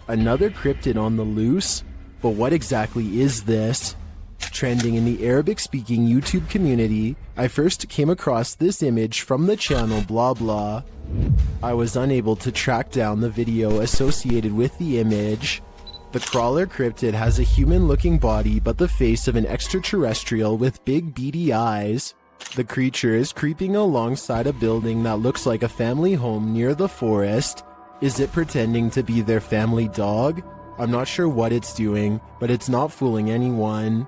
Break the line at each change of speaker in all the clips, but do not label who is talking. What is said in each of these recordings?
Another cryptid on the loose? But what exactly is this? Trending in the Arabic-speaking YouTube community, I first came across this image from the channel blah blah. I was unable to track down the video associated with the image. The crawler cryptid has a human-looking body but the face of an extraterrestrial with big beady eyes. The creature is creeping alongside a building that looks like a family home near the forest. Is it pretending to be their family dog? I'm not sure what it's doing, but it's not fooling anyone.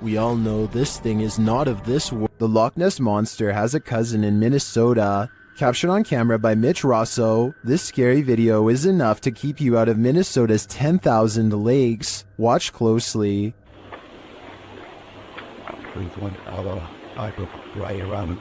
We all know this thing is not of this world. The Loch Ness Monster has a cousin in Minnesota. Captured on camera by Mitch Rosso, this scary video is enough to keep you out of Minnesota's 10,000 lakes. Watch closely.
Right around.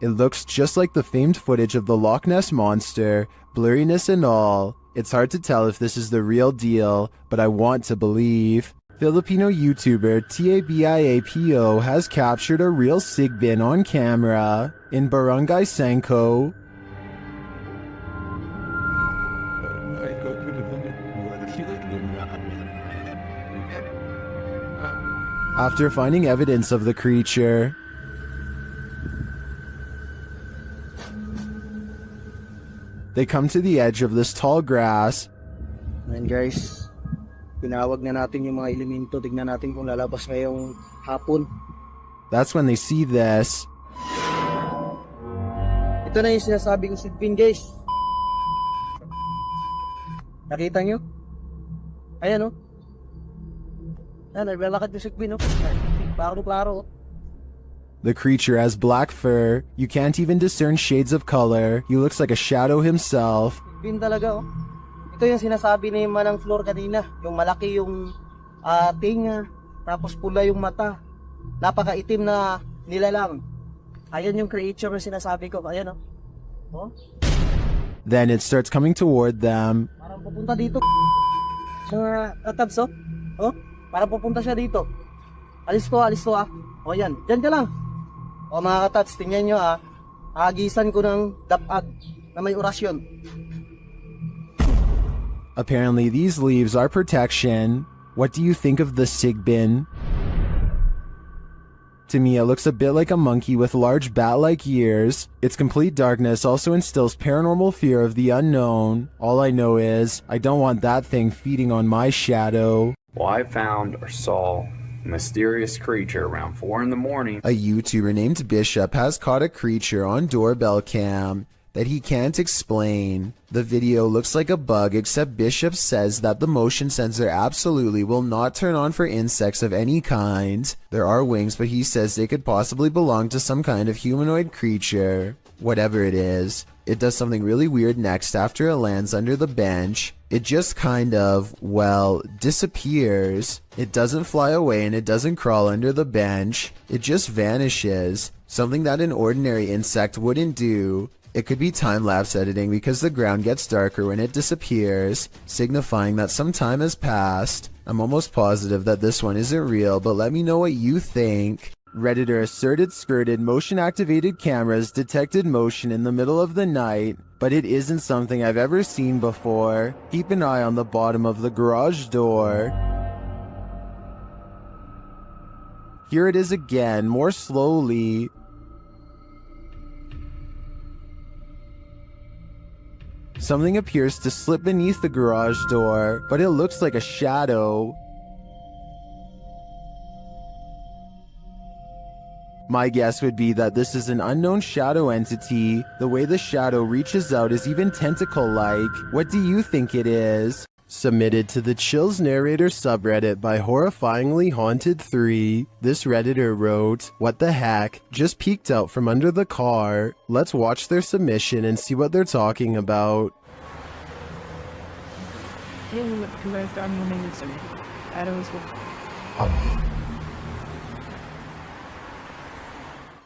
It looks just like the famed footage of the Loch Ness Monster, blurriness and all. It's hard to tell if this is the real deal, but I want to believe. Filipino YouTuber Tabiapo has captured a real sigbin on camera in Barangay Sangco. After finding evidence of the creature, they come to the edge of this tall grass.
And guys, tinawag na natin yung mga elemento. Tignan natin kung lalabas ngayong hapon.
That's when they see this.
Ito na yung sinasabi kong sigbin, guys. Nakita nyo? Ayan, oh. Ayan, naglalakad yung sigbin, oh. Klaro-klaro.
The creature has black fur. You can't even discern shades of color. He looks like a shadow himself.
Sigbin talaga, oh. Ito yung sinasabi ni Manang Flor kanina. Yung malaki yung tinga, tapos pula yung mata. Napakaitim na nilalang. Ayan yung creature na sinasabi ko. Ayan, oh.
Then it starts coming toward them.
Parang pupunta dito. Sa katabs, oh. Oh, parang pupunta siya dito. Alis ko, ah. O yan, dyan ka lang. O mga katats, tingnan nyo, agisan ko ng dapag na may orasyon.
Apparently these leaves are protection. What do you think of the sigbin? To me, it looks a bit like a monkey with large bat-like ears. Its complete darkness also instills paranormal fear of the unknown. All I know is, I don't want that thing feeding on my shadow.
Well, I found or saw a mysterious creature around 4 in the morning.
A YouTuber named Bishop has caught a creature on doorbell cam that he can't explain. The video looks like a bug, except Bishop says that the motion sensor absolutely will not turn on for insects of any kind. There are wings, but he says they could possibly belong to some kind of humanoid creature. Whatever it is, it does something really weird next after it lands under the bench. It just kind of, well, disappears. It doesn't fly away and it doesn't crawl under the bench. It just vanishes. Something that an ordinary insect wouldn't do. It could be time-lapse editing because the ground gets darker when it disappears, signifying that some time has passed. I'm almost positive that this one isn't real, but let me know what you think. Redditor asserted skirted motion-activated cameras detected motion in the middle of the night, but it isn't something I've ever seen before. Keep an eye on the bottom of the garage door. Here it is again, more slowly. Something appears to slip beneath the garage door, but it looks like a shadow. My guess would be that this is an unknown shadow entity. The way the shadow reaches out is even tentacle-like. What do you think it is? Submitted to the Chills Narrator subreddit by Horrifyingly Haunted 3, this Redditor wrote, "What the heck? Just peeked out from under the car." Let's watch their submission and see what they're talking about.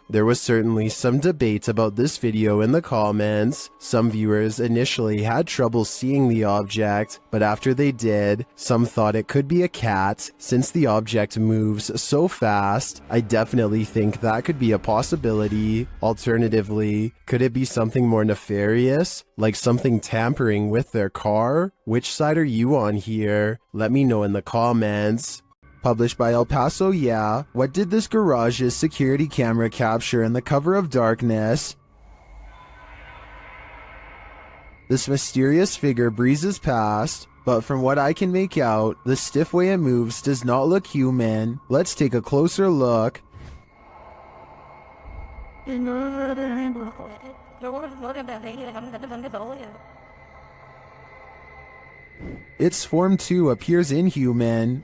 There was certainly some debate about this video in the comments. Some viewers initially had trouble seeing the object, but after they did, some thought it could be a cat. Since the object moves so fast, I definitely think that could be a possibility. Alternatively, could it be something more nefarious, like something tampering with their car? Which side are you on here? Let me know in the comments. Published by El Paso, yeah. What did this garage's security camera capture in the cover of darkness? This mysterious figure breezes past, but from what I can make out, the stiff way it moves does not look human. Let's take a closer look. Its form too appears inhuman.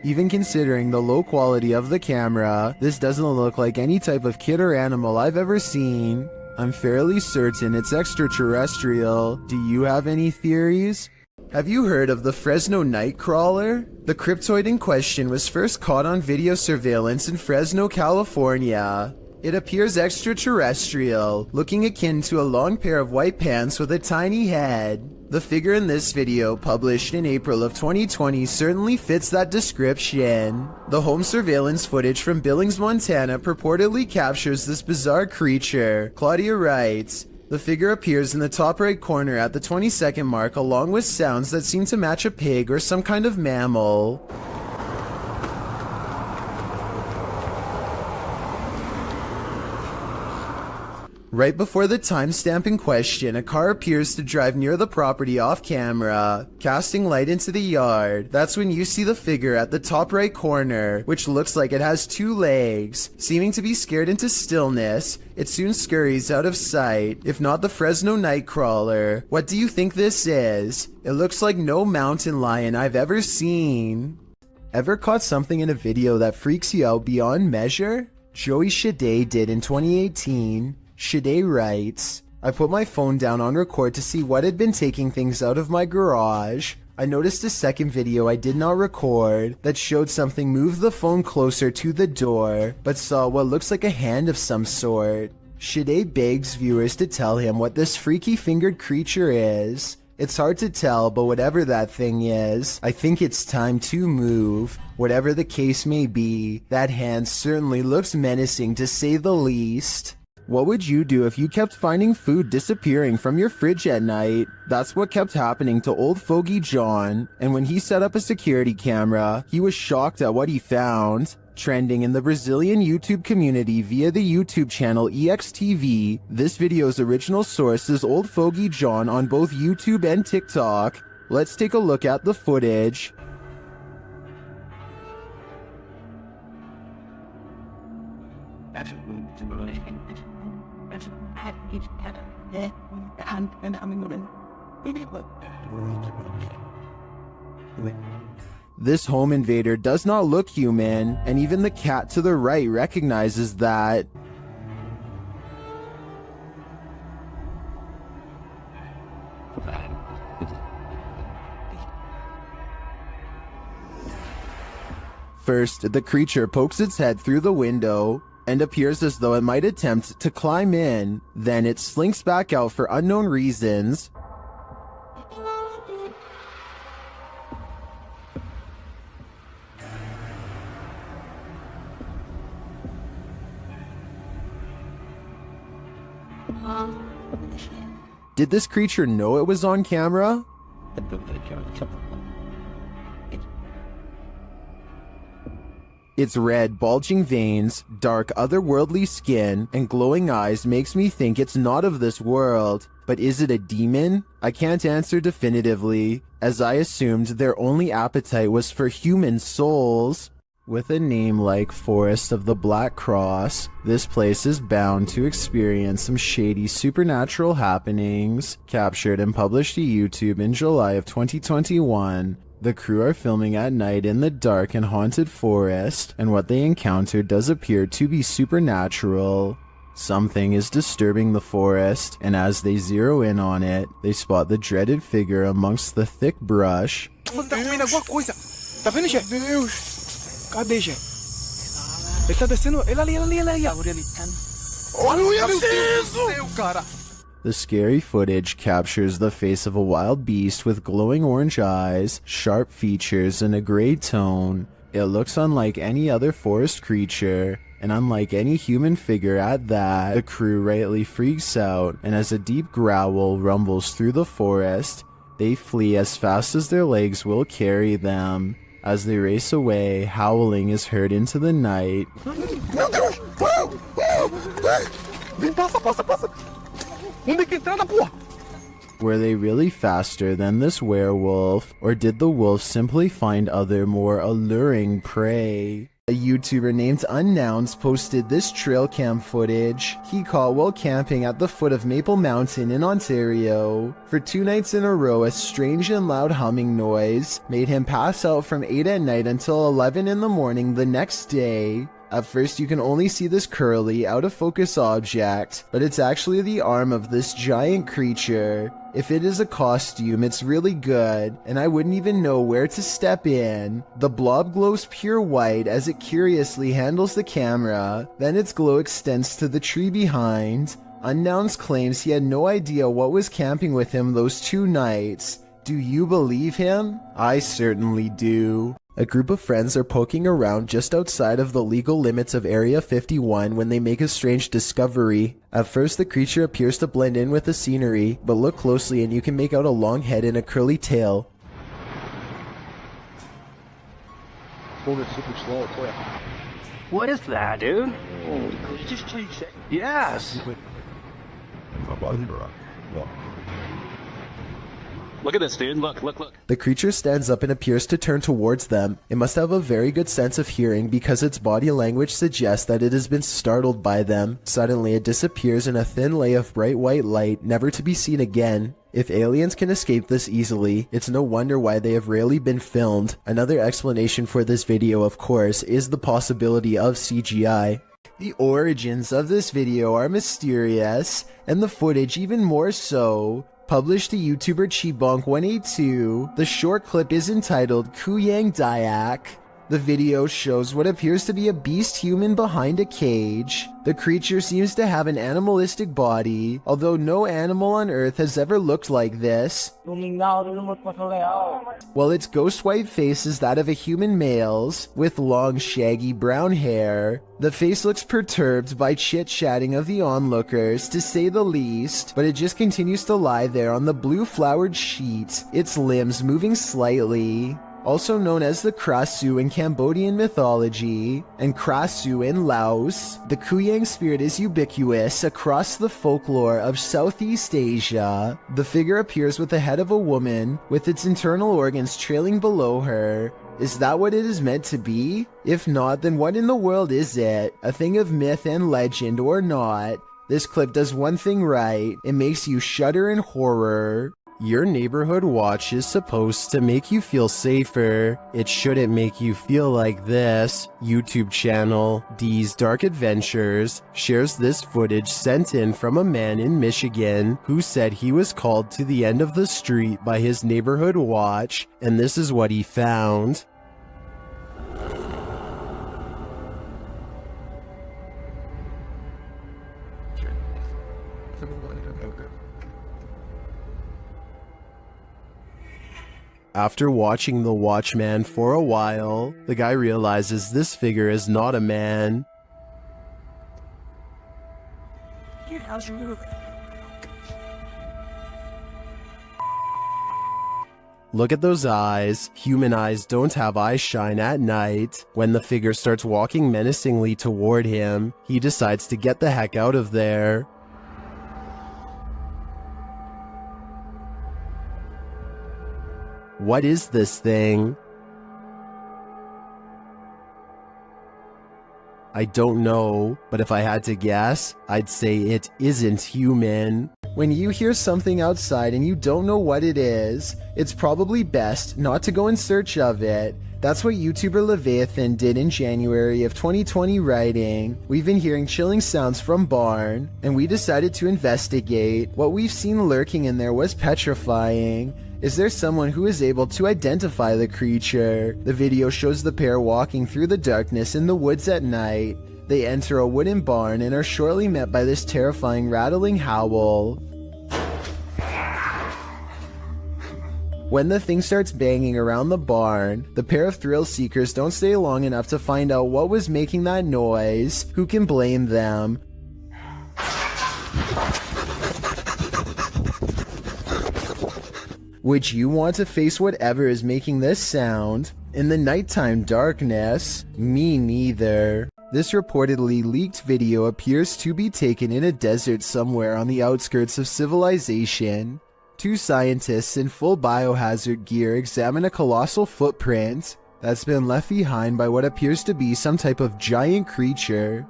Even considering the low quality of the camera, this doesn't look like any type of kid or animal I've ever seen. I'm fairly certain it's extraterrestrial. Do you have any theories? Have you heard of the Fresno Nightcrawler? The cryptoid in question was first caught on video surveillance in Fresno, California. It appears extraterrestrial, looking akin to a long pair of white pants with a tiny head. The figure in this video, published in April of 2020, certainly fits that description. The home surveillance footage from Billings, Montana purportedly captures this bizarre creature. Claudia writes, "The figure appears in the top right corner at the 20-second mark along with sounds that seem to match a pig or some kind of mammal." Right before the timestamp in question, a car appears to drive near the property off camera, casting light into the yard. That's when you see the figure at the top right corner, which looks like it has two legs. Seeming to be scared into stillness, it soon scurries out of sight, if not the Fresno Nightcrawler. What do you think this is? It looks like no mountain lion I've ever seen. Ever caught something in a video that freaks you out beyond measure? Joey Shade did in 2018. Shade writes, "I put my phone down on record to see what had been taking things out of my garage. I noticed a second video I did not record that showed something move the phone closer to the door, but saw what looks like a hand of some sort." Shade begs viewers to tell him what this freaky fingered creature is. It's hard to tell, but whatever that thing is, I think it's time to move. Whatever the case may be, that hand certainly looks menacing to say the least. What would you do if you kept finding food disappearing from your fridge at night? That's what kept happening to old fogey John, and when he set up a security camera, he was shocked at what he found. Trending in the Brazilian YouTube community via the YouTube channel EXTV, this video's original source is old fogey John on both YouTube and TikTok. Let's take a look at the footage. This home invader does not look human, and even the cat to the right recognizes that. First, the creature pokes its head through the window and appears as though it might attempt to climb in. Then it slinks back out for unknown reasons. Did this creature know it was on camera? Its red, bulging veins, dark, otherworldly skin, and glowing eyes makes me think it's not of this world. But is it a demon? I can't answer definitively, as I assumed their only appetite was for human souls. With a name like Forest of the Black Cross, this place is bound to experience some shady supernatural happenings. Captured and published to YouTube in July of 2021. The crew are filming at night in the dark and haunted forest, and what they encounter does appear to be supernatural. Something is disturbing the forest, and as they zero in on it, they spot the dreaded figure amongst the thick brush.
May nagwa coisa. Tá vendo, Gê? Deus. Cadê, Gê? Ele tá descendo. Ele ali. Olha isso! Cara.
The scary footage captures the face of a wild beast with glowing orange eyes, sharp features, and a gray tone. It looks unlike any other forest creature, and unlike any human figure at that. The crew rightly freaks out, and as a deep growl rumbles through the forest, they flee as fast as their legs will carry them. As they race away, howling is heard into the night.
Passa. Onde é que entra na porra?
Were they really faster than this werewolf, or did the wolf simply find other more alluring prey? A YouTuber named Unknowns posted this trail cam footage he caught while camping at the foot of Maple Mountain in Ontario. For 2 nights in a row, a strange and loud humming noise made him pass out from 8 at night until 11 in the morning the next day. At first you can only see this curly, out of focus object, but it's actually the arm of this giant creature. If it is a costume, it's really good, and I wouldn't even know where to step in. The blob glows pure white as it curiously handles the camera, then its glow extends to the tree behind. Unknowns claims he had no idea what was camping with him those 2 nights. Do you believe him? I certainly do. A group of friends are poking around just outside of the legal limits of Area 51 when they make a strange discovery. At first the creature appears to blend in with the scenery, but look closely and you can make out a long head and a curly tail.
What is that, dude? Could you just change it? Yes. Look at this, dude. Look.
The creature stands up and appears to turn towards them. It must have a very good sense of hearing because its body language suggests that it has been startled by them. Suddenly it disappears in a thin lay of bright white light, never to be seen again. If aliens can escape this easily, it's no wonder why they have rarely been filmed. Another explanation for this video, of course, is the possibility of CGI. The origins of this video are mysterious, and the footage even more so. Published to YouTuber Chibonk182, the short clip is entitled Kuyang Dayak. The video shows what appears to be a beast human behind a cage. The creature seems to have an animalistic body, although no animal on Earth has ever looked like this. While its ghost white face is that of a human male's, with long shaggy brown hair. The face looks perturbed by chit-chatting of the onlookers, to say the least, but it just continues to lie there on the blue flowered sheet, its limbs moving slightly. Also known as the Krasu in Cambodian mythology, and Krasu in Laos, the Kuyang spirit is ubiquitous across the folklore of Southeast Asia. The figure appears with the head of a woman, with its internal organs trailing below her. Is that what it is meant to be? If not, then what in the world is it? A thing of myth and legend or not? This clip does one thing right, it makes you shudder in horror. Your neighborhood watch is supposed to make you feel safer. It shouldn't make you feel like this. YouTube channel D's Dark Adventures shares this footage sent in from a man in Michigan who said he was called to the end of the street by his neighborhood watch, and this is what he found. After watching the Watchman for a while, the guy realizes this figure is not a man. Look at those eyes. Human eyes don't have eye shine at night. When the figure starts walking menacingly toward him, he decides to get the heck out of there. What is this thing? I don't know, but if I had to guess, I'd say it isn't human. When you hear something outside and you don't know what it is, it's probably best not to go in search of it. That's what YouTuber Leviathan did in January of 2020, writing, "We've been hearing chilling sounds from barn, and we decided to investigate. What we've seen lurking in there was petrifying. Is there someone who is able to identify the creature?" The video shows the pair walking through the darkness in the woods at night. They enter a wooden barn and are shortly met by this terrifying rattling howl. When the thing starts banging around the barn, the pair of thrill seekers don't stay long enough to find out what was making that noise. Who can blame them? Would you want to face whatever is making this sound? In the nighttime darkness? Me neither. This reportedly leaked video appears to be taken in a desert somewhere on the outskirts of civilization. Two scientists in full biohazard gear examine a colossal footprint that's been left behind by what appears to be some type of giant creature.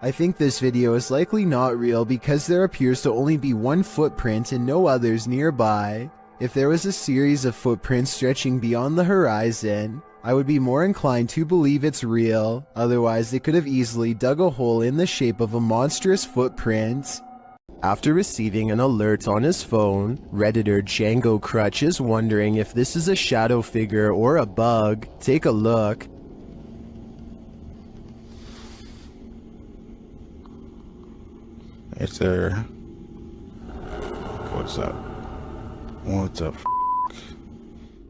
I think this video is likely not real because there appears to only be one footprint and no others nearby. If there was a series of footprints stretching beyond the horizon, I would be more inclined to believe it's real. Otherwise, they could have easily dug a hole in the shape of a monstrous footprint. After receiving an alert on his phone, Redditor Django Crutch is wondering if this is a shadow figure or a bug. Take a look.
Hey, sir. What's up? What's up?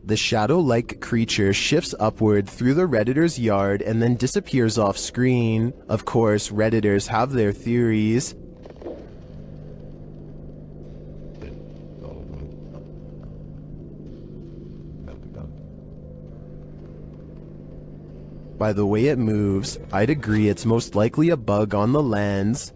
The shadow-like creature shifts upward through the Redditor's yard and then disappears off screen. Of course, Redditors have their theories. By the way it moves, I'd agree it's most likely a bug on the lens.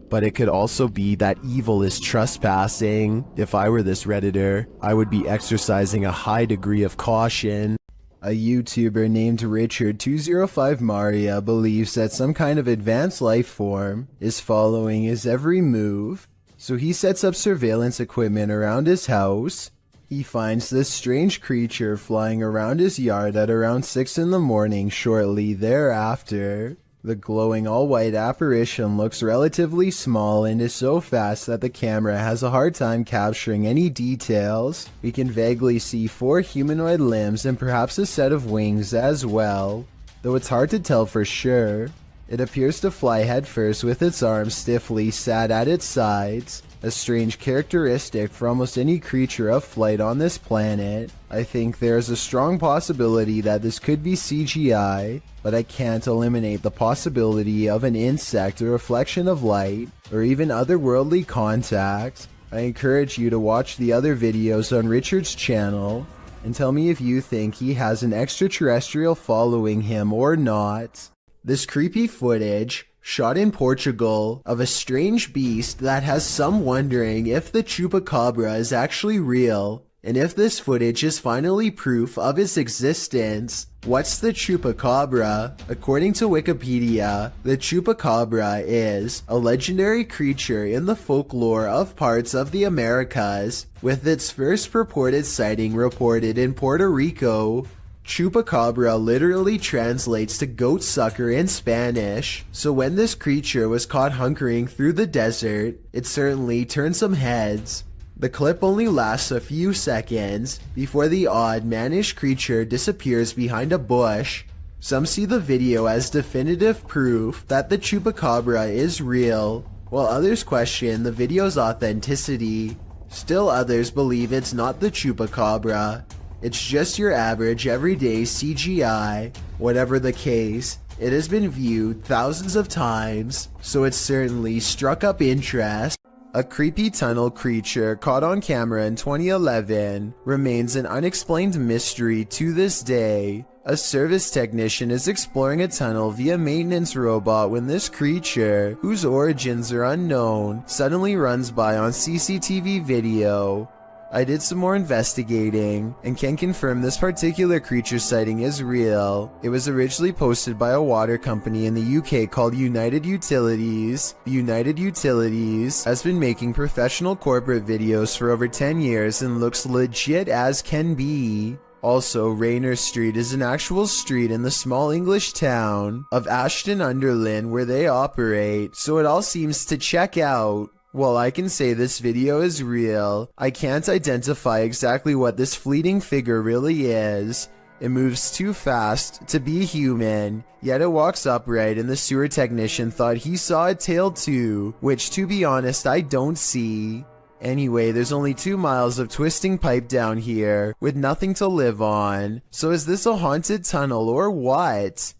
But it could also be that evil is trespassing. If I were this Redditor, I would be exercising a high degree of caution. A YouTuber named Richard205Maria believes that some kind of advanced life form is following his every move, so he sets up surveillance equipment around his house. He finds this strange creature flying around his yard at around 6 in the morning shortly thereafter. The glowing all-white apparition looks relatively small and is so fast that the camera has a hard time capturing any details. We can vaguely see 4 humanoid limbs and perhaps a set of wings as well, though it's hard to tell for sure. It appears to fly headfirst with its arms stiffly sat at its sides, a strange characteristic for almost any creature of flight on this planet. I think there is a strong possibility that this could be CGI, but I can't eliminate the possibility of an insect, a reflection of light, or even otherworldly contact. I encourage you to watch the other videos on Richard's channel and tell me if you think he has an extraterrestrial following him or not. This creepy footage, shot in Portugal, of a strange beast that has some wondering if the chupacabra is actually real, and if this footage is finally proof of its existence. What's the chupacabra? According to Wikipedia, the chupacabra is a legendary creature in the folklore of parts of the Americas, with its first purported sighting reported in Puerto Rico. Chupacabra literally translates to goat sucker in Spanish, so when this creature was caught hunkering through the desert, it certainly turned some heads. The clip only lasts a few seconds before the odd mannish creature disappears behind a bush. Some see the video as definitive proof that the chupacabra is real, while others question the video's authenticity. Still others believe it's not the chupacabra. It's just your average everyday CGI. Whatever the case, it has been viewed thousands of times, so it's certainly struck up interest. A creepy tunnel creature caught on camera in 2011 remains an unexplained mystery to this day. A service technician is exploring a tunnel via maintenance robot when this creature, whose origins are unknown, suddenly runs by on CCTV video. I did some more investigating and can confirm this particular creature sighting is real. It was originally posted by a water company in the UK called United Utilities. United Utilities has been making professional corporate videos for over 10 years and looks legit as can be. Also, Rayner Street is an actual street in the small English town of Ashton-under-Lyne where they operate, so it all seems to check out. While I can say this video is real, I can't identify exactly what this fleeting figure really is. It moves too fast to be human, yet it walks upright and the sewer technician thought he saw a tail too, which to be honest I don't see. Anyway, there's only 2 miles of twisting pipe down here, with nothing to live on. So is this a haunted tunnel or what?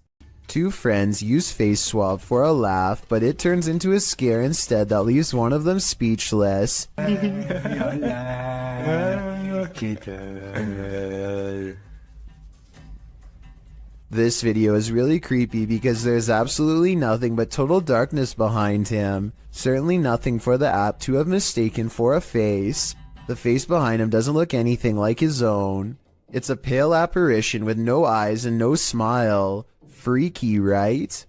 Two friends use face swap for a laugh, but it turns into a scare instead that leaves one of them speechless. This video is really creepy because there's absolutely nothing but total darkness behind him. Certainly nothing for the app to have mistaken for a face. The face behind him doesn't look anything like his own. It's a pale apparition with no eyes and no smile. Freaky, right?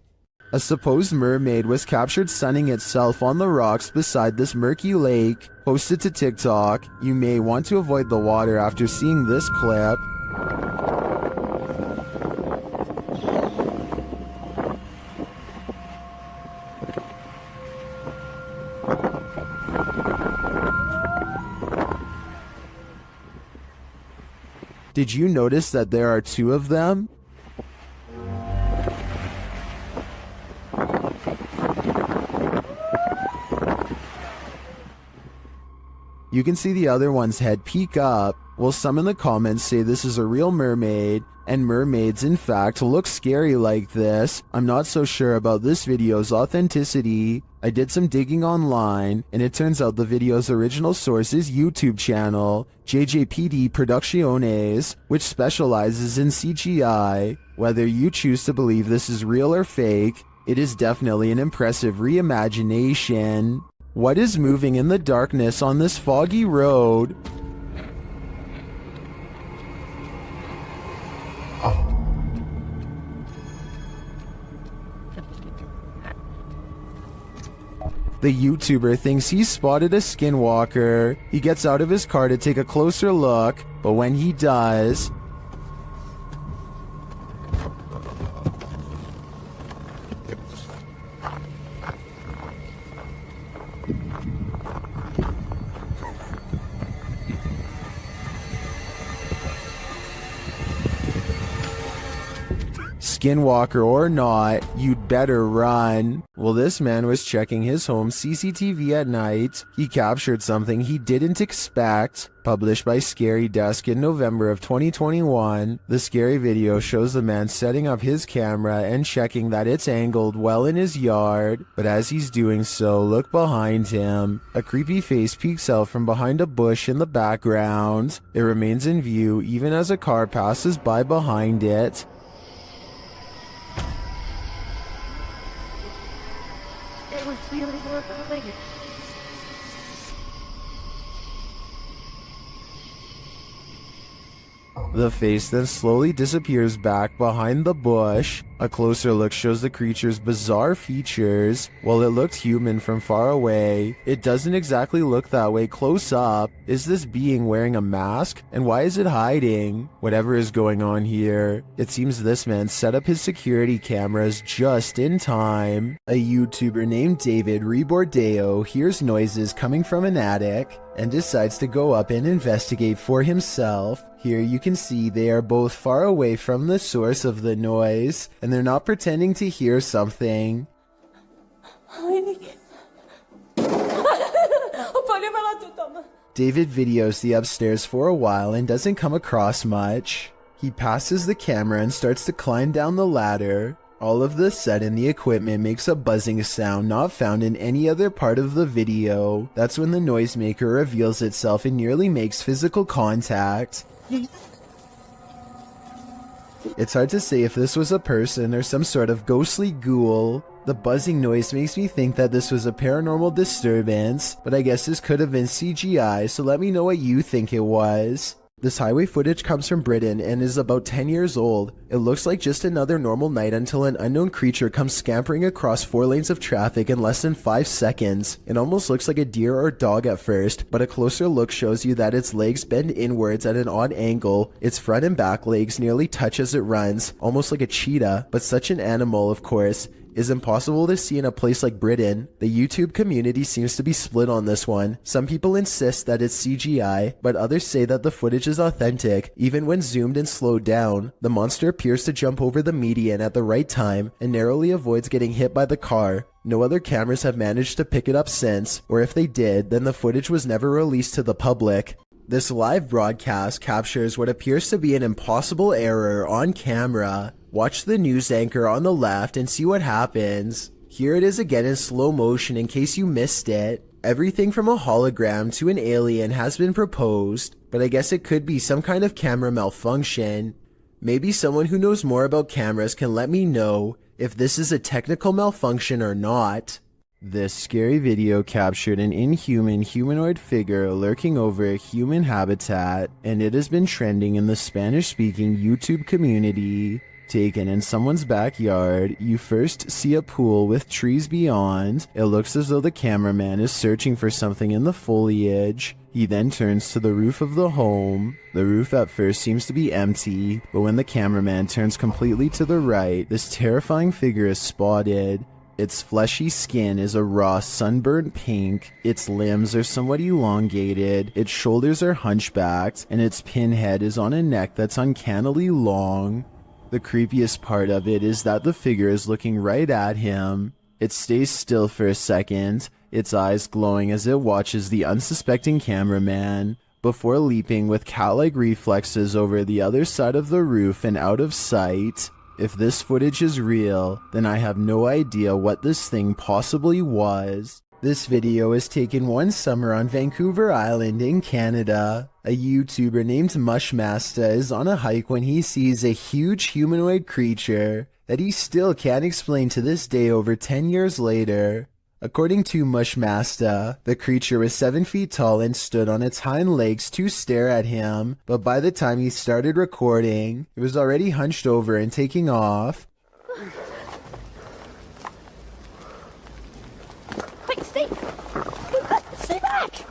A supposed mermaid was captured sunning itself on the rocks beside this murky lake. Posted to TikTok. You may want to avoid the water after seeing this clip. Did you notice that there are 2 of them? You can see the other one's head peek up. Well, some in the comments say this is a real mermaid, and mermaids in fact look scary like this. I'm not so sure about this video's authenticity. I did some digging online, and it turns out the video's original source is YouTube channel, JJPD Producciones, which specializes in CGI. Whether you choose to believe this is real or fake, it is definitely an impressive reimagination. What is moving in the darkness on this foggy road? The YouTuber thinks he spotted a skinwalker. He gets out of his car to take a closer look, but when he does, skinwalker or not, you'd better run. Well, this man was checking his home CCTV at night. He captured something he didn't expect. Published by Scary Desk in November of 2021, the scary video shows the man setting up his camera and checking that it's angled well in his yard. But as he's doing so, look behind him. A creepy face peeks out from behind a bush in the background. It remains in view even as a car passes by behind it. The face then slowly disappears back behind the bush. A closer look shows the creature's bizarre features. While it looked human from far away, it doesn't exactly look that way close up. Is this being wearing a mask? And why is it hiding? Whatever is going on here, it seems this man set up his security cameras just in time. A YouTuber named David Rebordeo hears noises coming from an attic and decides to go up and investigate for himself. Here you can see they are both far away from the source of the noise, and they're not pretending to hear something. David videos the upstairs for a while and doesn't come across much. He passes the camera and starts to climb down the ladder. All of the sudden, the equipment makes a buzzing sound not found in any other part of the video. That's when the noisemaker reveals itself and nearly makes physical contact. It's hard to say if this was a person or some sort of ghostly ghoul. The buzzing noise makes me think that this was a paranormal disturbance, but I guess this could have been CGI, so let me know what you think it was. This highway footage comes from Britain and is about 10 years old. It looks like just another normal night until an unknown creature comes scampering across 4 lanes of traffic in less than 5 seconds. It almost looks like a deer or dog at first, but a closer look shows you that its legs bend inwards at an odd angle. Its front and back legs nearly touch as it runs, almost like a cheetah, but such an animal, of course, is impossible to see in a place like Britain. The YouTube community seems to be split on this one. Some people insist that it's CGI, but others say that the footage is authentic. Even when zoomed and slowed down, the monster appears to jump over the median at the right time and narrowly avoids getting hit by the car. No other cameras have managed to pick it up since, or if they did, then the footage was never released to the public. This live broadcast captures what appears to be an impossible error on camera. Watch the news anchor on the left and see what happens. Here it is again in slow motion in case you missed it. Everything from a hologram to an alien has been proposed, but I guess it could be some kind of camera malfunction. Maybe someone who knows more about cameras can let me know if this is a technical malfunction or not. This scary video captured an inhuman humanoid figure lurking over a human habitat, and it has been trending in the Spanish-speaking YouTube community. Taken in someone's backyard, you first see a pool with trees beyond. It looks as though the cameraman is searching for something in the foliage. He then turns to the roof of the home. The roof at first seems to be empty, but when the cameraman turns completely to the right, this terrifying figure is spotted. Its fleshy skin is a raw sunburned pink, its limbs are somewhat elongated, its shoulders are hunchbacked, and its pinhead is on a neck that's uncannily long. The creepiest part of it is that the figure is looking right at him. It stays still for a second, its eyes glowing as it watches the unsuspecting cameraman, before leaping with cat-like reflexes over the other side of the roof and out of sight. If this footage is real, then I have no idea what this thing possibly was. This video was taken one summer on Vancouver Island in Canada. A YouTuber named Mushmaster is on a hike when he sees a huge humanoid creature that he still can't explain to this day over 10 years later. According to Mushmaster, the creature was 7 feet tall and stood on its hind legs to stare at him, but by the time he started recording, it was already hunched over and taking off.
Wait, stay back!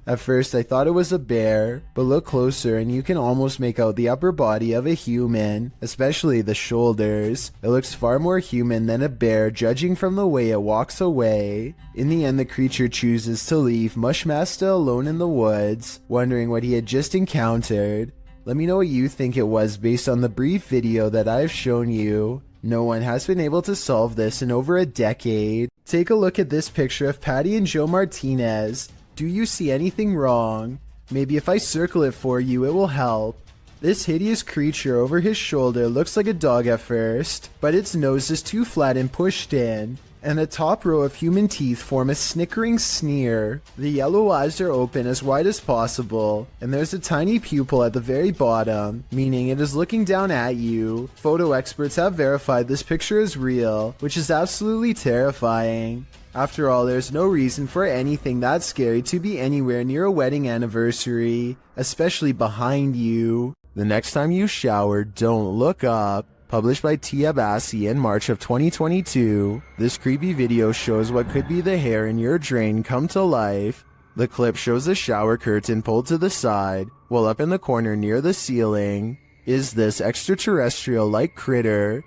At first I thought it was a bear, but look closer and you can almost make out the upper body of a human, especially the shoulders. It looks far more human than a bear judging from the way it walks away. In the end the creature chooses to leave Mushmaster alone in the woods, wondering what he had just encountered. Let me know what you think it was based on the brief video that I've shown you. No one has been able to solve this in over a decade. Take a look at this picture of Patty and Joe Martinez. Do you see anything wrong? Maybe if I circle it for you, it will help. This hideous creature over his shoulder looks like a dog at first, but its nose is too flat and pushed in, and the top row of human teeth form a snickering sneer. The yellow eyes are open as wide as possible, and there's a tiny pupil at the very bottom, meaning it is looking down at you. Photo experts have verified this picture is real, which is absolutely terrifying. After all, there's no reason for anything that scary to be anywhere near a wedding anniversary, especially behind you. The next time you shower, don't look up. Published by Tia Bassi in March of 2022, this creepy video shows what could be the hair in your drain come to life. The clip shows the shower curtain pulled to the side, while up in the corner near the ceiling is this extraterrestrial-like critter.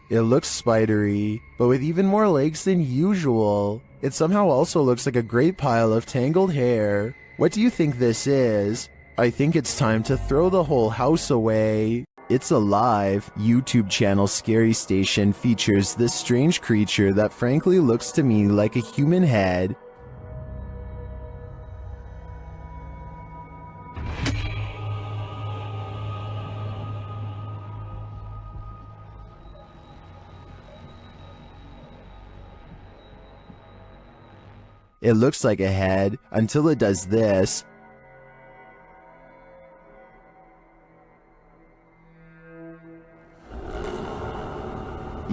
It looks spidery, but with even more legs than usual. It somehow also looks like a great pile of tangled hair. What do you think this is? I think it's time to throw the whole house away. It's Alive YouTube channel Scary Station features this strange creature that frankly looks to me like a human head. It looks like a head until it does this.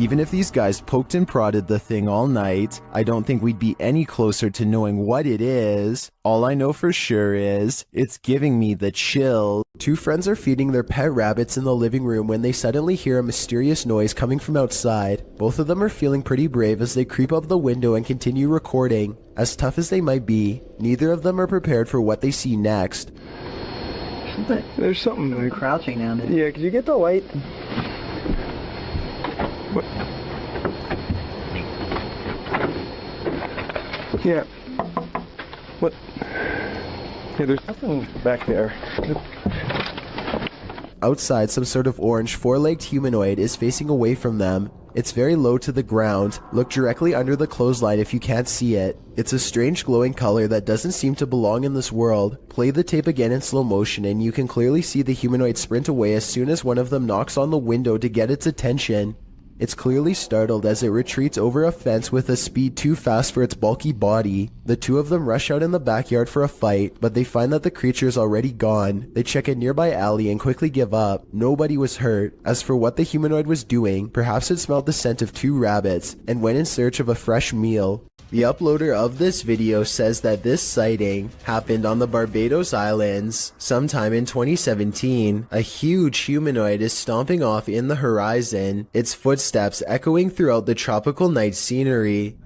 Even if these guys poked and prodded the thing all night, I don't think we'd be any closer to knowing what it is. All I know for sure is, it's giving me the chill. Two friends are feeding their pet rabbits in the living room when they suddenly hear a mysterious noise coming from outside. Both of them are feeling pretty brave as they creep up the window and continue recording. As tough as they might be, neither of them are prepared for what they see next.
There's something
We're
like...
crouching down there.
Yeah, could you get the light? What? Yeah. What? Yeah, there's nothing back there.
Outside, some sort of orange four-legged humanoid is facing away from them. It's very low to the ground. Look directly under the clothesline if you can't see it. It's a strange glowing color that doesn't seem to belong in this world. Play the tape again in slow motion and you can clearly see the humanoid sprint away as soon as one of them knocks on the window to get its attention. It's clearly startled as it retreats over a fence with a speed too fast for its bulky body. The two of them rush out in the backyard for a fight, but they find that the creature is already gone. They check a nearby alley and quickly give up. Nobody was hurt. As for what the humanoid was doing, perhaps it smelled the scent of two rabbits and went in search of a fresh meal. The uploader of this video says that this sighting happened on the Barbados Islands sometime in 2017. A huge humanoid is stomping off in the horizon, its footsteps echoing throughout the tropical night scenery.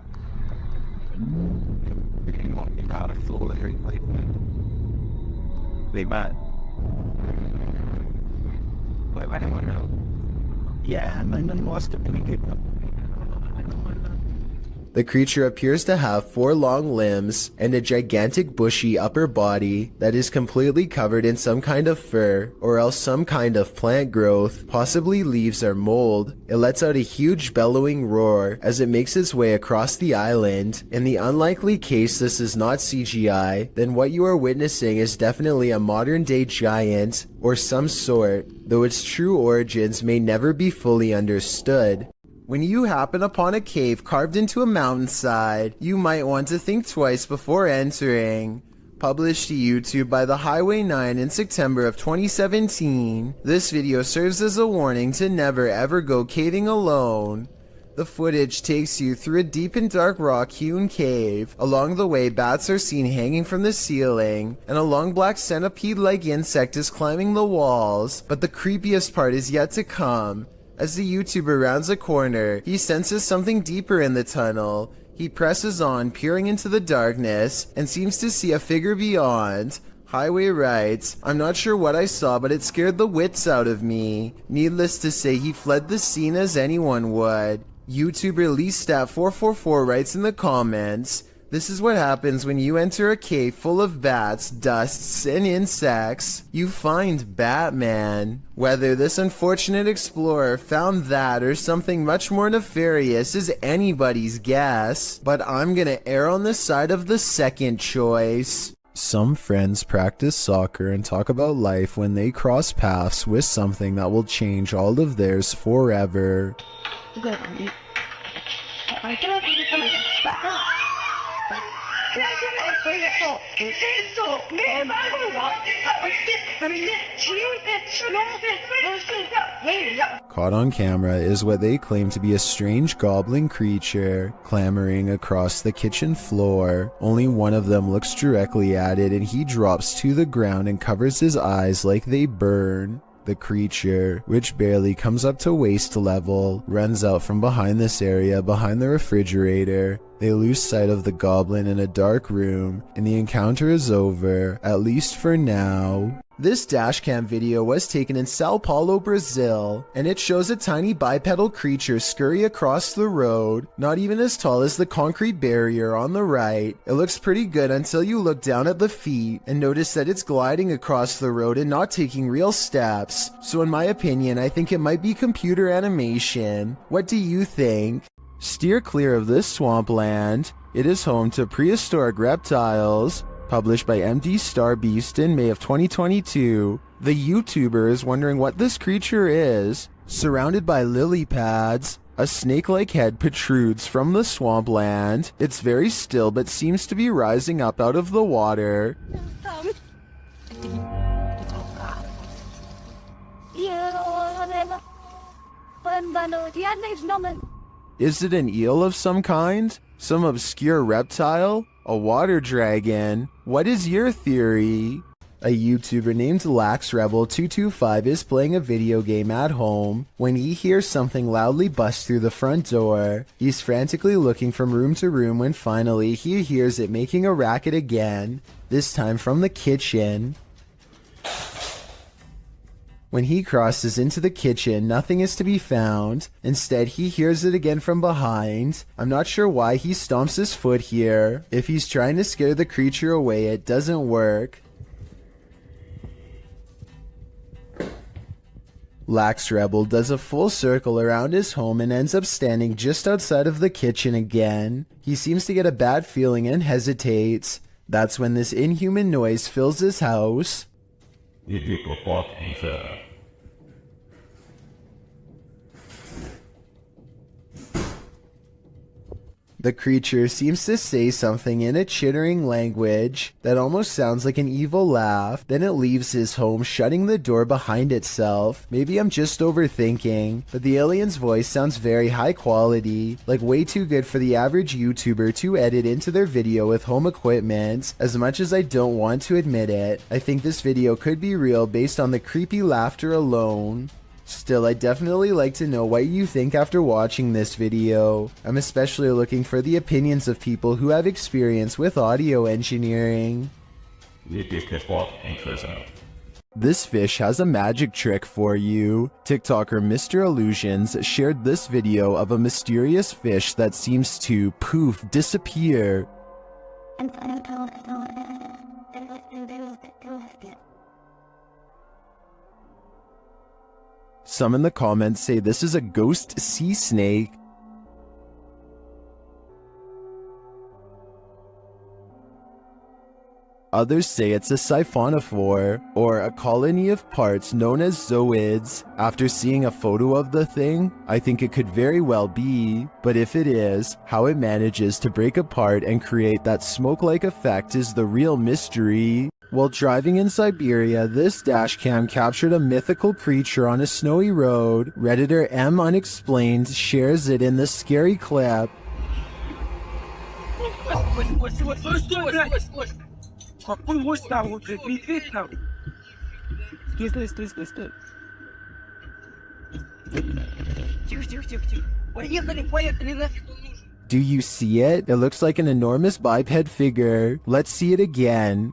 The creature appears to have 4 long limbs and a gigantic bushy upper body that is completely covered in some kind of fur or else some kind of plant growth, possibly leaves or mold. It lets out a huge bellowing roar as it makes its way across the island. In the unlikely case this is not CGI, then what you are witnessing is definitely a modern day giant or some sort, though its true origins may never be fully understood. When you happen upon a cave carved into a mountainside, you might want to think twice before entering. Published to YouTube by the Highway 9 in September of 2017, this video serves as a warning to never ever go caving alone. The footage takes you through a deep and dark rock-hewn cave. Along the way, bats are seen hanging from the ceiling, and a long black centipede-like insect is climbing the walls. But the creepiest part is yet to come. As the YouTuber rounds a corner, he senses something deeper in the tunnel. He presses on, peering into the darkness, and seems to see a figure beyond. Highway writes, "I'm not sure what I saw, but it scared the wits out of me." Needless to say, he fled the scene as anyone would. YouTuber LeeStat444 writes in the comments, "This is what happens when you enter a cave full of bats, dusts, and insects. You find Batman." Whether this unfortunate explorer found that or something much more nefarious is anybody's guess, but I'm gonna err on the side of the second choice. Some friends practice soccer and talk about life when they cross paths with something that will change all of theirs forever. Caught on camera is what they claim to be a strange goblin creature clambering across the kitchen floor. Only one of them looks directly at it and he drops to the ground and covers his eyes like they burn. The creature, which barely comes up to waist level, runs out from behind this area behind the refrigerator. They lose sight of the goblin in a dark room, and the encounter is over, at least for now. This dashcam video was taken in Sao Paulo, Brazil, and it shows a tiny bipedal creature scurry across the road, not even as tall as the concrete barrier on the right. It looks pretty good until you look down at the feet and notice that it's gliding across the road and not taking real steps. So in my opinion, I think it might be computer animation. What do you think? Steer clear of this swampland. It is home to prehistoric reptiles. Published by MD Starbeast in May of 2022. The YouTuber is wondering what this creature is. Surrounded by lily pads, a snake-like head protrudes from the swampland. It's very still but seems to be rising up out of the water. Is it an eel of some kind? Some obscure reptile? A water dragon? What is your theory? A YouTuber named LaxRebel225 is playing a video game at home when he hears something loudly bust through the front door. He's frantically looking from room to room when finally he hears it making a racket again, this time from the kitchen. When he crosses into the kitchen, nothing is to be found. Instead, he hears it again from behind. I'm not sure why he stomps his foot here. If he's trying to scare the creature away, it doesn't work. LaxRebel does a full circle around his home and ends up standing just outside of the kitchen again. He seems to get a bad feeling and hesitates. That's when this inhuman noise fills his house. The creature seems to say something in a chittering language that almost sounds like an evil laugh. Then it leaves his home, shutting the door behind itself. Maybe I'm just overthinking, but the alien's voice sounds very high quality, like way too good for the average YouTuber to edit into their video with home equipment. As much as I don't want to admit it, I think this video could be real based on the creepy laughter alone. Still, I'd definitely like to know what you think after watching this video. I'm especially looking for the opinions of people who have experience with audio engineering. This fish has a magic trick for you. TikToker Mr. Illusions shared this video of a mysterious fish that seems to poof, disappear. Some in the comments say this is a ghost sea snake. Others say it's a siphonophore, or a colony of parts known as zooids. After seeing a photo of the thing, I think it could very well be, but if it is, how it manages to break apart and create that smoke-like effect is the real mystery. While driving in Siberia, this dashcam captured a mythical creature on a snowy road. Redditor M Unexplained shares it in this scary clip. Do you see it? It looks like an enormous biped figure. Let's see it again.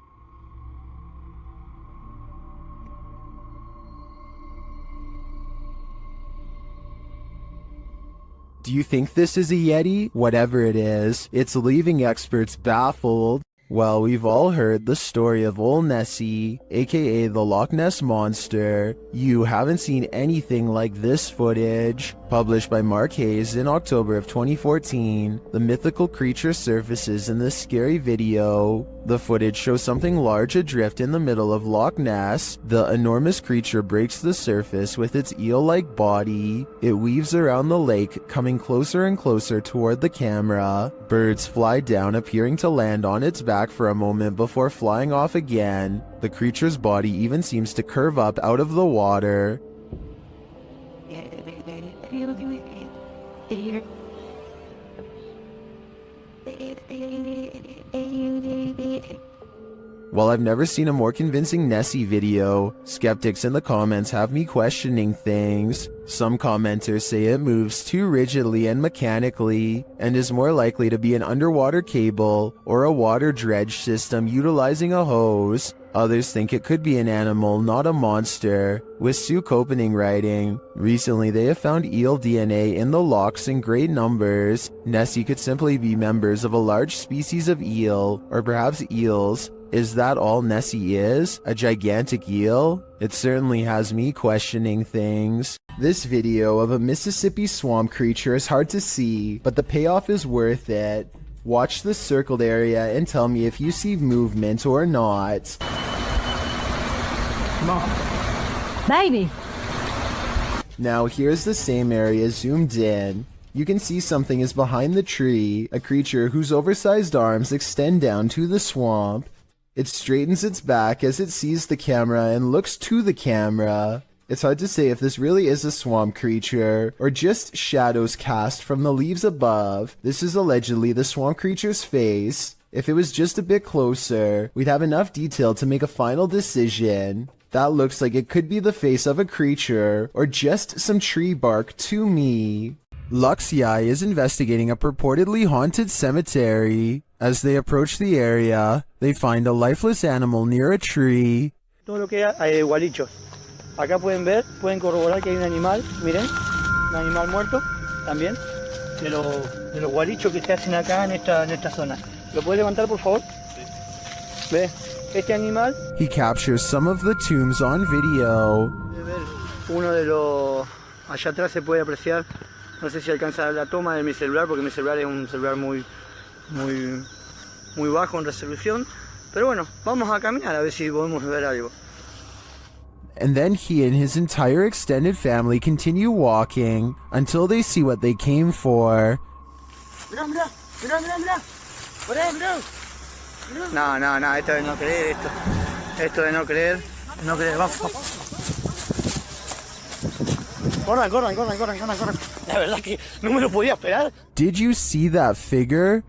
Do you think this is a Yeti? Whatever it is, it's leaving experts baffled. Well, we've all heard the story of Old Nessie, aka the Loch Ness Monster. You haven't seen anything like this footage. Published by Mark Hayes in October of 2014, the mythical creature surfaces in this scary video. The footage shows something large adrift in the middle of Loch Ness. The enormous creature breaks the surface with its eel-like body. It weaves around the lake, coming closer and closer toward the camera. Birds fly down, appearing to land on its back for a moment before flying off again. The creature's body even seems to curve up out of the water. While I've never seen a more convincing Nessie video, skeptics in the comments have me questioning things. Some commenters say it moves too rigidly and mechanically, and is more likely to be an underwater cable or a water dredge system utilizing a hose. Others think it could be an animal, not a monster. With Sue Copening writing, recently they have found eel DNA in the lochs in great numbers. Nessie could simply be members of a large species of eel, or perhaps eels. Is that all Nessie is? A gigantic eel? It certainly has me questioning things. This video of a Mississippi swamp creature is hard to see, but the payoff is worth it. Watch the circled area and tell me if you see movement or not.
Mom.
Baby.
Now here's the same area zoomed in. You can see something is behind the tree, a creature whose oversized arms extend down to the swamp. It straightens its back as it sees the camera and looks to the camera. It's hard to say if this really is a swamp creature or just shadows cast from the leaves above. This is allegedly the swamp creature's face. If it was just a bit closer, we'd have enough detail to make a final decision. That looks like it could be the face of a creature or just some tree bark to me. Luxi is investigating a purportedly haunted cemetery. As they approach the area, they find a lifeless animal near a tree.
Todo lo que hay gualichos. Acá pueden ver, pueden corroborar que hay un animal, miren, un animal muerto también, de los gualichos que se hacen acá en esta zona. ¿Lo puede levantar, por favor? Sí. Ve, este animal.
He captures some of the tombs on video.
Puede ver uno de los, allá atrás se puede apreciar, no sé si alcanza la toma de mi celular, porque mi celular es un celular muy bajo en resolución, pero bueno, vamos a caminar a ver si podemos ver algo.
And then he and his entire extended family continue walking until they see what they came for.
Mirá, mirá, mirá, mirá, mirá. Mirá, mirá. No, esto de no creer, esto de no creer, vamos. Corran. La verdad que no me lo podía esperar.
Did you see that figure?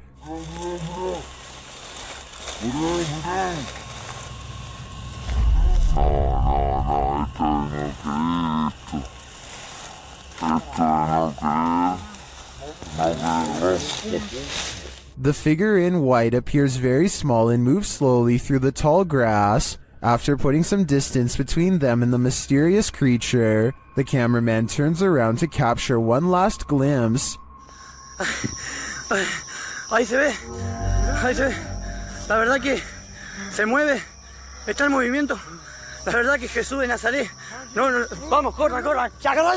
The figure in white appears very small and moves slowly through the tall grass. After putting some distance between them and the mysterious creature, the cameraman turns around to capture one last glimpse.
Ahí se ve. La verdad que se mueve, está en movimiento. La verdad que Jesús de Nazaret. No, vamos, corran. Agarra al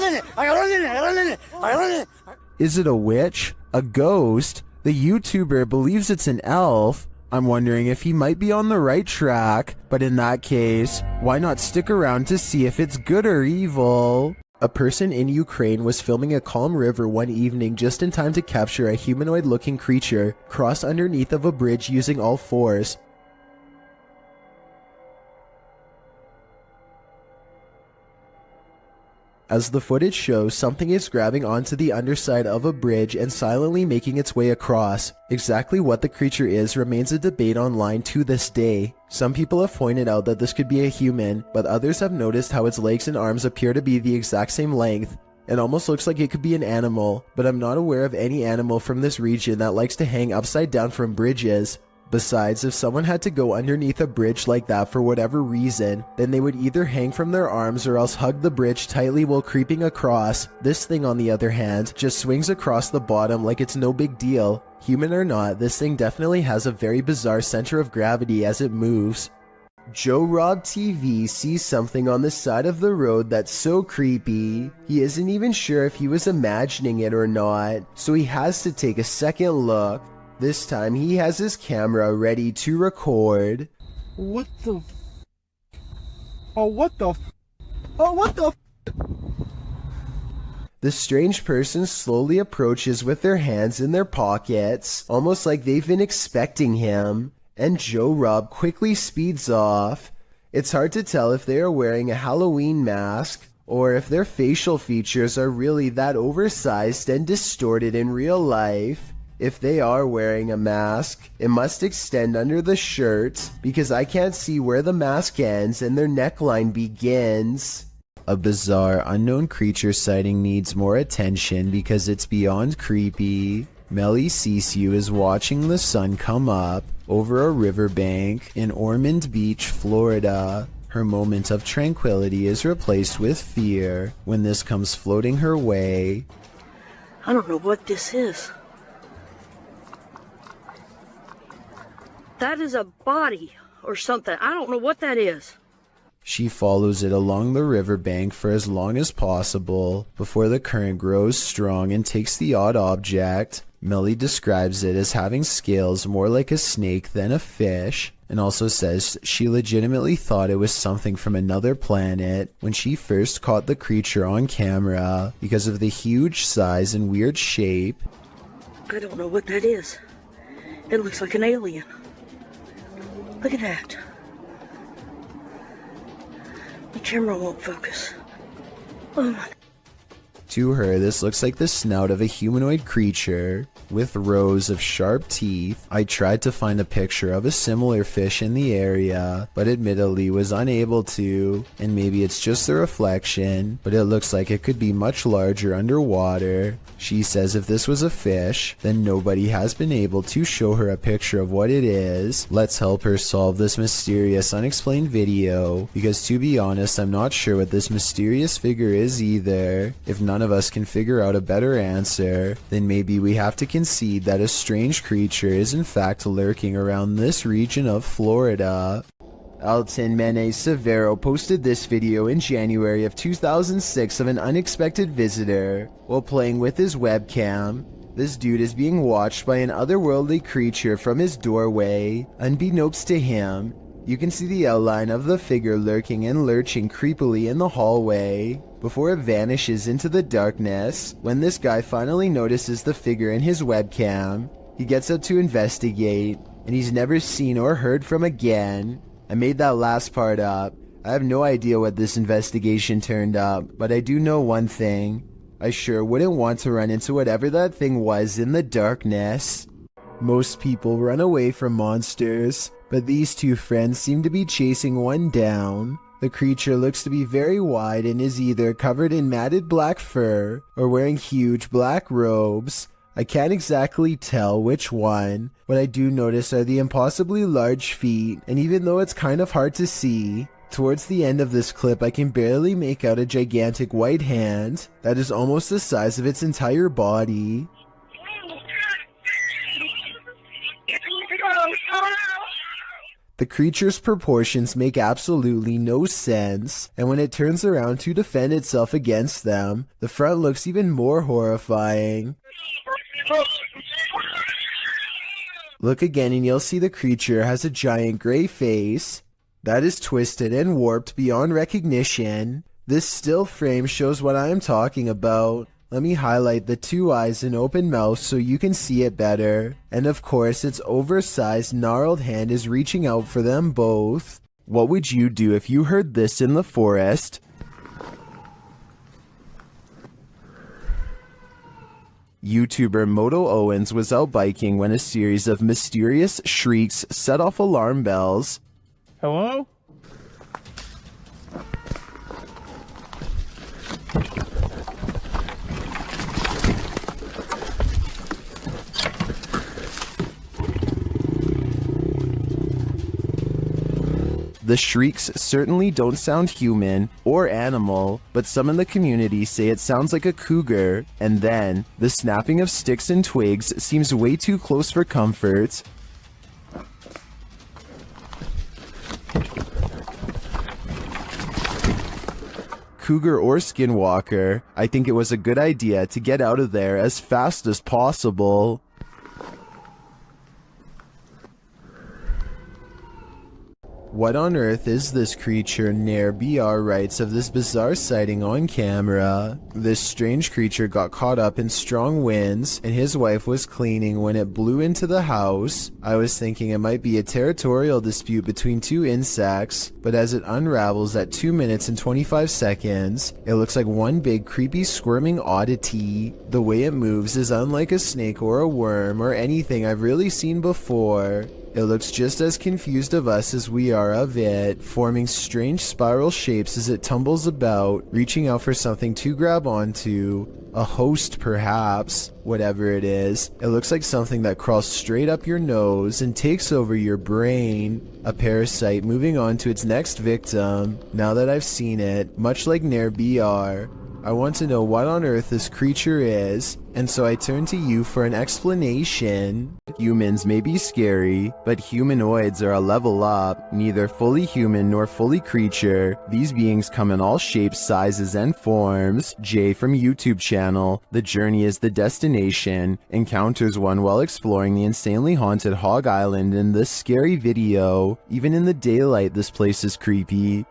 nene.
Is it a witch? A ghost? The YouTuber believes it's an elf. I'm wondering if he might be on the right track, but in that case, why not stick around to see if it's good or evil? A person in Ukraine was filming a calm river one evening just in time to capture a humanoid-looking creature cross underneath of a bridge using all fours. As the footage shows, something is grabbing onto the underside of a bridge and silently making its way across. Exactly what the creature is remains a debate online to this day. Some people have pointed out that this could be a human, but others have noticed how its legs and arms appear to be the exact same length. It almost looks like it could be an animal, but I'm not aware of any animal from this region that likes to hang upside down from bridges. Besides, if someone had to go underneath a bridge like that for whatever reason, then they would either hang from their arms or else hug the bridge tightly while creeping across. This thing, on the other hand, just swings across the bottom like it's no big deal. Human or not, this thing definitely has a very bizarre center of gravity as it moves. Joe Rob TV sees something on the side of the road that's so creepy. He isn't even sure if he was imagining it or not, so he has to take a second look. This time he has his camera ready to record.
What the? Oh, what the? Oh, what the?
The strange person slowly approaches with their hands in their pockets, almost like they've been expecting him, and Joe Rob quickly speeds off. It's hard to tell if they are wearing a Halloween mask, or if their facial features are really that oversized and distorted in real life. If they are wearing a mask, it must extend under the shirt, because I can't see where the mask ends and their neckline begins. A bizarre unknown creature sighting needs more attention because it's beyond creepy. Melly Sisu is watching the sun come up over a riverbank in Ormond Beach, Florida. Her moment of tranquility is replaced with fear when this comes floating her way.
I don't know what this is. That is a body or something. I don't know what that is.
She follows it along the riverbank for as long as possible before the current grows strong and takes the odd object. Melly describes it as having scales more like a snake than a fish, and also says she legitimately thought it was something from another planet when she first caught the creature on camera because of the huge size and weird shape.
I don't know what that is. It looks like an alien. Look at that. The camera won't focus.
To her, this looks like the snout of a humanoid creature with rows of sharp teeth. I tried to find a picture of a similar fish in the area, but admittedly was unable to, and maybe it's just the reflection, but it looks like it could be much larger underwater. She says if this was a fish, then nobody has been able to show her a picture of what it is. Let's help her solve this mysterious unexplained video, because to be honest, I'm not sure what this mysterious figure is either. If none of us can figure out a better answer, then maybe we have to concede that a strange creature is in fact lurking around this region of Florida. Alton Mene Severo posted this video in January of 2006 of an unexpected visitor while playing with his webcam. This dude is being watched by an otherworldly creature from his doorway. Unbeknownst to him, you can see the outline of the figure lurking and lurching creepily in the hallway before it vanishes into the darkness. When this guy finally notices the figure in his webcam, he gets up to investigate, and he's never seen or heard from again. I made that last part up. I have no idea what this investigation turned up, but I do know one thing. I sure wouldn't want to run into whatever that thing was in the darkness. Most people run away from monsters, but these two friends seem to be chasing one down. The creature looks to be very wide and is either covered in matted black fur or wearing huge black robes. I can't exactly tell which one. What I do notice are the impossibly large feet, and even though it's kind of hard to see, towards the end of this clip I can barely make out a gigantic white hand that is almost the size of its entire body. The creature's proportions make absolutely no sense, and when it turns around to defend itself against them, the front looks even more horrifying. Look again and you'll see the creature has a giant gray face that is twisted and warped beyond recognition. This still frame shows what I am talking about. Let me highlight the two eyes and open mouth so you can see it better. And of course, its oversized, gnarled hand is reaching out for them both. What would you do if you heard this in the forest? YouTuber Moto Owens was out biking when a series of mysterious shrieks set off alarm bells.
Hello?
The shrieks certainly don't sound human or animal, but some in the community say it sounds like a cougar, and then the snapping of sticks and twigs seems way too close for comfort. Cougar or skinwalker, I think it was a good idea to get out of there as fast as possible. What on earth is this creature? Nair BR writes of this bizarre sighting on camera. This strange creature got caught up in strong winds and his wife was cleaning when it blew into the house. I was thinking it might be a territorial dispute between two insects, but as it unravels at 2 minutes and 25 seconds, it looks like one big creepy squirming oddity. The way it moves is unlike a snake or a worm or anything I've really seen before. It looks just as confused of us as we are of it, forming strange spiral shapes as it tumbles about, reaching out for something to grab onto. A host, perhaps. Whatever it is, it looks like something that crawls straight up your nose and takes over your brain. A parasite moving on to its next victim. Now that I've seen it, much like Nair BR, I want to know what on earth this creature is, and so I turn to you for an explanation. Humans may be scary, but humanoids are a level up. Neither fully human nor fully creature. These beings come in all shapes, sizes, and forms. Jay from YouTube channel, The Journey is the Destination, encounters one while exploring the insanely haunted Hog Island in this scary video. Even in the daylight, this place is creepy.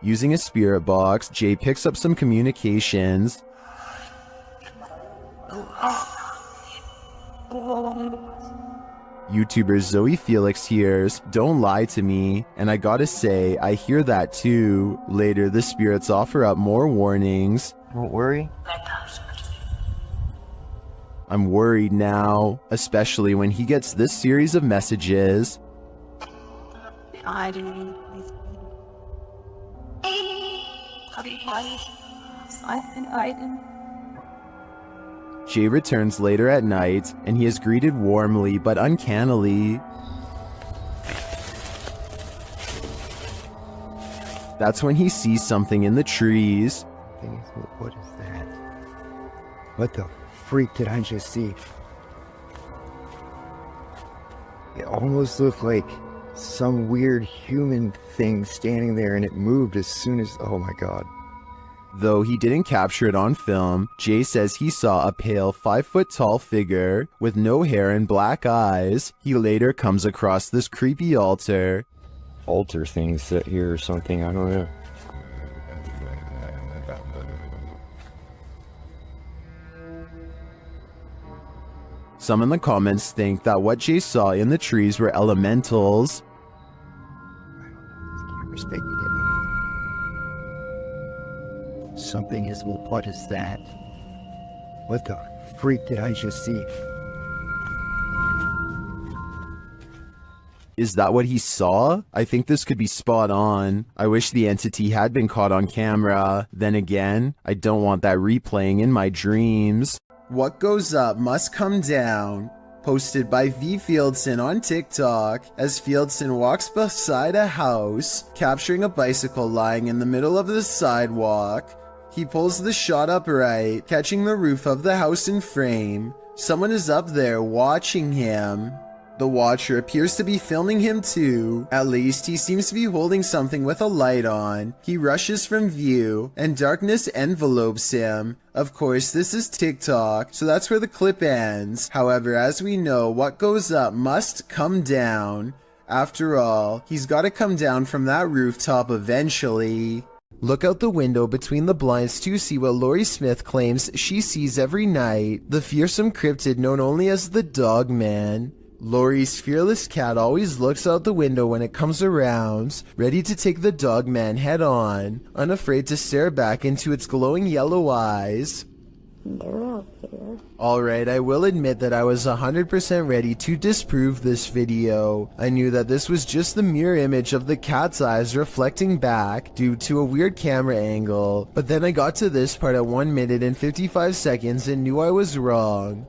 Using a spirit box, Jay picks up some communications. YouTuber Zoe Felix hears, "Don't lie to me," and I gotta say, I hear that too. Later, the spirits offer up more warnings.
Don't worry.
I'm worried now, especially when he gets this series of messages.
I didn't.
Jay returns later at night, and he is greeted warmly but uncannily. That's when he sees something in the trees.
What is that? What the freak did I just see? It almost looked like some weird human thing standing there, and it moved as soon as... Oh my god.
Though he didn't capture it on film, Jay says he saw a pale 5-foot-tall figure with no hair and black eyes. He later comes across this creepy altar.
Altar thing set here or something, I don't know.
Some in the comments think that what Jay saw in the trees were elementals.
Something is... What is that? What the freak did I just see?
Is that what he saw? I think this could be spot on. I wish the entity had been caught on camera. Then again, I don't want that replaying in my dreams. What goes up must come down. Posted by V. Fieldson on TikTok, as Fieldson walks beside a house, capturing a bicycle lying in the middle of the sidewalk. He pulls the shot upright, catching the roof of the house in frame. Someone is up there watching him. The watcher appears to be filming him too. At least he seems to be holding something with a light on. He rushes from view, and darkness envelopes him. Of course, this is TikTok, so that's where the clip ends. However, as we know, what goes up must come down. After all, he's gotta come down from that rooftop eventually. Look out the window between the blinds to see what Laurie Smith claims she sees every night. The fearsome cryptid known only as the Dog Man. Laurie's fearless cat always looks out the window when it comes around, ready to take the Dog Man head on, unafraid to stare back into its glowing yellow eyes.
They're out there.
Alright, I will admit that I was 100% ready to disprove this video. I knew that this was just the mirror image of the cat's eyes reflecting back due to a weird camera angle, but then I got to this part at 1 minute and 55 seconds and knew I was wrong.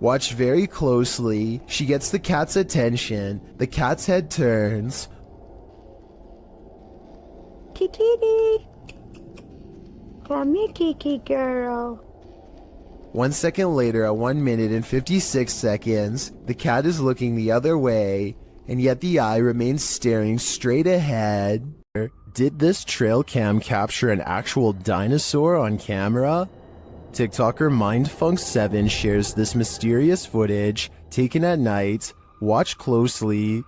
Watch very closely. She gets the cat's attention. The cat's head turns.
Kitty, come here, Kiki girl.
1 second later, at 1 minute and 56 seconds, the cat is looking the other way, and yet the eye remains staring straight ahead. Did this trail cam capture an actual dinosaur on camera? TikToker Mindfunk7 shares this mysterious footage taken at night. Watch closely.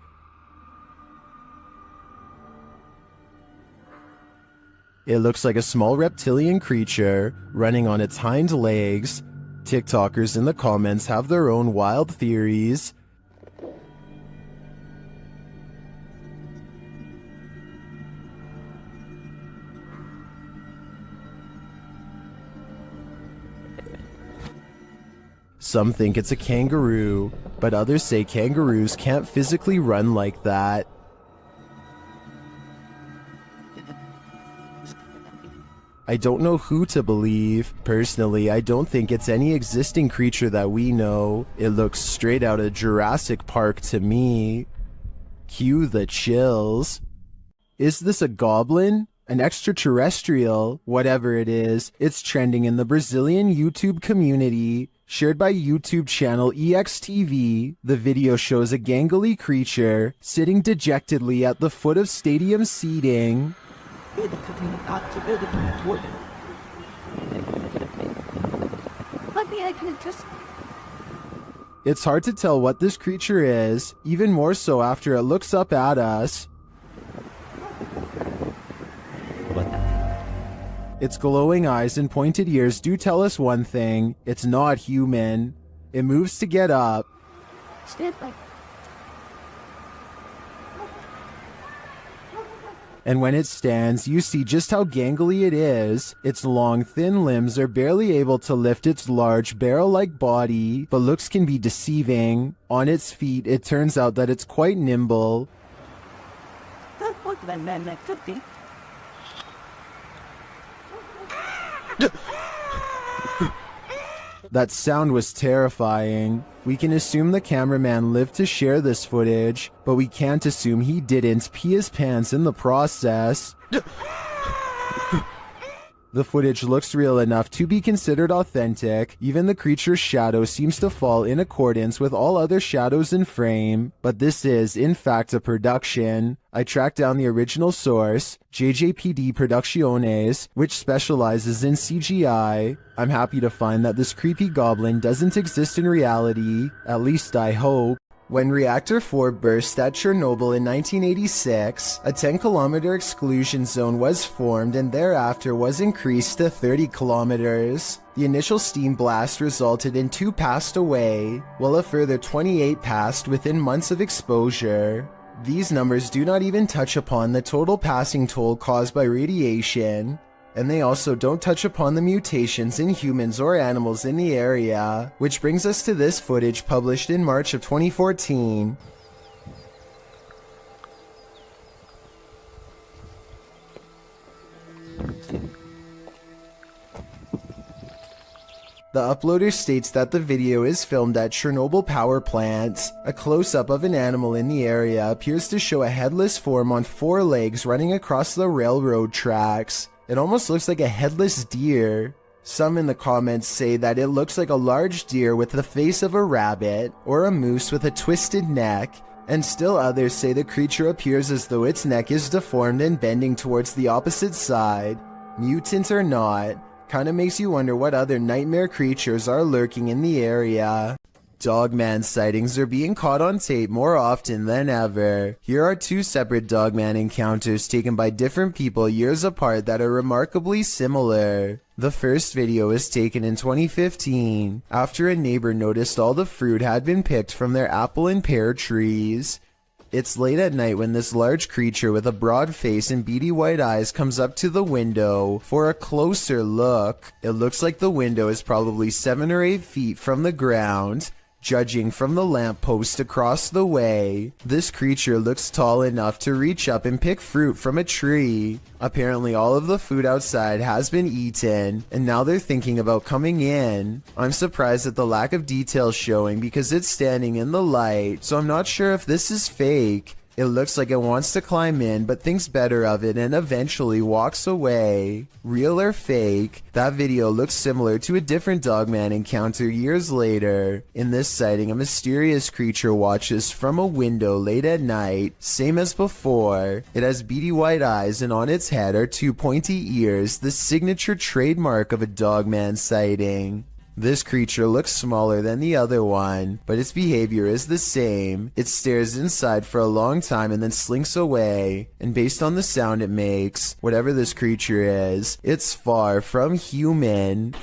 It looks like a small reptilian creature running on its hind legs. TikTokers in the comments have their own wild theories. Some think it's a kangaroo, but others say kangaroos can't physically run like that. I don't know who to believe. Personally, I don't think it's any existing creature that we know. It looks straight out of Jurassic Park to me. Cue the chills. Is this a goblin? An extraterrestrial? Whatever it is, it's trending in the Brazilian YouTube community. Shared by YouTube channel EXTV, the video shows a gangly creature sitting dejectedly at the foot of stadium seating. It's hard to tell what this creature is, even more so after it looks up at us. Its glowing eyes and pointed ears do tell us one thing: it's not human. It moves to get up.
Stand by.
And when it stands, you see just how gangly it is. Its long, thin limbs are barely able to lift its large, barrel-like body, but looks can be deceiving. On its feet, it turns out that it's quite nimble. That sound was terrifying. We can assume the cameraman lived to share this footage, but we can't assume he didn't pee his pants in the process. The footage looks real enough to be considered authentic. Even the creature's shadow seems to fall in accordance with all other shadows in frame, but this is, in fact, a production. I tracked down the original source, JJPD Producciones, which specializes in CGI. I'm happy to find that this creepy goblin doesn't exist in reality, at least I hope. When Reactor 4 burst at Chernobyl in 1986, a 10-kilometer exclusion zone was formed and thereafter was increased to 30 kilometers. The initial steam blast resulted in 2 passed away, while a further 28 passed within months of exposure. These numbers do not even touch upon the total passing toll caused by radiation, and they also don't touch upon the mutations in humans or animals in the area, which brings us to this footage published in March of 2014. The uploader states that the video is filmed at Chernobyl power plant. A close-up of an animal in the area appears to show a headless form on 4 legs running across the railroad tracks. It almost looks like a headless deer. Some in the comments say that it looks like a large deer with the face of a rabbit, or a moose with a twisted neck, and still others say the creature appears as though its neck is deformed and bending towards the opposite side. Mutant or not, kinda makes you wonder what other nightmare creatures are lurking in the area. Dogman sightings are being caught on tape more often than ever. Here are 2 separate Dogman encounters taken by different people years apart that are remarkably similar. The first video was taken in 2015, after a neighbor noticed all the fruit had been picked from their apple and pear trees. It's late at night when this large creature with a broad face and beady white eyes comes up to the window for a closer look. It looks like the window is probably 7 or 8 feet from the ground. Judging from the lamppost across the way, this creature looks tall enough to reach up and pick fruit from a tree. Apparently all of the food outside has been eaten, and now they're thinking about coming in. I'm surprised at the lack of detail showing because it's standing in the light, so I'm not sure if this is fake. It looks like it wants to climb in, but thinks better of it and eventually walks away. Real or fake, that video looks similar to a different Dogman encounter years later. In this sighting, a mysterious creature watches from a window late at night, same as before. It has beady white eyes and on its head are 2 pointy ears, the signature trademark of a Dogman sighting. This creature looks smaller than the other one, but its behavior is the same. It stares inside for a long time and then slinks away, and based on the sound it makes, whatever this creature is, it's far from human.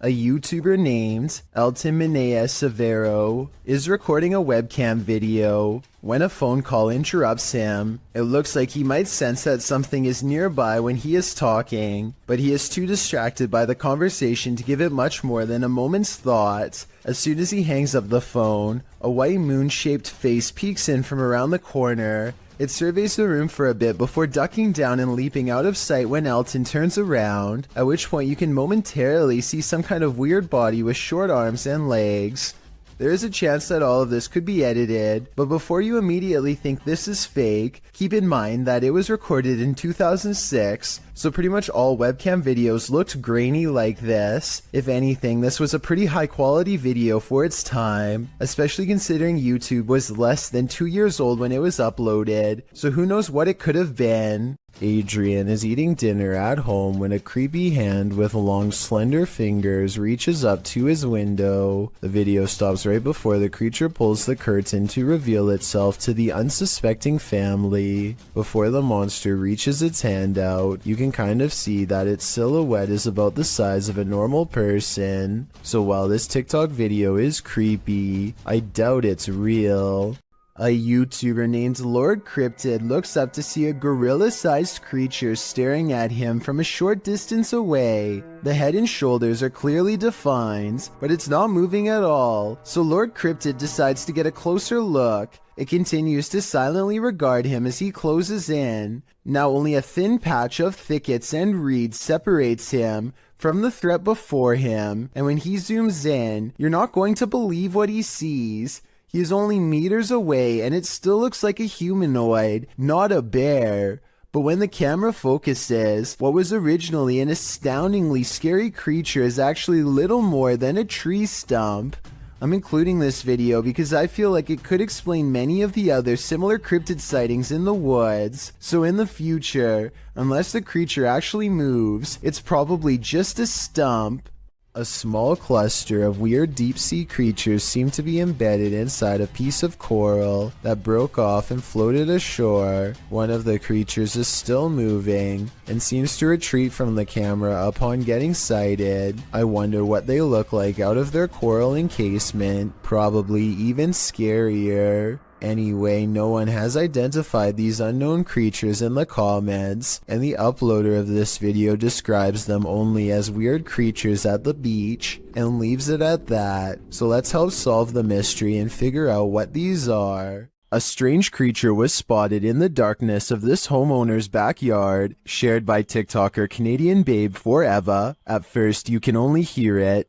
A YouTuber named Elton Minea Severo is recording a webcam video. When a phone call interrupts him, it looks like he might sense that something is nearby when he is talking, but he is too distracted by the conversation to give it much more than a moment's thought. As soon as he hangs up the phone, a white moon-shaped face peeks in from around the corner. It surveys the room for a bit before ducking down and leaping out of sight when Elton turns around, at which point you can momentarily see some kind of weird body with short arms and legs. There is a chance that all of this could be edited, but before you immediately think this is fake, keep in mind that it was recorded in 2006, so pretty much all webcam videos looked grainy like this. If anything, this was a pretty high quality video for its time, especially considering YouTube was less than 2 years old when it was uploaded, so who knows what it could have been. Adrian is eating dinner at home when a creepy hand with long slender fingers reaches up to his window. The video stops right before the creature pulls the curtain to reveal itself to the unsuspecting family. Before the monster reaches its hand out, you can kind of see that its silhouette is about the size of a normal person. So while this TikTok video is creepy, I doubt it's real. A YouTuber named Lord Cryptid looks up to see a gorilla-sized creature staring at him from a short distance away. The head and shoulders are clearly defined, but it's not moving at all, so Lord Cryptid decides to get a closer look. It continues to silently regard him as he closes in. Now only a thin patch of thickets and reeds separates him from the threat before him, and when he zooms in, you're not going to believe what he sees. He is only meters away and it still looks like a humanoid, not a bear. But when the camera focuses, what was originally an astoundingly scary creature is actually little more than a tree stump. I'm including this video because I feel like it could explain many of the other similar cryptid sightings in the woods. So in the future, unless the creature actually moves, it's probably just a stump. A small cluster of weird deep-sea creatures seem to be embedded inside a piece of coral that broke off and floated ashore. One of the creatures is still moving and seems to retreat from the camera upon getting sighted. I wonder what they look like out of their coral encasement, probably even scarier. Anyway, no one has identified these unknown creatures in the comments, and the uploader of this video describes them only as weird creatures at the beach, and leaves it at that. So let's help solve the mystery and figure out what these are. A strange creature was spotted in the darkness of this homeowner's backyard, shared by TikToker Canadian Babe Forever. At first, you can only hear it.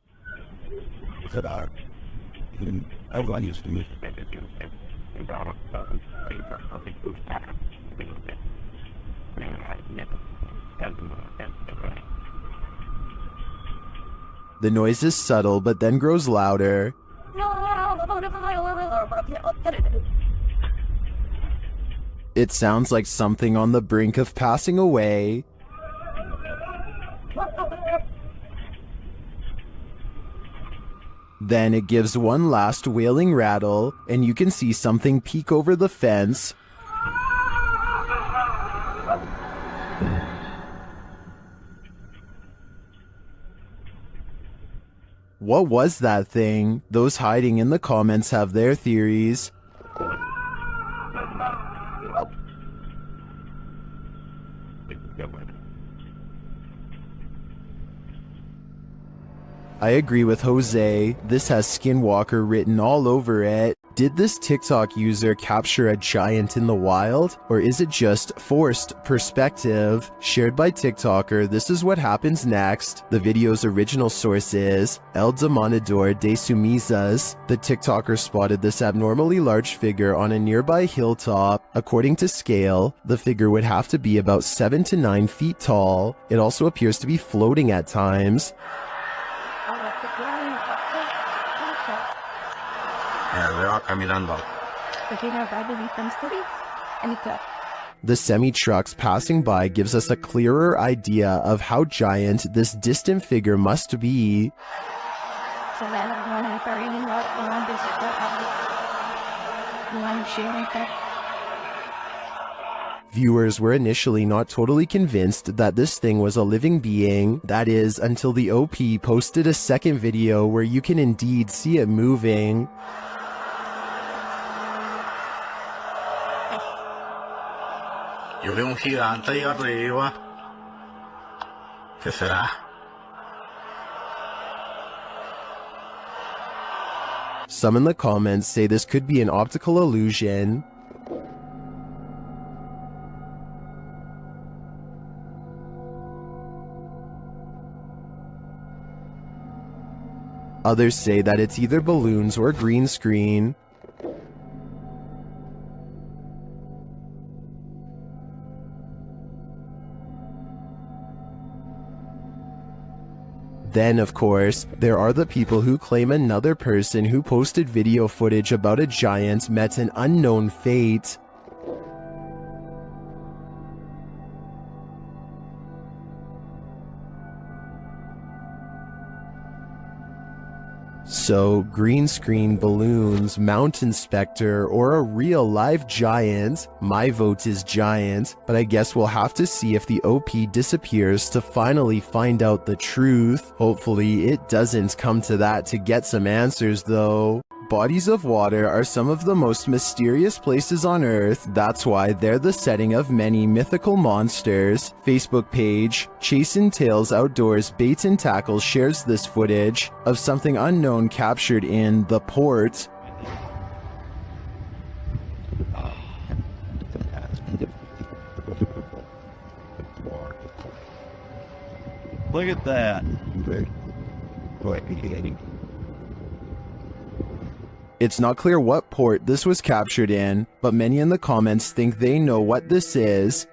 The noise is subtle but then grows louder. It sounds like something on the brink of passing away. Then it gives one last wailing rattle, and you can see something peek over the fence. What was that thing? Those hiding in the comments have their theories. I agree with Jose. This has Skinwalker written all over it. Did this TikTok user capture a giant in the wild? Or is it just forced perspective? Shared by TikToker, this is what happens next. The video's original source is El Demonador de Sumizas. The TikToker spotted this abnormally large figure on a nearby hilltop. According to scale, the figure would have to be about 7 to 9 feet tall. It also appears to be floating at times. The semi-trucks passing by gives us a clearer idea of how giant this distant figure must be. Viewers were initially not totally convinced that this thing was a living being, that is, until the OP posted a second video where you can indeed see it moving.
Yo veo un gigante ahí arriba. ¿Qué será?
Some in the comments say this could be an optical illusion. Others say that it's either balloons or green screen. Then, of course, there are the people who claim another person who posted video footage about a giant met an unknown fate. So, green screen, balloons, mountain specter, or a real live giant? My vote is giant, but I guess we'll have to see if the OP disappears to finally find out the truth. Hopefully it doesn't come to that to get some answers though. Bodies of water are some of the most mysterious places on Earth. That's why they're the setting of many mythical monsters. Facebook page Chasing Tales Outdoors Bait and Tackle shares this footage of something unknown captured in the port.
Look at that.
It's not clear what port this was captured in, but many in the comments think they know what this is.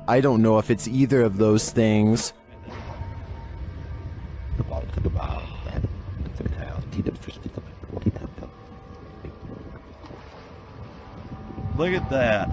I don't know if it's either of those things.
Look at that.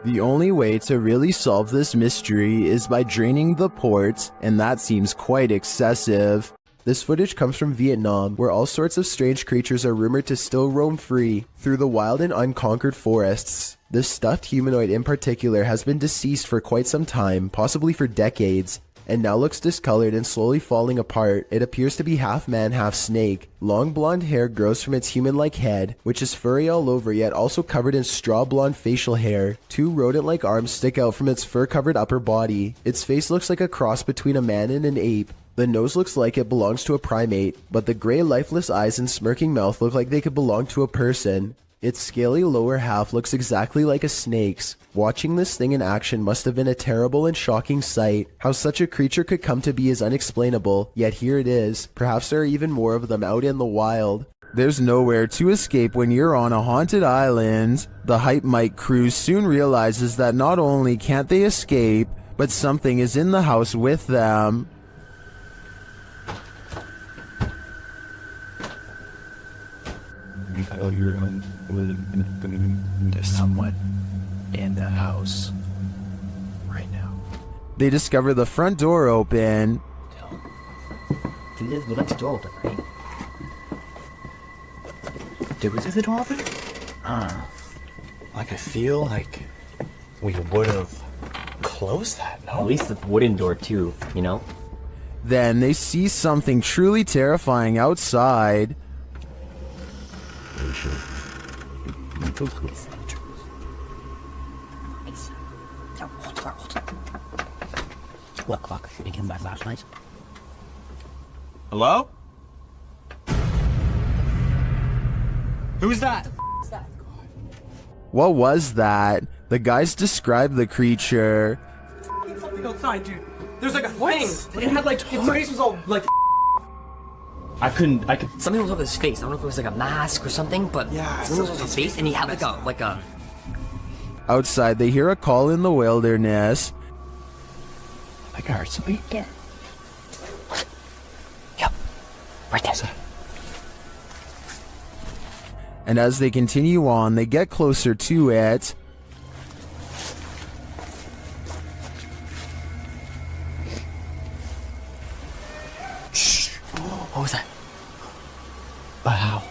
The only way to really solve this mystery is by draining the port, and that seems quite excessive. This footage comes from Vietnam, where all sorts of strange creatures are rumored to still roam free through the wild and unconquered forests. This stuffed humanoid in particular has been deceased for quite some time, possibly for decades, and now looks discolored and slowly falling apart. It appears to be half man, half snake. Long blonde hair grows from its human-like head, which is furry all over yet also covered in straw blonde facial hair. Two rodent-like arms stick out from its fur-covered upper body. Its face looks like a cross between a man and an ape. The nose looks like it belongs to a primate, but the gray lifeless eyes and smirking mouth look like they could belong to a person. Its scaly lower half looks exactly like a snake's. Watching this thing in action must have been a terrible and shocking sight. How such a creature could come to be is unexplainable, yet here it is. Perhaps there are even more of them out in the wild. There's nowhere to escape when you're on a haunted island. The Hype Mike crew soon realizes that not only can't they escape, but something is in the house with them.
There's someone in the house right now.
They discover the front door open.
We left the door open, right? Did we leave the door open? Like I feel like we would have closed that, no?
At least the wooden door too, you know?
Then they see something truly terrifying outside.
What clock? Begin by flashlight.
Hello?
Who's that?
What was that? The guys described the creature.
Something outside, dude. There's like a thing. It had like its face was all like.
I could. Something was over his face. I don't know if it was like a mask or something, but
yeah,
something was over his face, and he had like a.
Outside, they hear a call in the wilderness.
Like I heard something. Yeah. Yep. Right there.
And as they continue on, they get closer to it.
Shh. What was that? Wow.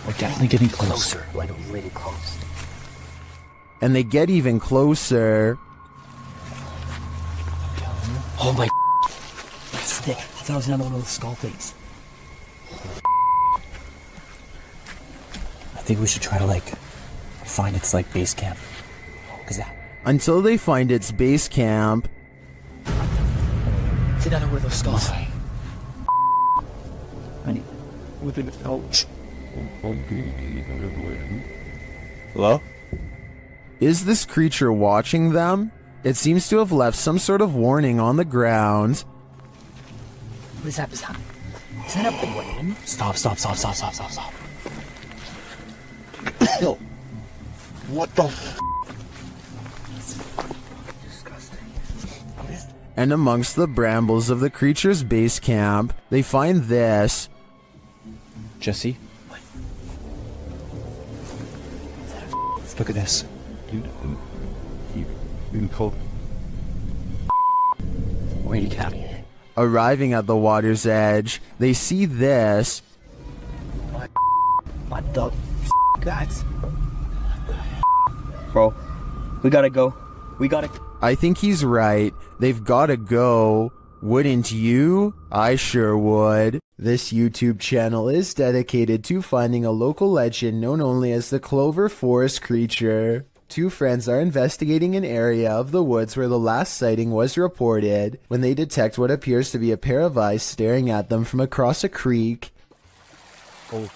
We're definitely getting closer.
Like really close.
And they get even closer.
Oh my. That's thick. I thought it was another one of those skull things. I think we should try to like find its like base camp. Cause that.
Until they find its base camp.
It's another one of those skulls.
Hello?
Is this creature watching them? It seems to have left some sort of warning on the ground.
What is that? Is that a brain? Stop.
Yo. What the f?
Disgusting. What is that?
And amongst the brambles of the creature's base camp, they find this.
Jesse? Look at this.
You cold.
Where'd you get?
Arriving at the water's edge, they see this.
What the that's? Bro, we gotta go. We gotta.
I think he's right. They've gotta go. Wouldn't you? I sure would. This YouTube channel is dedicated to finding a local legend known only as the Clover Forest creature. Two friends are investigating an area of the woods where the last sighting was reported when they detect what appears to be a pair of eyes staring at them from across a creek.
Oh.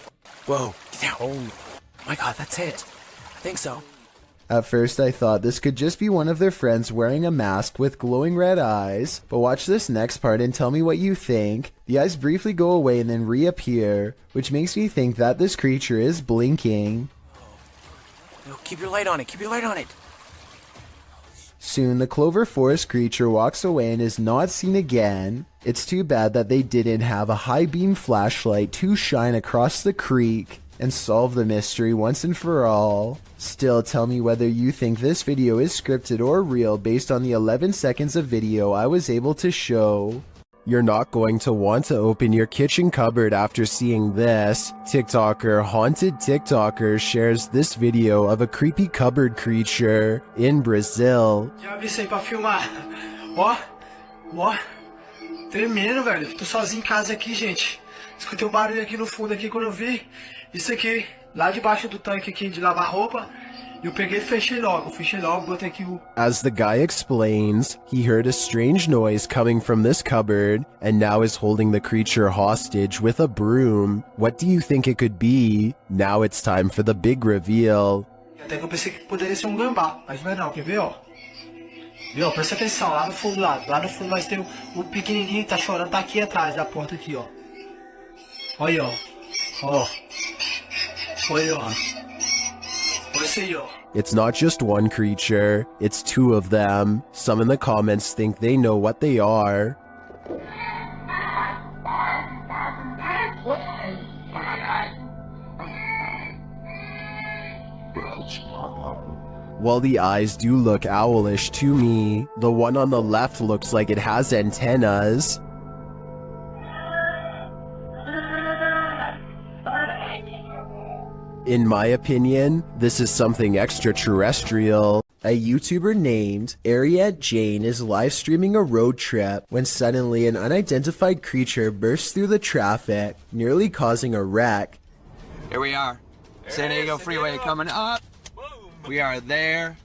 Whoa. Get down. Oh my god, that's it. I think so.
At first I thought this could just be one of their friends wearing a mask with glowing red eyes, but watch this next part and tell me what you think. The eyes briefly go away and then reappear, which makes me think that this creature is blinking.
No, keep your light on it. Keep your light on it.
Soon the Clover Forest creature walks away and is not seen again. It's too bad that they didn't have a high beam flashlight to shine across the creek and solve the mystery once and for all. Still, tell me whether you think this video is scripted or real based on the 11 seconds of video I was able to show. You're not going to want to open your kitchen cupboard after seeing this. TikToker Haunted TikToker shares this video of a creepy cupboard creature in Brazil.
Já vi isso aí pra filmar. Ó. Tremendo, velho. Tô sozinho em casa aqui, gente. Escutei um barulho aqui no fundo aqui quando eu vi. Isso aqui, lá debaixo do tanque aqui de lavar roupa. Eu peguei e fechei logo, botei aqui o...
As the guy explains, he heard a strange noise coming from this cupboard and now is holding the creature hostage with a broom. What do you think it could be? Now it's time for the big reveal.
Até que eu pensei que poderia ser um gambá, mas não é não, quer ver, ó? Viu, presta atenção, lá no fundo nós tem o pequenininho que tá chorando, tá aqui atrás da porta aqui, ó. Olha aí, ó. Olha aí, ó.
It's not just one creature, it's two of them. Some in the comments think they know what they are. While the eyes do look owlish to me, the one on the left looks like it has antennas. In my opinion, this is something extraterrestrial. A YouTuber named Ariette Jane is live streaming a road trip when suddenly an unidentified creature bursts through the traffic, nearly causing a wreck.
Here we are. San Diego Freeway coming up. We are there.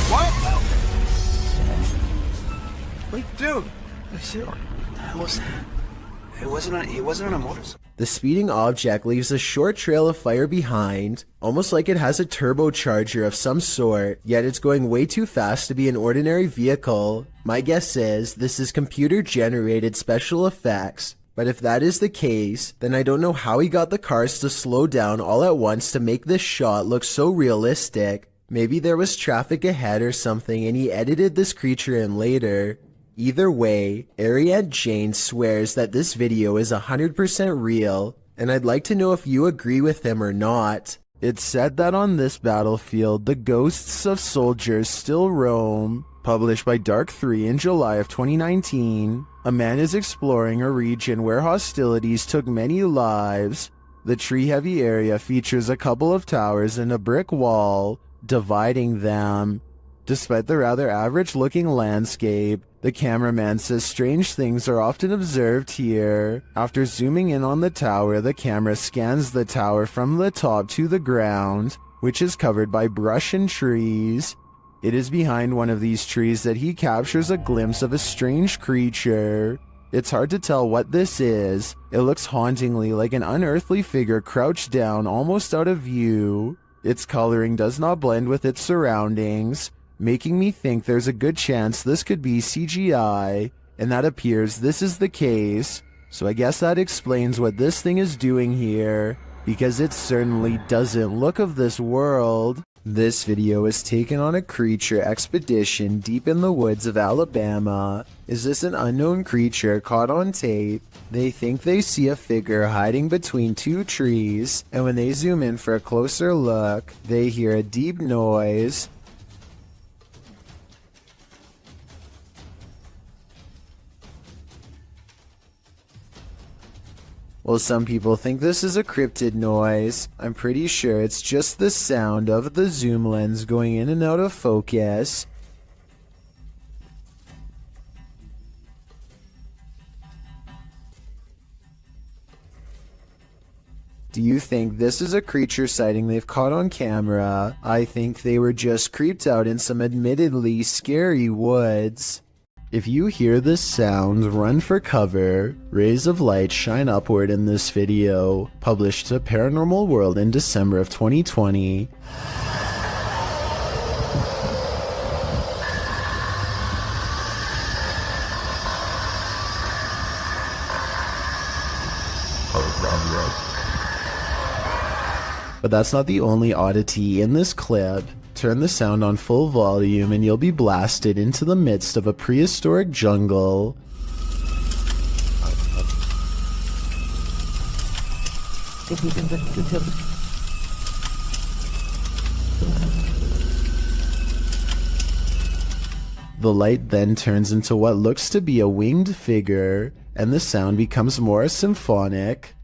What?
Wait, dude. He wasn't on a motorcycle.
The speeding object leaves a short trail of fire behind, almost like it has a turbocharger of some sort, yet it's going way too fast to be an ordinary vehicle. My guess is this is computer-generated special effects, but if that is the case, then I don't know how he got the cars to slow down all at once to make this shot look so realistic. Maybe there was traffic ahead or something and he edited this creature in later. Either way, Ariette Jane swears that this video is 100% real, and I'd like to know if you agree with him or not. It's said that on this battlefield, the ghosts of soldiers still roam. Published by Dark 3 in July of 2019, a man is exploring a region where hostilities took many lives. The tree-heavy area features a couple of towers and a brick wall, dividing them. Despite the rather average-looking landscape, the cameraman says strange things are often observed here. After zooming in on the tower, the camera scans the tower from the top to the ground, which is covered by brush and trees. It is behind one of these trees that he captures a glimpse of a strange creature. It's hard to tell what this is. It looks hauntingly like an unearthly figure crouched down almost out of view. Its coloring does not blend with its surroundings, making me think there's a good chance this could be CGI, and that appears this is the case, so I guess that explains what this thing is doing here, because it certainly doesn't look of this world. This video was taken on a creature expedition deep in the woods of Alabama. Is this an unknown creature caught on tape? They think they see a figure hiding between two trees, and when they zoom in for a closer look, they hear a deep noise. Well, some people think this is a cryptid noise. I'm pretty sure it's just the sound of the zoom lens going in and out of focus. Do you think this is a creature sighting they've caught on camera? I think they were just creeped out in some admittedly scary woods. If you hear this sound, run for cover. Rays of light shine upward in this video, published to Paranormal World in December of 2020. But that's not the only oddity in this clip. Turn the sound on full volume and you'll be blasted into the midst of a prehistoric jungle. The light then turns into what looks to be a winged figure, and the sound becomes more symphonic.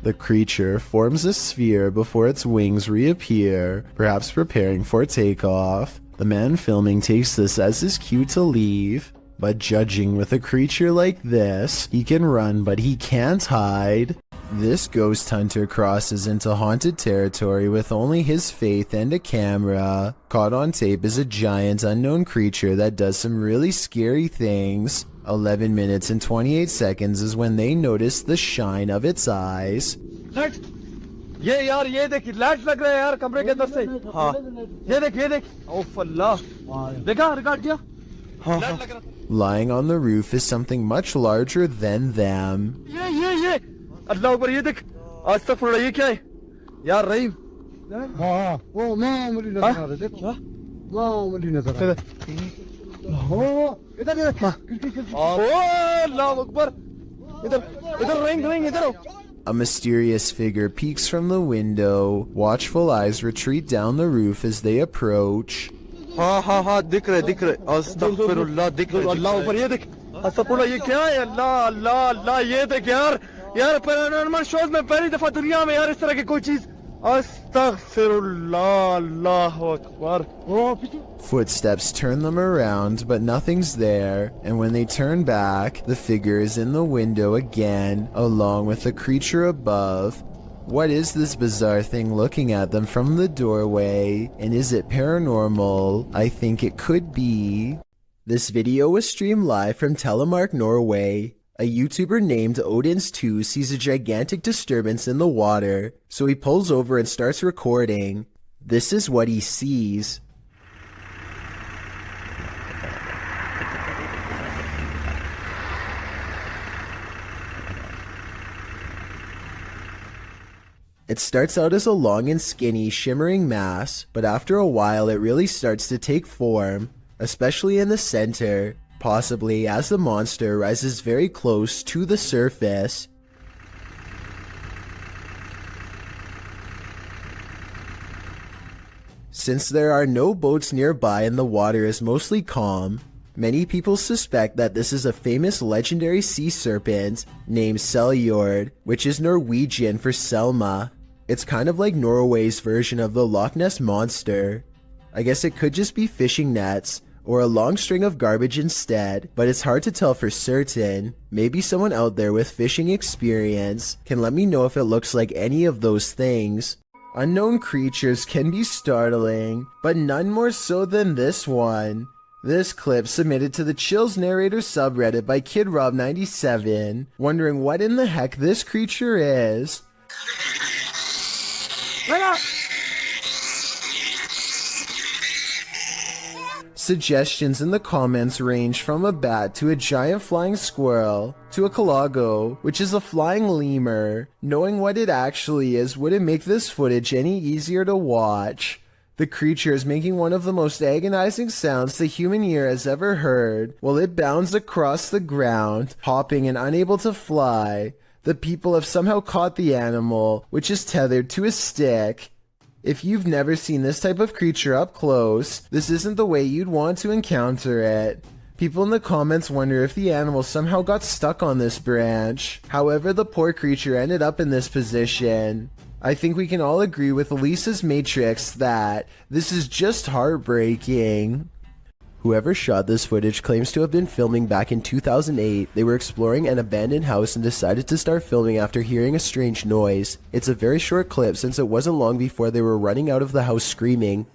The creature forms a sphere before its wings reappear, perhaps preparing for takeoff. The man filming takes this as his cue to leave, but judging with a creature like this, he can run but he can't hide. This ghost hunter crosses into haunted territory with only his faith and a camera. Caught on tape is a giant unknown creature that does some really scary things. 11 minutes and 28 seconds is when they notice the shine of its eyes.
ये यार ये देख light लग रहा है यार कमरे के अंदर से हाँ ये देख ओफ अल्लाह देखा रिकॉर्ड किया लाइट लग रहा
Lying on the roof is something much larger than them.
ये अल्लाह ऊपर ये देख अस्तगफुरुल्लाह ये क्या है यार रहीम हाँ वो मां मुझे नजर आ रहा है देखो मां मुझे नजर आ रहा है इधर अल्लाह अकबर इधर रिंग इधर
A mysterious figure peeks from the window. Watchful eyes retreat down the roof as they approach.
हाँ दिख रहे अस्तगफुरुल्लाह दिख रहे अल्लाह ऊपर ये देख अस्तगफुरुल्लाह ये क्या है अल्लाह ये देख यार पैरानॉर्मल शोज में पहली दफा दुनिया में यार इस तरह की कोई चीज अस्तगफिरुल्लाह अल्लाहु Akbar
Footsteps turn them around, but nothing's there, and when they turn back, the figure is in the window again, along with the creature above. What is this bizarre thing looking at them from the doorway, and is it paranormal? I think it could be. This video was streamed live from Telemark, Norway. A YouTuber named Odins2 sees a gigantic disturbance in the water, so he pulls over and starts recording. This is what he sees. It starts out as a long and skinny, shimmering mass, but after a while it really starts to take form, especially in the center, possibly as the monster rises very close to the surface. Since there are no boats nearby and the water is mostly calm, many people suspect that this is a famous legendary sea serpent named Seljord, which is Norwegian for Selma. It's kind of like Norway's version of the Loch Ness Monster. I guess it could just be fishing nets, or a long string of garbage instead, but it's hard to tell for certain. Maybe someone out there with fishing experience can let me know if it looks like any of those things. Unknown creatures can be startling, but none more so than this one. This clip submitted to the Chills Narrator subreddit by KidRob97, wondering what in the heck this creature is. Suggestions in the comments range from a bat to a giant flying squirrel to a calago, which is a flying lemur. Knowing what it actually is wouldn't make this footage any easier to watch. The creature is making one of the most agonizing sounds the human ear has ever heard while it bounds across the ground, hopping and unable to fly. The people have somehow caught the animal, which is tethered to a stick. If you've never seen this type of creature up close, this isn't the way you'd want to encounter it. People in the comments wonder if the animal somehow got stuck on this branch. However, the poor creature ended up in this position. I think we can all agree with Lisa's Matrix that this is just heartbreaking. Whoever shot this footage claims to have been filming back in 2008. They were exploring an abandoned house and decided to start filming after hearing a strange noise. It's a very short clip since it wasn't long before they were running out of the house screaming.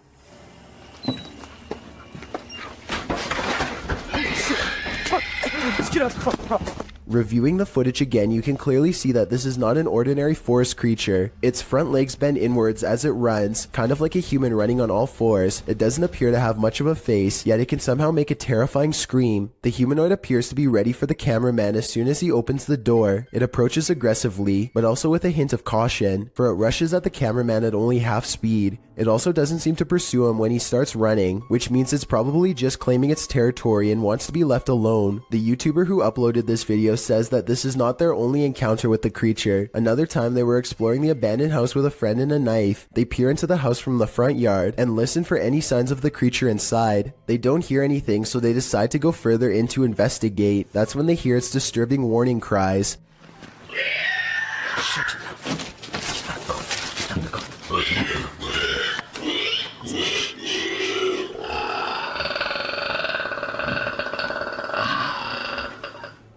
Let's get out.
Reviewing the footage again, you can clearly see that this is not an ordinary forest creature. Its front legs bend inwards as it runs, kind of like a human running on all fours. It doesn't appear to have much of a face, yet it can somehow make a terrifying scream. The humanoid appears to be ready for the cameraman as soon as he opens the door. It approaches aggressively, but also with a hint of caution, for it rushes at the cameraman at only half speed. It also doesn't seem to pursue him when he starts running, which means it's probably just claiming its territory and wants to be left alone. The YouTuber who uploaded this video says that this is not their only encounter with the creature. Another time they were exploring the abandoned house with a friend and a knife. They peer into the house from the front yard and listen for any signs of the creature inside. They don't hear anything, so they decide to go further in to investigate. That's when they hear its disturbing warning cries.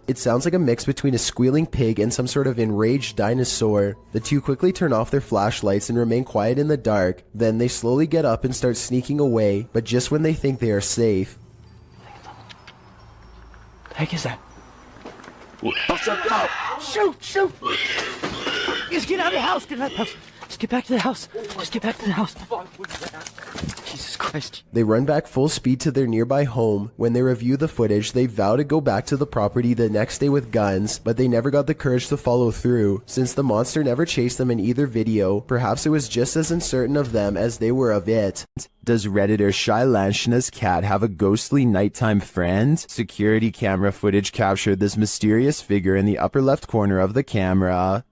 It sounds like a mix between a squealing pig and some sort of enraged dinosaur. The two quickly turn off their flashlights and remain quiet in the dark. Then they slowly get up and start sneaking away, but just when they think they are safe.
The heck is that? Shoot! Just get out of the house! Get out of the house! Just get back to the house! Just get back to the house! Jesus Christ.
They run back full speed to their nearby home. When they review the footage, they vow to go back to the property the next day with guns, but they never got the courage to follow through. Since the monster never chased them in either video, perhaps it was just as uncertain of them as they were of it. Does Redditor Shy Lanchina's cat have a ghostly nighttime friend? Security camera footage captured this mysterious figure in the upper left corner of the camera.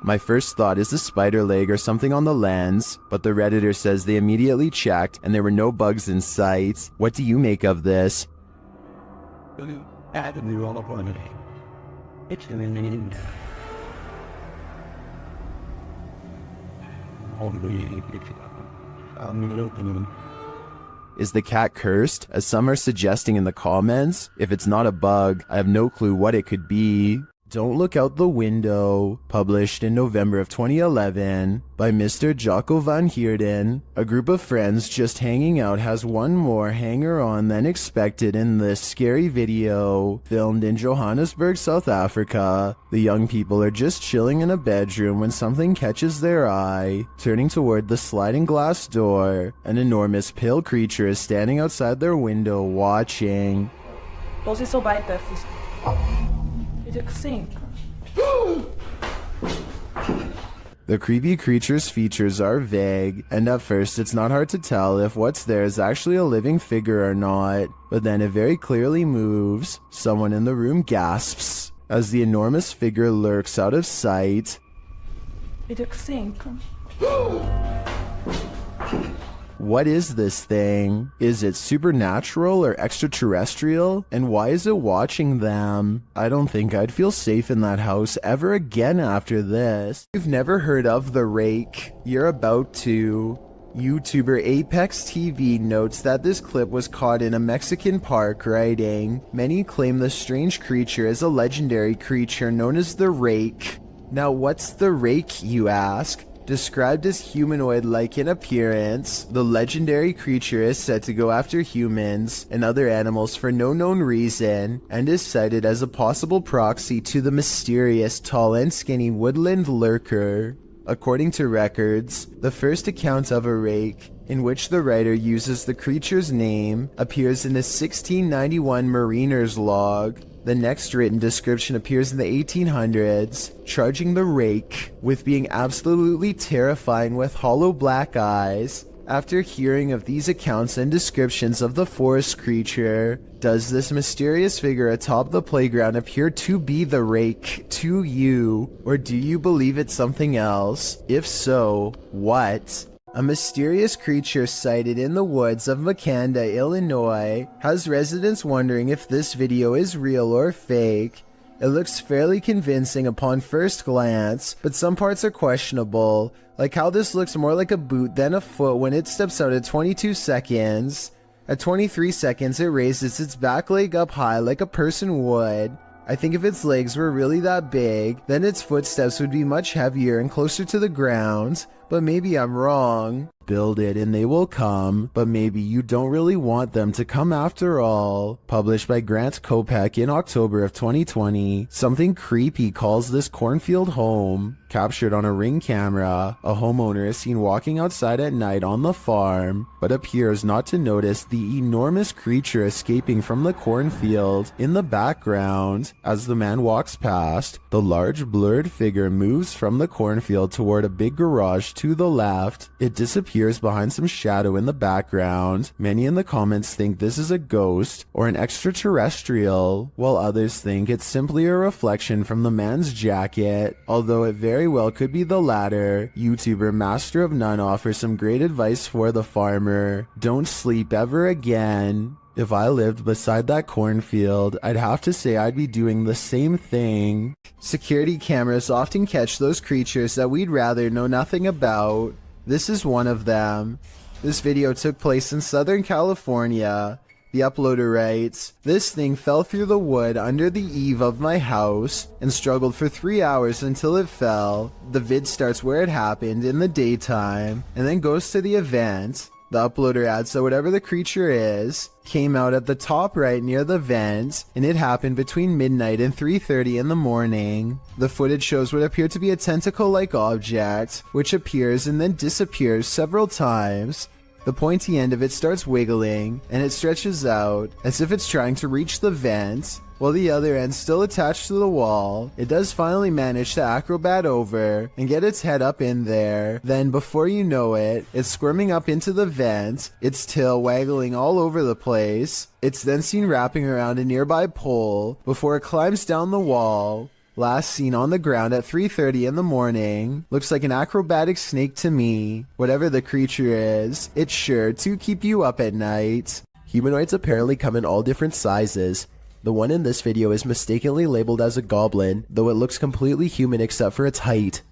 My first thought is a spider leg or something on the lens, but the Redditor says they immediately checked and there were no bugs in sight. What do you make of this? Is the cat cursed, as some are suggesting in the comments? If it's not a bug, I have no clue what it could be. Don't Look Out the Window, published in November of 2011 by Mr. Jocko van Heerden. A group of friends just hanging out has one more hanger-on than expected in this scary video, filmed in Johannesburg, South Africa. The young people are just chilling in a bedroom when something catches their eye. Turning toward the sliding glass door, an enormous pale creature is standing outside their window watching.
Los is so bad, Beth.
The creepy creature's features are vague, and at first it's not hard to tell if what's there is actually a living figure or not, but then it very clearly moves. Someone in the room gasps as the enormous figure lurks out of sight. What is this thing? Is it supernatural or extraterrestrial? And why is it watching them? I don't think I'd feel safe in that house ever again after this. You've never heard of The Rake? You're about to. YouTuber Apex TV notes that this clip was caught in a Mexican park, writing, "Many claim the strange creature is a legendary creature known as the Rake." Now what's the Rake, you ask? Described as humanoid-like in appearance, the legendary creature is said to go after humans and other animals for no known reason, and is cited as a possible proxy to the mysterious tall and skinny woodland lurker. According to records, the first account of a rake, in which the writer uses the creature's name, appears in a 1691 mariner's log. The next written description appears in the 1800s, charging the rake with being absolutely terrifying with hollow black eyes. After hearing of these accounts and descriptions of the forest creature, does this mysterious figure atop the playground appear to be the rake to you, or do you believe it's something else? If so, what? A mysterious creature sighted in the woods of Macleod, Illinois, has residents wondering if this video is real or fake. It looks fairly convincing upon first glance, but some parts are questionable, like how this looks more like a boot than a foot when it steps out at 22 seconds. At 23 seconds, it raises its back leg up high like a person would. I think if its legs were really that big, then its footsteps would be much heavier and closer to the ground, but maybe I'm wrong. Build it and they will come, but maybe you don't really want them to come after all. Published by Grant Kopech in October of 2020, something creepy calls this cornfield home. Captured on a Ring camera, a homeowner is seen walking outside at night on the farm, but appears not to notice the enormous creature escaping from the cornfield in the background. As the man walks past, the large blurred figure moves from the cornfield toward a big garage to the left. It disappears behind some shadow in the background. Many in the comments think this is a ghost or an extraterrestrial, while others think it's simply a reflection from the man's jacket, although it very well could be the latter. YouTuber Master of None offers some great advice for the farmer. Don't sleep ever again. If I lived beside that cornfield, I'd have to say I'd be doing the same thing. Security cameras often catch those creatures that we'd rather know nothing about. This is one of them. This video took place in Southern California. The uploader writes, "This thing fell through the wood under the eave of my house and struggled for 3 hours until it fell." The vid starts where it happened in the daytime and then goes to the event. The uploader adds that whatever the creature is, came out at the top right near the vent, and it happened between midnight and 3:30 in the morning. The footage shows what appeared to be a tentacle-like object, which appears and then disappears several times. The pointy end of it starts wiggling, and it stretches out, as if it's trying to reach the vent, while the other end still attached to the wall. It does finally manage to acrobat over and get its head up in there. Then, before you know it, it's squirming up into the vent, its tail waggling all over the place. It's then seen wrapping around a nearby pole before it climbs down the wall. Last seen on the ground at 3:30 in the morning. Looks like an acrobatic snake to me. Whatever the creature is, it's sure to keep you up at night. Humanoids apparently come in all different sizes. The one in this video is mistakenly labeled as a goblin, though it looks completely human except for its height.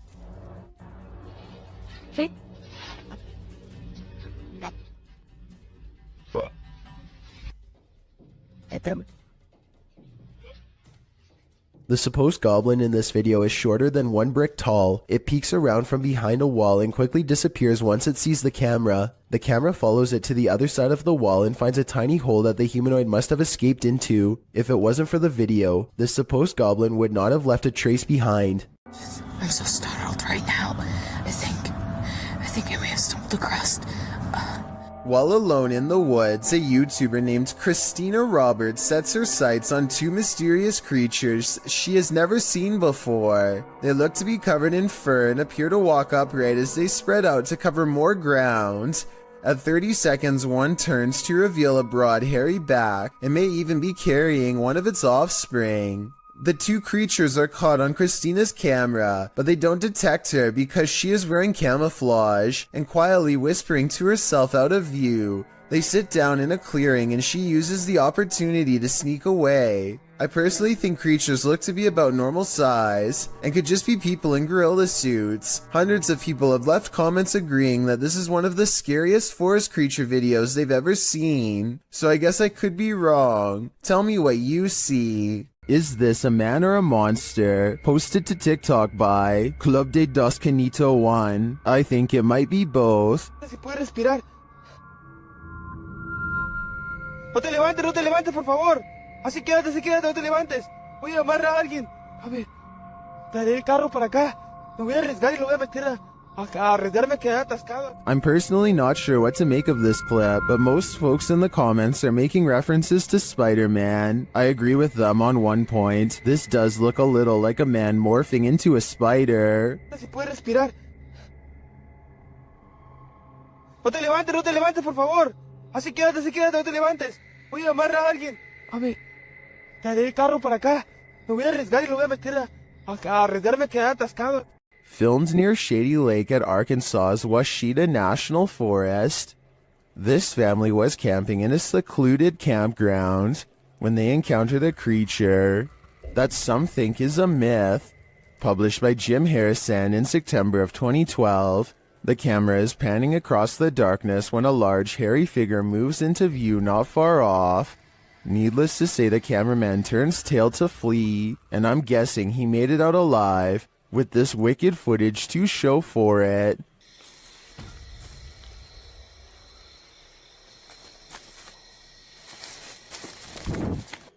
The supposed goblin in this video is shorter than 1 brick tall. It peeks around from behind a wall and quickly disappears once it sees the camera. The camera follows it to the other side of the wall and finds a tiny hole that the humanoid must have escaped into. If it wasn't for the video, this supposed goblin would not have left a trace behind.
I'm so startled right now. I think I may have stumbled across.
While alone in the woods, a YouTuber named Christina Roberts sets her sights on 2 mysterious creatures she has never seen before. They look to be covered in fur and appear to walk upright as they spread out to cover more ground. At 30 seconds, one turns to reveal a broad, hairy back and may even be carrying one of its offspring. The 2 creatures are caught on Christina's camera, but they don't detect her because she is wearing camouflage and quietly whispering to herself out of view. They sit down in a clearing and she uses the opportunity to sneak away. I personally think creatures look to be about normal size and could just be people in gorilla suits. Hundreds of people have left comments agreeing that this is one of the scariest forest creature videos they've ever seen. So I guess I could be wrong. Tell me what you see. Is this a man or a monster? Posted to TikTok by Club de Dos Canito 1. I think it might be both.
Si puede respirar. No te levantes, por favor. Así quédate, no te levantes. Voy a llamar a alguien. A ver, traeré el carro para acá. Me voy a arriesgar y lo voy a meter a arriesgarme a quedar atascado.
I'm personally not sure what to make of this clip, but most folks in the comments are making references to Spider-Man. I agree with them on one point. This does look a little like a man morphing into a spider.
Si puede respirar. No te levantes, por favor. Así quédate, no te levantes. Voy a llamar a alguien. A ver, traeré el carro para acá. Me voy a arriesgar y lo voy a meter a arriesgarme a quedar atascado.
Filmed near Shady Lake at Arkansas's Washita National Forest. This family was camping in a secluded campground when they encountered a creature that some think is a myth. Published by Jim Harrison in September of 2012, the camera is panning across the darkness when a large hairy figure moves into view not far off. Needless to say, the cameraman turns tail to flee, and I'm guessing he made it out alive, with this wicked footage to show for it.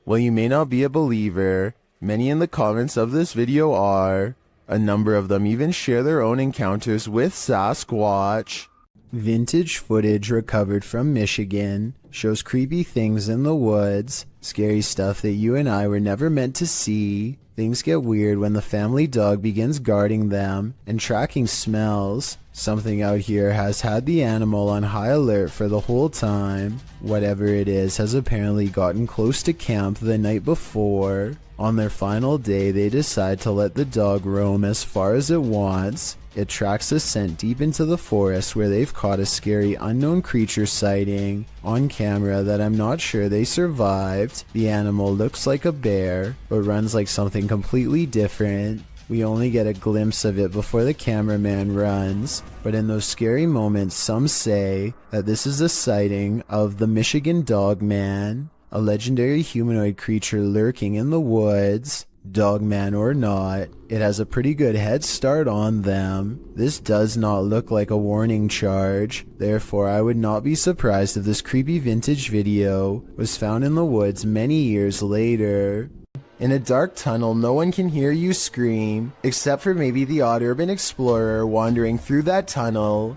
While you may not be a believer, many in the comments of this video are. A number of them even share their own encounters with Sasquatch. Vintage footage recovered from Michigan shows creepy things in the woods, scary stuff that you and I were never meant to see. Things get weird when the family dog begins guarding them and tracking smells. Something out here has had the animal on high alert for the whole time. Whatever it is has apparently gotten close to camp the night before. On their final day, they decide to let the dog roam as far as it wants. It tracks a scent deep into the forest where they've caught a scary unknown creature sighting on camera that I'm not sure they survived. The animal looks like a bear, but runs like something completely different. We only get a glimpse of it before the cameraman runs, but in those scary moments, some say that this is a sighting of the Michigan Dog Man, a legendary humanoid creature lurking in the woods. Dogman or not, it has a pretty good head start on them. This does not look like a warning charge, therefore I would not be surprised if this creepy vintage video was found in the woods many years later. In a dark tunnel, no one can hear you scream, except for maybe the odd urban explorer wandering through that tunnel.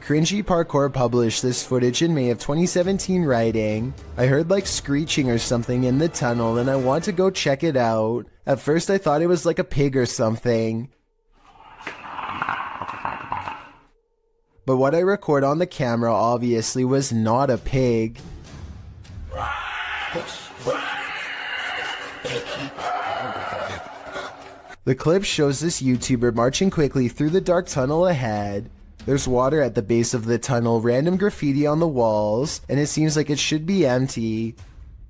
Cringy Parkour published this footage in May of 2017 writing, "I heard like screeching or something in the tunnel and I want to go check it out. At first I thought it was like a pig or something. But what I record on the camera obviously was not a pig." The clip shows this YouTuber marching quickly through the dark tunnel ahead. There's water at the base of the tunnel, random graffiti on the walls, and it seems like it should be empty.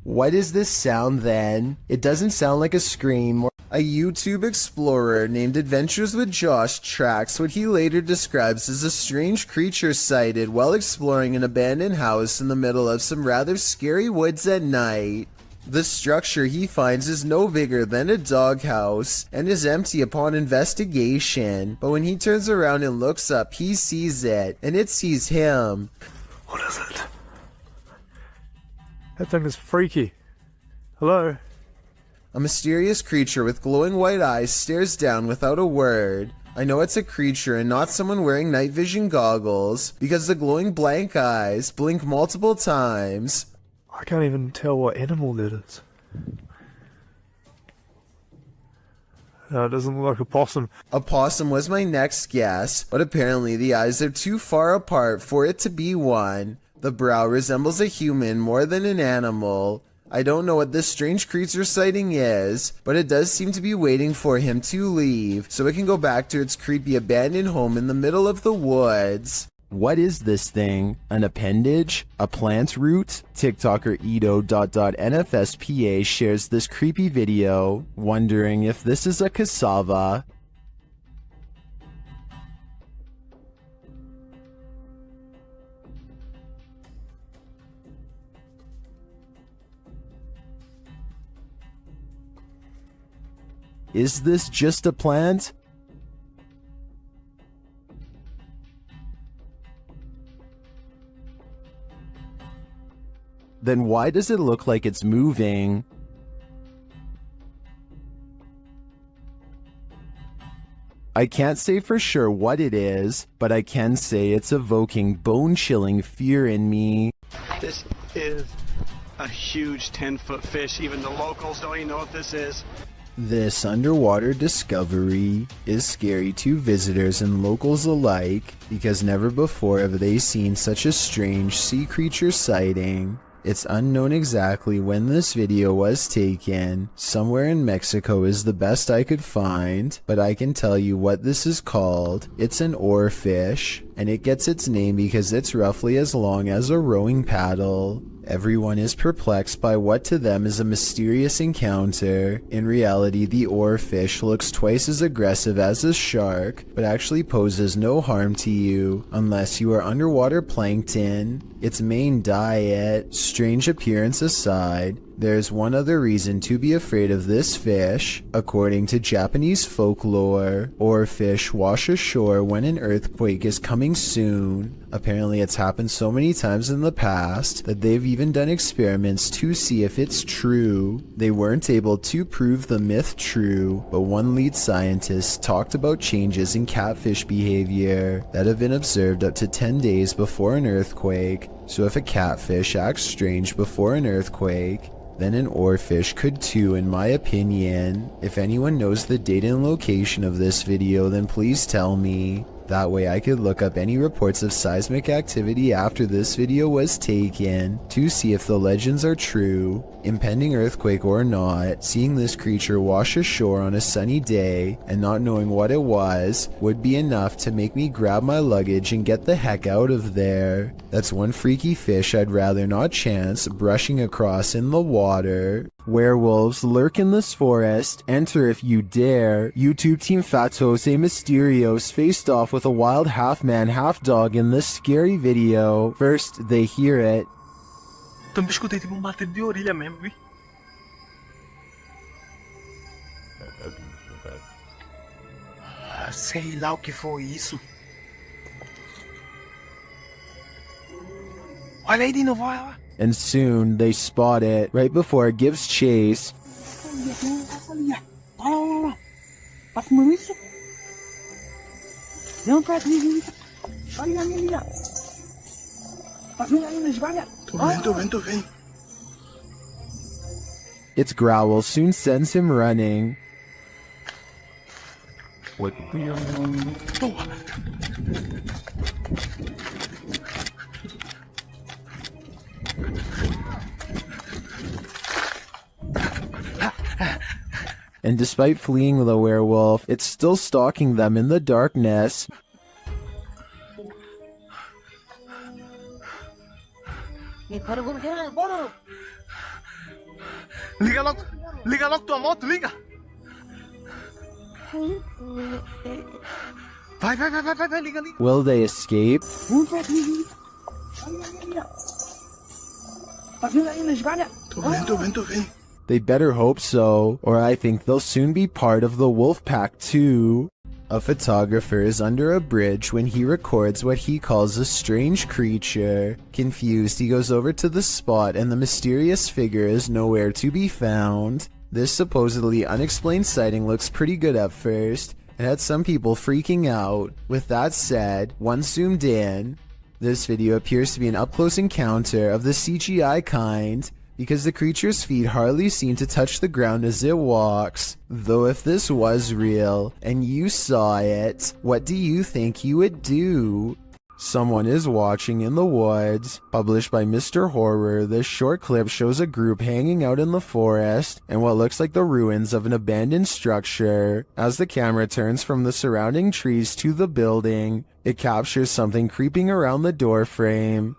What is this sound then? It doesn't sound like a scream. A YouTube explorer named Adventures with Josh tracks what he later describes as a strange creature sighted while exploring an abandoned house in the middle of some rather scary woods at night. The structure he finds is no bigger than a doghouse and is empty upon investigation, but when he turns around and looks up, he sees it, and it sees him.
What is it? That thing is freaky. Hello?
A mysterious creature with glowing white eyes stares down without a word. I know it's a creature and not someone wearing night vision goggles, because the glowing blank eyes blink multiple times.
I can't even tell what animal that is. No, it doesn't look like a possum.
A possum was my next guess, but apparently the eyes are too far apart for it to be one. The brow resembles a human more than an animal. I don't know what this strange creature sighting is, but it does seem to be waiting for him to leave, so it can go back to its creepy abandoned home in the middle of the woods. What is this thing? An appendage? A plant root? TikToker Edo.NFSPA shares this creepy video, wondering if this is a cassava. Is this just a plant? Then why does it look like it's moving? I can't say for sure what it is, but I can say it's evoking bone-chilling fear in me.
This is a huge 10-foot fish. Even the locals don't even know what this is.
This underwater discovery is scary to visitors and locals alike because never before have they seen such a strange sea creature sighting. It's unknown exactly when this video was taken. Somewhere in Mexico is the best I could find, but I can tell you what this is called. It's an oarfish, and it gets its name because it's roughly as long as a rowing paddle. Everyone is perplexed by what to them is a mysterious encounter. In reality, the oarfish looks twice as aggressive as a shark, but actually poses no harm to you unless you are underwater plankton. Its main diet, strange appearance aside, there's one other reason to be afraid of this fish. According to Japanese folklore, oarfish wash ashore when an earthquake is coming soon. Apparently it's happened so many times in the past that they've even done experiments to see if it's true. They weren't able to prove the myth true, but one lead scientist talked about changes in catfish behavior that have been observed up to 10 days before an earthquake. So if a catfish acts strange before an earthquake, then an oarfish could too, in my opinion. If anyone knows the date and location of this video, then please tell me. That way I could look up any reports of seismic activity after this video was taken to see if the legends are true. Impending earthquake or not, seeing this creature wash ashore on a sunny day and not knowing what it was would be enough to make me grab my luggage and get the heck out of there. That's one freaky fish I'd rather not chance brushing across in the water. Werewolves lurk in this forest. Enter if you dare. YouTube team Fatos et Mysterios faced off with a wild half-man, half-dog in this scary video. First, they hear it.
Também escutei tipo bater de orelha mesmo, vi? Sei lá o que foi isso. Olha aí de novo, olha lá.
And soon, they spot it right before it gives chase.
Faz-me isso? Não faz isso. Olha a minha. Faz-me aí nas valhas.
Tô vendo.
Its growl soon sends him running.
What the
And despite fleeing the werewolf, it's still stalking them in the darkness.
Liga logo tua moto, liga! Vai, liga.
Will they escape?
Tô vendo.
They better hope so, or I think they'll soon be part of the wolf pack too. A photographer is under a bridge when he records what he calls a strange creature. Confused, he goes over to the spot and the mysterious figure is nowhere to be found. This supposedly unexplained sighting looks pretty good at first, and had some people freaking out. With that said, once zoomed in, this video appears to be an up-close encounter of the CGI kind, because the creature's feet hardly seem to touch the ground as it walks. Though if this was real, and you saw it, what do you think you would do? Someone is watching in the woods. Published by Mr. Horror, this short clip shows a group hanging out in the forest and what looks like the ruins of an abandoned structure. As the camera turns from the surrounding trees to the building, it captures something creeping around the door frame.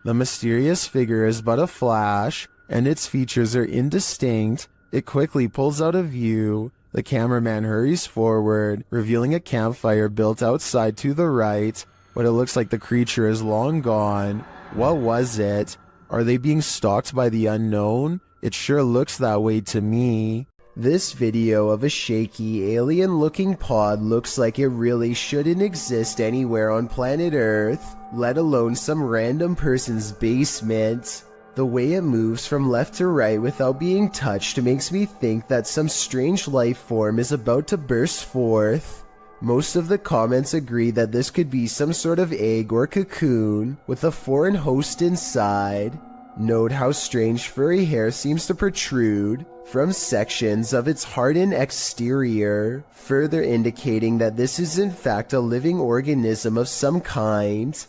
The mysterious figure is but a flash, and its features are indistinct. It quickly pulls out of view. The cameraman hurries forward, revealing a campfire built outside to the right, but it looks like the creature is long gone. What was it? Are they being stalked by the unknown? It sure looks that way to me. This video of a shaky, alien-looking pod looks like it really shouldn't exist anywhere on planet Earth, let alone some random person's basement. The way it moves from left to right without being touched makes me think that some strange life form is about to burst forth. Most of the comments agree that this could be some sort of egg or cocoon with a foreign host inside. Note how strange furry hair seems to protrude from sections of its hardened exterior, further indicating that this is in fact a living organism of some kind.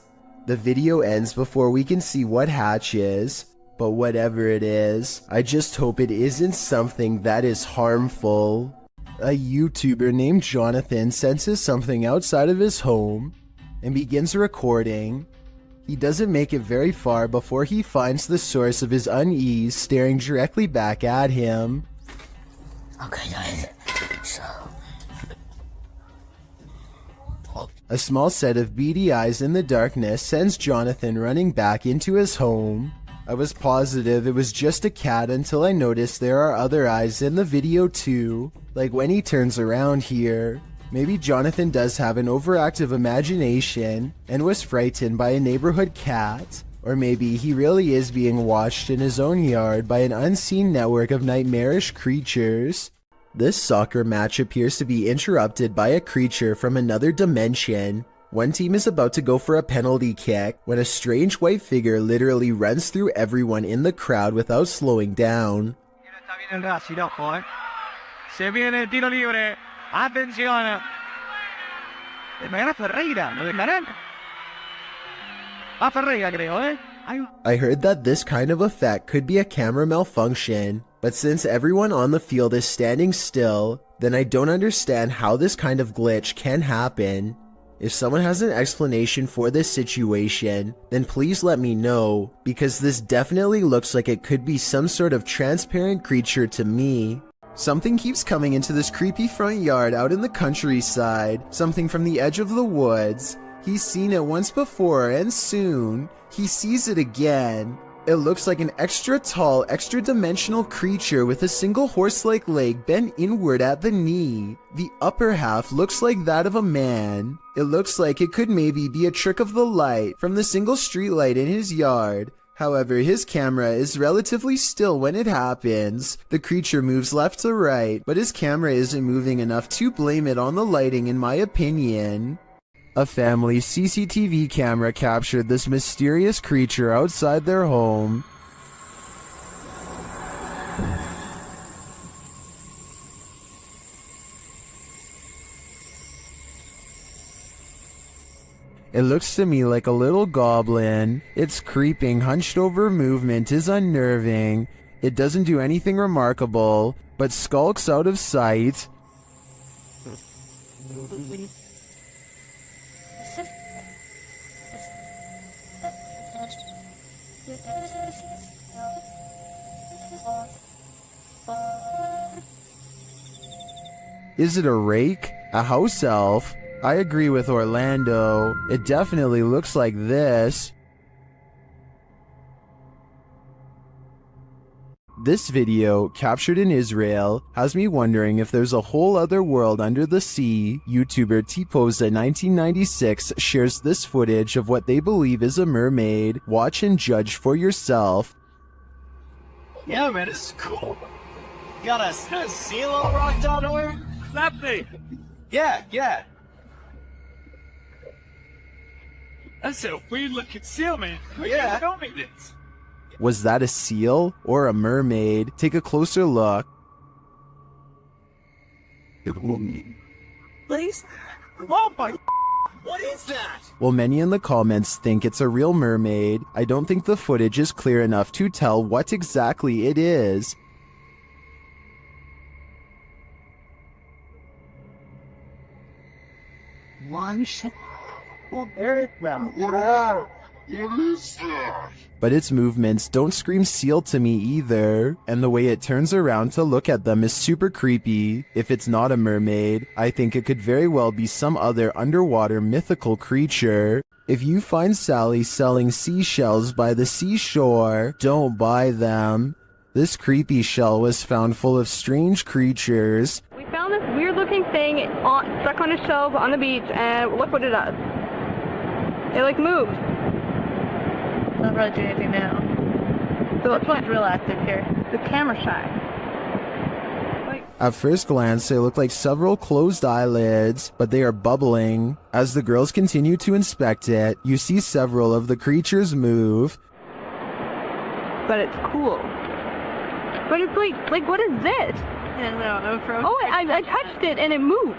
The video ends before we can see what hatches, but whatever it is, I just hope it isn't something that is harmful. A YouTuber named Jonathan senses something outside of his home and begins recording. He doesn't make it very far before he finds the source of his unease staring directly back at him.
Okay, guys. So.
A small set of beady eyes in the darkness sends Jonathan running back into his home. I was positive it was just a cat until I noticed there are other eyes in the video too, like when he turns around here. Maybe Jonathan does have an overactive imagination and was frightened by a neighborhood cat, or maybe he really is being watched in his own yard by an unseen network of nightmarish creatures. This soccer match appears to be interrupted by a creature from another dimension. One team is about to go for a penalty kick when a strange white figure literally runs through everyone in the crowd without slowing down.
Se viene el tiro libre. Atención. Era Ferreira, ¿lo dejarán? Ferreira, creo, ¿eh?
I heard that this kind of effect could be a camera malfunction, but since everyone on the field is standing still, then I don't understand how this kind of glitch can happen. If someone has an explanation for this situation, then please let me know, because this definitely looks like it could be some sort of transparent creature to me. Something keeps coming into this creepy front yard out in the countryside, something from the edge of the woods. He's seen it once before, and soon, he sees it again. It looks like an extra tall, extra-dimensional creature with a single horse-like leg bent inward at the knee. The upper half looks like that of a man. It looks like it could maybe be a trick of the light from the single streetlight in his yard. However, his camera is relatively still when it happens. The creature moves left to right, but his camera isn't moving enough to blame it on the lighting in my opinion. A family's CCTV camera captured this mysterious creature outside their home. It looks to me like a little goblin. Its creeping, hunched-over movement is unnerving. It doesn't do anything remarkable, but skulks out of sight. Is it a rake? A house elf? I agree with Orlando. It definitely looks like this. This video, captured in Israel, has me wondering if there's a whole other world under the sea. YouTuber Tpoza1996 shares this footage of what they believe is a mermaid. Watch and judge for yourself.
Yeah, man, it's cool. Got a seal all rocked out nowhere? That thing. Yeah. That's a weird looking seal, man. Yeah. Tell me this.
Was that a seal or a mermaid? Take a closer look.
Please? Oh my! What is that?
While many in the comments think it's a real mermaid, I don't think the footage is clear enough to tell what exactly it is.
One shot. Oh, there it went. Yeah.
But its movements don't scream seal to me either, and the way it turns around to look at them is super creepy. If it's not a mermaid, I think it could very well be some other underwater mythical creature. If you find Sally selling seashells by the seashore, don't buy them. This creepy shell was found full of strange creatures.
We found this weird looking thing stuck on a shelf on the beach, and look what it does. It like moved.
Not really doing anything now. So let's not real active here. The camera shy.
At first glance, they look like several closed eyelids, but they are bubbling. As the girls continue to inspect it, you see several of the creatures move.
But it's cool. But it's like what is this?
And we don't know from.
Oh, I touched it and it moved.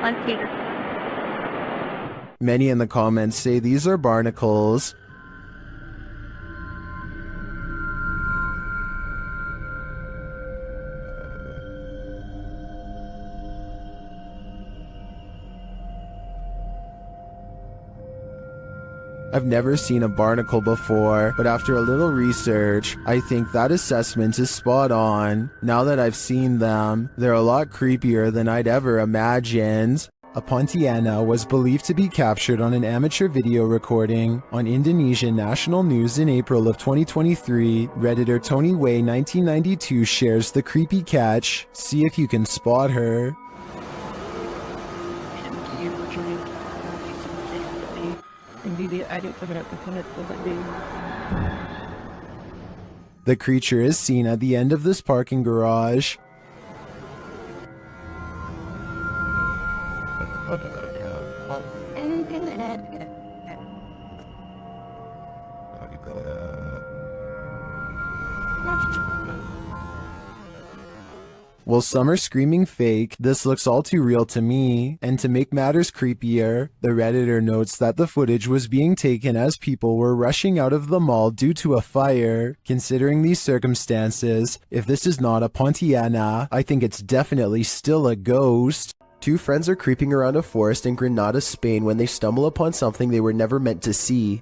On Peter.
Many in the comments say these are barnacles. I've never seen a barnacle before, but after a little research, I think that assessment is spot on. Now that I've seen them, they're a lot creepier than I'd ever imagined. A Pontiana was believed to be captured on an amateur video recording on Indonesian national news in April of 2023. Redditor Tony Way 1992 shares the creepy catch. See if you can spot her. The creature is seen at the end of this parking garage. While some are screaming fake, this looks all too real to me. And to make matters creepier, the Redditor notes that the footage was being taken as people were rushing out of the mall due to a fire. Considering these circumstances, if this is not a Pontiana, I think it's definitely still a ghost. Two friends are creeping around a forest in Granada, Spain when they stumble upon something they were never meant to see.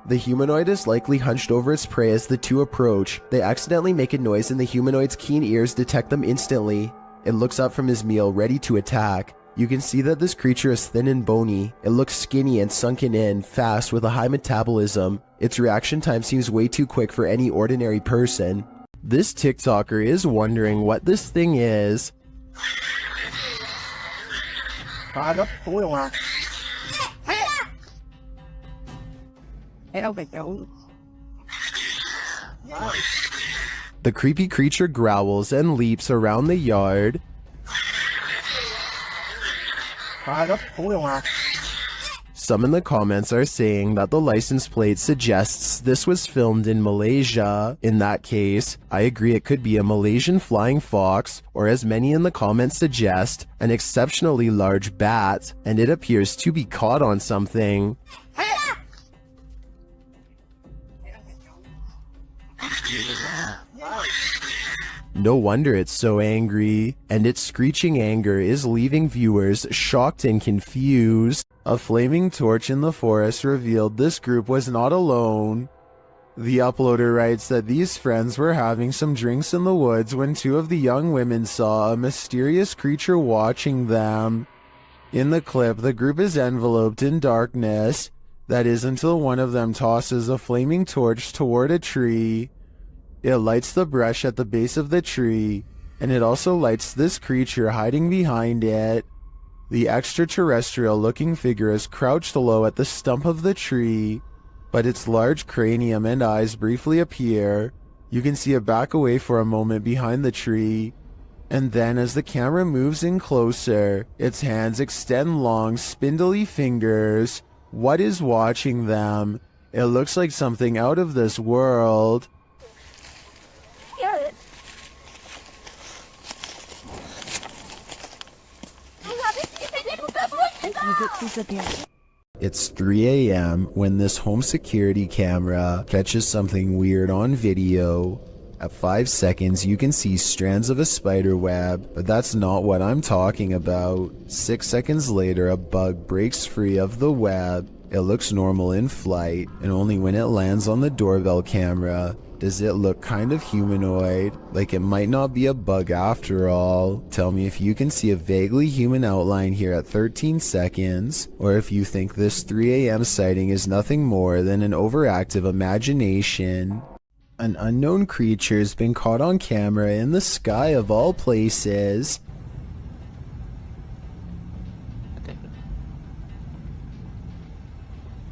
The humanoid is likely hunched over its prey as the two approach. They accidentally make a noise and the humanoid's keen ears detect them instantly. It looks up from his meal, ready to attack. You can see that this creature is thin and bony. It looks skinny and sunken in, fast, with a high metabolism. Its reaction time seems way too quick for any ordinary person. This TikToker is wondering what this thing is. The creepy creature growls and leaps around the yard. Some in the comments are saying that the license plate suggests this was filmed in Malaysia. In that case, I agree it could be a Malaysian flying fox, or as many in the comments suggest, an exceptionally large bat, and it appears to be caught on something. No wonder it's so angry, and its screeching anger is leaving viewers shocked and confused. A flaming torch in the forest revealed this group was not alone. The uploader writes that these friends were having some drinks in the woods when two of the young women saw a mysterious creature watching them. In the clip, the group is enveloped in darkness. That is until one of them tosses a flaming torch toward a tree. It lights the brush at the base of the tree, and it also lights this creature hiding behind it. The extraterrestrial-looking figure is crouched low at the stump of the tree, but its large cranium and eyes briefly appear. You can see it back away for a moment behind the tree, and then as the camera moves in closer, its hands extend long, spindly fingers. What is watching them? It looks like something out of this world. It's 3 a.m. when this home security camera catches something weird on video. At 5 seconds, you can see strands of a spider web, but that's not what I'm talking about. 6 seconds later, a bug breaks free of the web. It looks normal in flight, and only when it lands on the doorbell camera does it look kind of humanoid, like it might not be a bug after all. Tell me if you can see a vaguely human outline here at 13 seconds, or if you think this 3 a.m. sighting is nothing more than an overactive imagination. An unknown creature's been caught on camera in the sky of all places.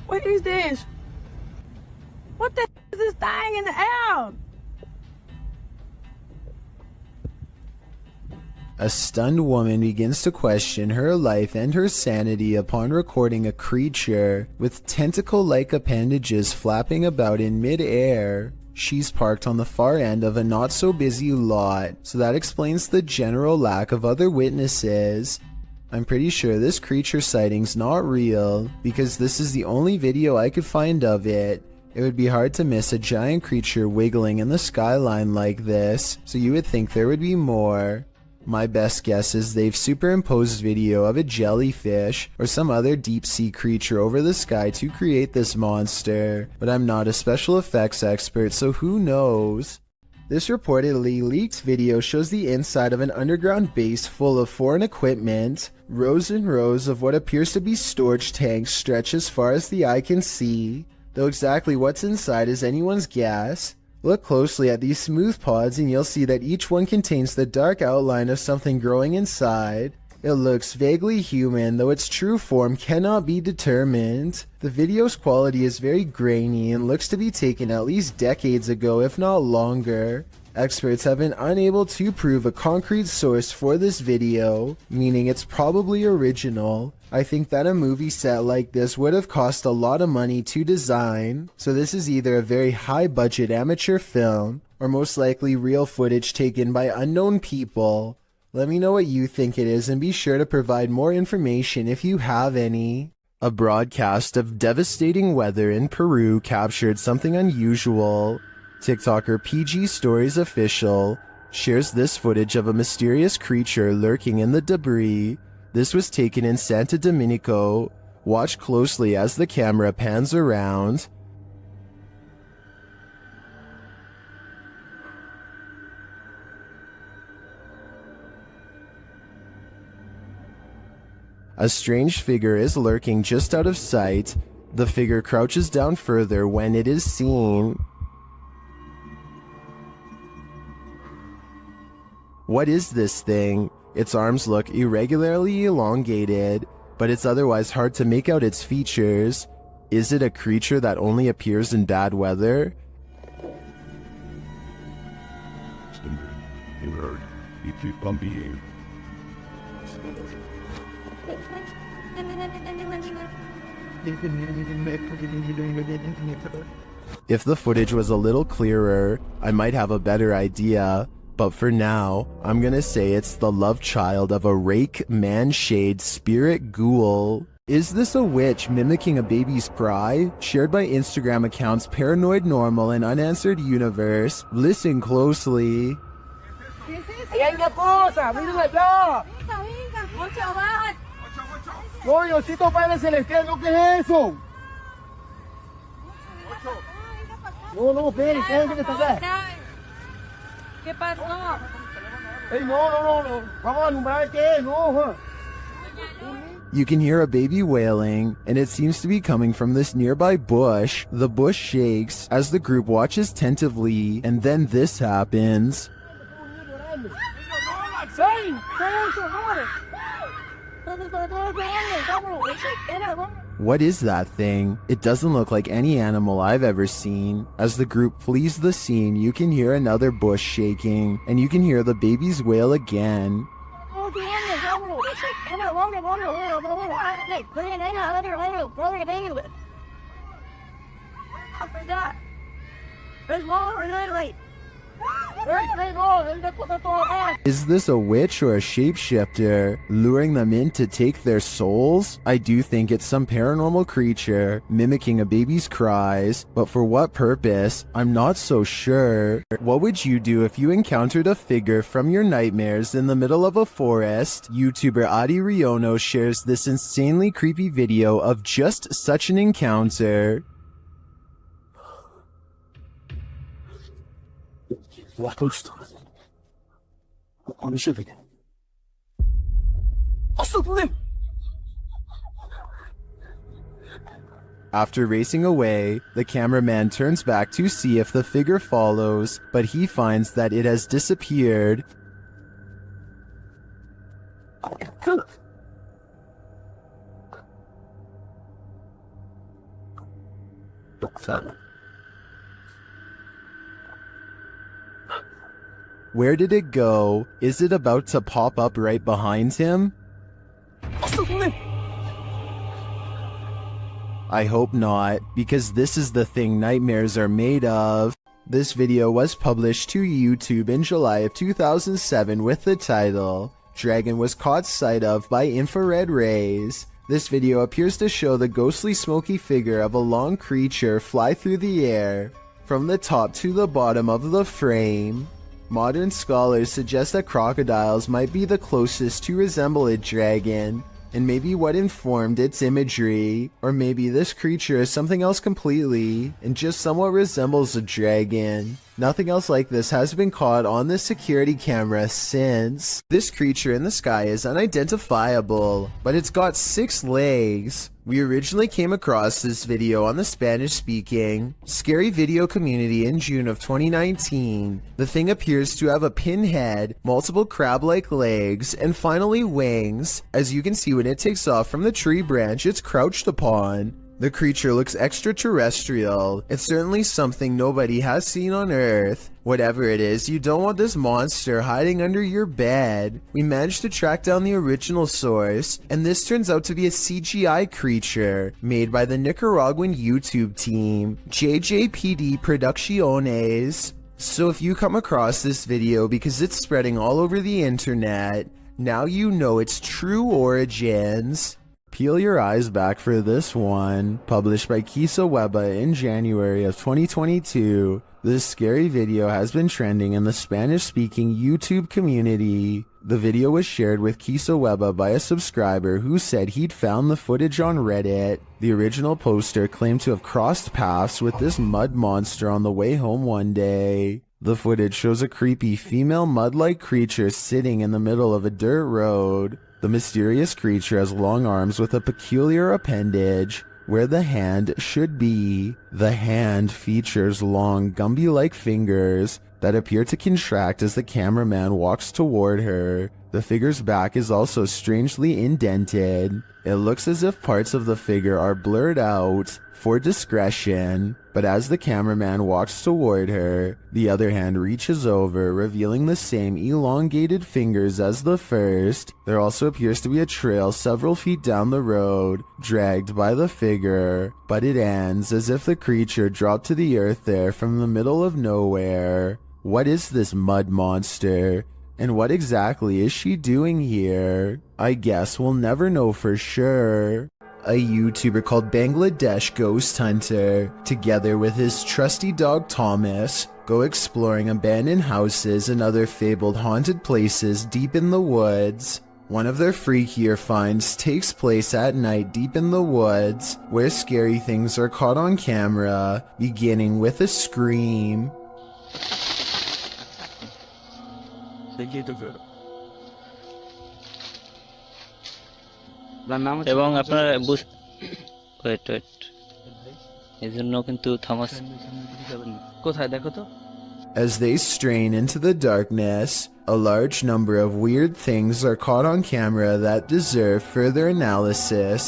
What is this? What the is this thing in the air?
A stunned woman begins to question her life and her sanity upon recording a creature with tentacle-like appendages flapping about in mid-air. She's parked on the far end of a not-so-busy lot, so that explains the general lack of other witnesses. I'm pretty sure this creature sighting's not real, because this is the only video I could find of it. It would be hard to miss a giant creature wiggling in the skyline like this, so you would think there would be more. My best guess is they've superimposed video of a jellyfish or some other deep-sea creature over the sky to create this monster, but I'm not a special effects expert, so who knows? This reportedly leaked video shows the inside of an underground base full of foreign equipment. Rows and rows of what appears to be storage tanks stretch as far as the eye can see, though exactly what's inside is anyone's guess. Look closely at these smooth pods and you'll see that each one contains the dark outline of something growing inside. It looks vaguely human, though its true form cannot be determined. The video's quality is very grainy and looks to be taken at least decades ago, if not longer. Experts have been unable to prove a concrete source for this video, meaning it's probably original. I think that a movie set like this would have cost a lot of money to design, so this is either a very high-budget amateur film, or most likely real footage taken by unknown people. Let me know what you think it is and be sure to provide more information if you have any. A broadcast of devastating weather in Peru captured something unusual. TikToker PG Stories Official shares this footage of a mysterious creature lurking in the debris. This was taken in Santo Domenico. Watch closely as the camera pans around. A strange figure is lurking just out of sight. The figure crouches down further when it is seen. What is this thing? Its arms look irregularly elongated, but it's otherwise hard to make out its features. Is it a creature that only appears in bad weather?
You heard. You keep bumping.
If the footage was a little clearer, I might have a better idea. But for now, I'm gonna say it's the love child of a rake man-shade spirit ghoul. Is this a witch mimicking a baby's cry? Shared by Instagram accounts Paranoid Normal and Unanswered Universe. Listen closely.
No, Diosito Padre Celestial, ¿no qué es eso? No, espere, ¿qué es lo que está acá?
¿Qué pasó?
Ey, no. Vamos a alumbrar qué es, no.
You can hear a baby wailing, and it seems to be coming from this nearby bush. The bush shakes as the group watches attentively, and then this happens. What is that thing? It doesn't look like any animal I've ever seen. As the group flees the scene, you can hear another bush shaking, and you can hear the baby's wail again. Is this a witch or a shapeshifter luring them in to take their souls? I do think it's some paranormal creature mimicking a baby's cries, but for what purpose? I'm not so sure. What would you do if you encountered a figure from your nightmares in the middle of a forest? YouTuber Adi Riono shares this insanely creepy video of just such an encounter. After racing away, the cameraman turns back to see if the figure follows, but he finds that it has disappeared. Where did it go? Is it about to pop up right behind him? I hope not, because this is the thing nightmares are made of. This video was published to YouTube in July of 2007 with the title, "Dragon was caught sight of by infrared rays." This video appears to show the ghostly smoky figure of a long creature fly through the air, from the top to the bottom of the frame. Modern scholars suggest that crocodiles might be the closest to resemble a dragon, and maybe what informed its imagery, or maybe this creature is something else completely, and just somewhat resembles a dragon. Nothing else like this has been caught on the security camera since. This creature in the sky is unidentifiable, but it's got 6 legs. We originally came across this video on the Spanish-speaking Scary Video community in June of 2019. The thing appears to have a pinhead, multiple crab-like legs, and finally wings, as you can see when it takes off from the tree branch it's crouched upon. The creature looks extraterrestrial. It's certainly something nobody has seen on Earth. Whatever it is, you don't want this monster hiding under your bed. We managed to track down the original source, and this turns out to be a CGI creature made by the Nicaraguan YouTube team, JJPD Producciones. So if you come across this video because it's spreading all over the internet, now you know its true origins. Peel your eyes back for this one. Published by Kisa Weba in January of 2022, this scary video has been trending in the Spanish-speaking YouTube community. The video was shared with Kisa Weba by a subscriber who said he'd found the footage on Reddit. The original poster claimed to have crossed paths with this mud monster on the way home one day. The footage shows a creepy female mud-like creature sitting in the middle of a dirt road. The mysterious creature has long arms with a peculiar appendage where the hand should be. The hand features long Gumby-like fingers that appear to contract as the cameraman walks toward her. The figure's back is also strangely indented. It looks as if parts of the figure are blurred out for discretion, but as the cameraman walks toward her, the other hand reaches over, revealing the same elongated fingers as the first. There also appears to be a trail several feet down the road, dragged by the figure, but it ends as if the creature dropped to the earth there from the middle of nowhere. What is this mud monster? And what exactly is she doing here? I guess we'll never know for sure. A YouTuber called Bangladesh Ghost Hunter, together with his trusty dog Thomas, go exploring abandoned houses and other fabled haunted places deep in the woods. One of their freakier finds takes place at night deep in the woods, where scary things are caught on camera, beginning with a scream.
এবং আপনারা wait এই জন্য কিন্তু Thomas কোথায় দেখো তো।
As they strain into the darkness, a large number of weird things are caught on camera that deserve further analysis.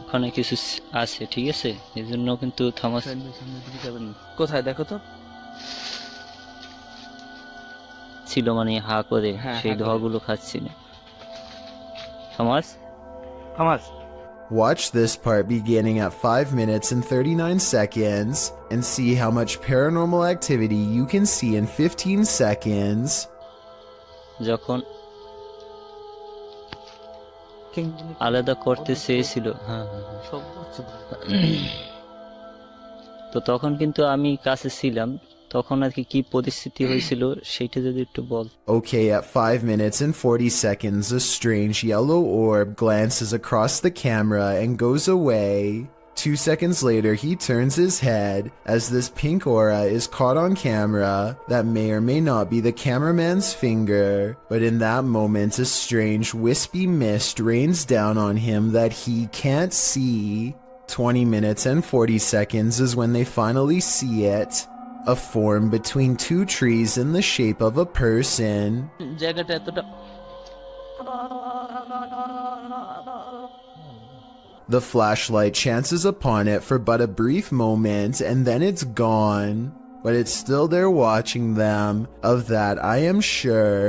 ওখানে কিছু আছে, ঠিক আছে, এই জন্য কিন্তু থমাস কোথায় দেখো তো ছিল, মানে হা করে সেই ধোয়াগুলো খাচ্ছিল। Thomas?
Thomas.
Watch this part beginning at 5 minutes and 39 seconds and see how much paranormal activity you can see in 15 seconds.
যখন আলাদা করতে চেয়েছিল, তো তখন কিন্তু আমি কাছে ছিলাম, তখন আর কি পরিস্থিতি হয়েছিল সেটা যদি একটু বল।
Okay, at 5 minutes and 40 seconds, a strange yellow orb glances across the camera and goes away. 2 seconds later, he turns his head as this pink aura is caught on camera that may or may not be the cameraman's finger, but in that moment, a strange wispy mist rains down on him that he can't see. 20 minutes and 40 seconds is when they finally see it. A form between two trees in the shape of a person. The flashlight chances upon it for but a brief moment and then it's gone. But it's still there watching them, of that I am sure.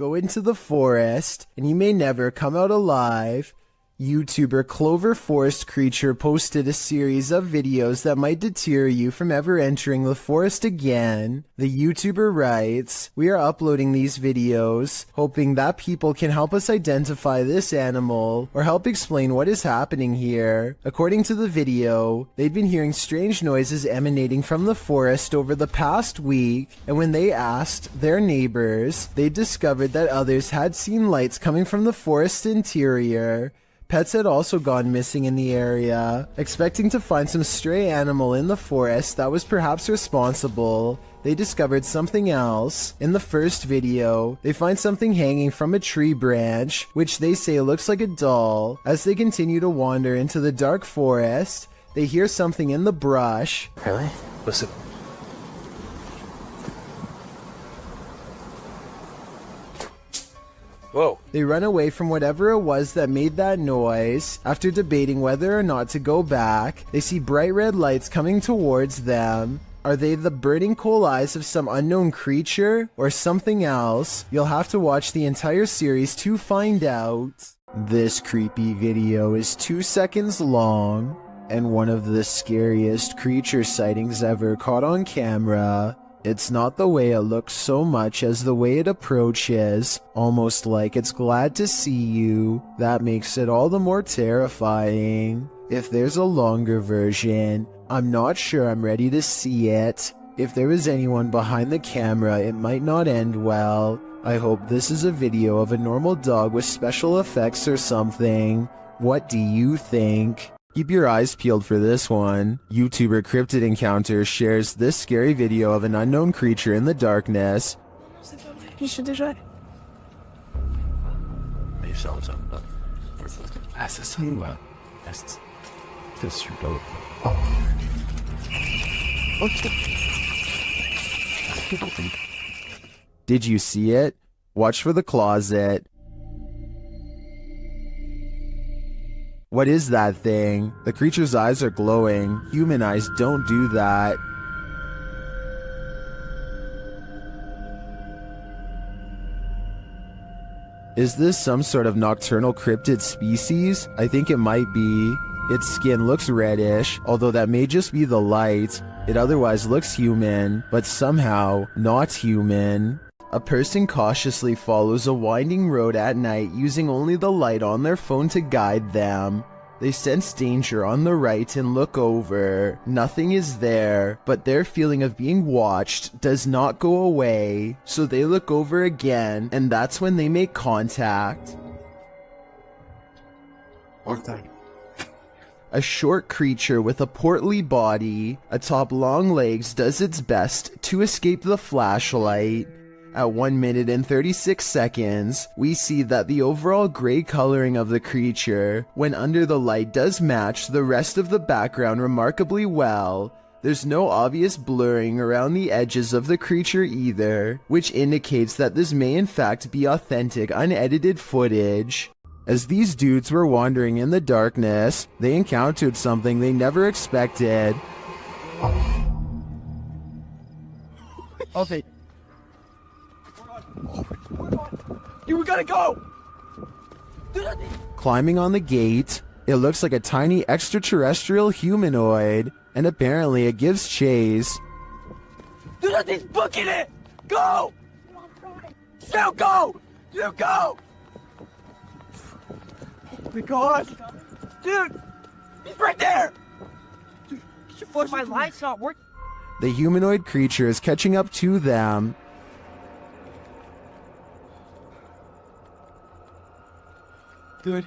Go into the forest and you may never come out alive. YouTuber Clover Forest Creature posted a series of videos that might deter you from ever entering the forest again. The YouTuber writes, "We are uploading these videos, hoping that people can help us identify this animal or help explain what is happening here. According to the video, they'd been hearing strange noises emanating from the forest over the past week, and when they asked their neighbors, they discovered that others had seen lights coming from the forest interior. Pets had also gone missing in the area. Expecting to find some stray animal in the forest that was perhaps responsible, they discovered something else. In the first video, they find something hanging from a tree branch, which they say looks like a doll. As they continue to wander into the dark forest, they hear something in the brush.
Really? Listen. Whoa.
They run away from whatever it was that made that noise. After debating whether or not to go back, they see bright red lights coming towards them. Are they the burning coal eyes of some unknown creature or something else? You'll have to watch the entire series to find out. This creepy video is 2 seconds long and one of the scariest creature sightings ever caught on camera. It's not the way it looks so much as the way it approaches, almost like it's glad to see you. That makes it all the more terrifying. If there's a longer version, I'm not sure I'm ready to see it. If there is anyone behind the camera, it might not end well. I hope this is a video of a normal dog with special effects or something. What do you think? Keep your eyes peeled for this one. YouTuber Cryptid Encounter shares this scary video of an unknown creature in the darkness. Did you see it? Watch for the closet. What is that thing? The creature's eyes are glowing. Human eyes don't do that. Is this some sort of nocturnal cryptid species? I think it might be. Its skin looks reddish, although that may just be the light. It otherwise looks human, but somehow not human. A person cautiously follows a winding road at night using only the light on their phone to guide them. They sense danger on the right and look over. Nothing is there, but their feeling of being watched does not go away, so they look over again, and that's when they make contact. A short creature with a portly body, atop long legs, does its best to escape the flashlight. At 1 minute and 36 seconds, we see that the overall gray coloring of the creature, when under the light, does match the rest of the background remarkably well. There's no obvious blurring around the edges of the creature either, which indicates that this may in fact be authentic, unedited footage. As these dudes were wandering in the darkness, they encountered something they never expected.
Okay. You gotta go!
Climbing on the gate, It looks like a tiny extraterrestrial humanoid, and apparently it gives chase.
Dude, he's booking it! Go! Now go! You go! Oh my god! Dude! He's right there! Dude, get your phone. My light's not working.
The humanoid creature is catching up to them.
Dude.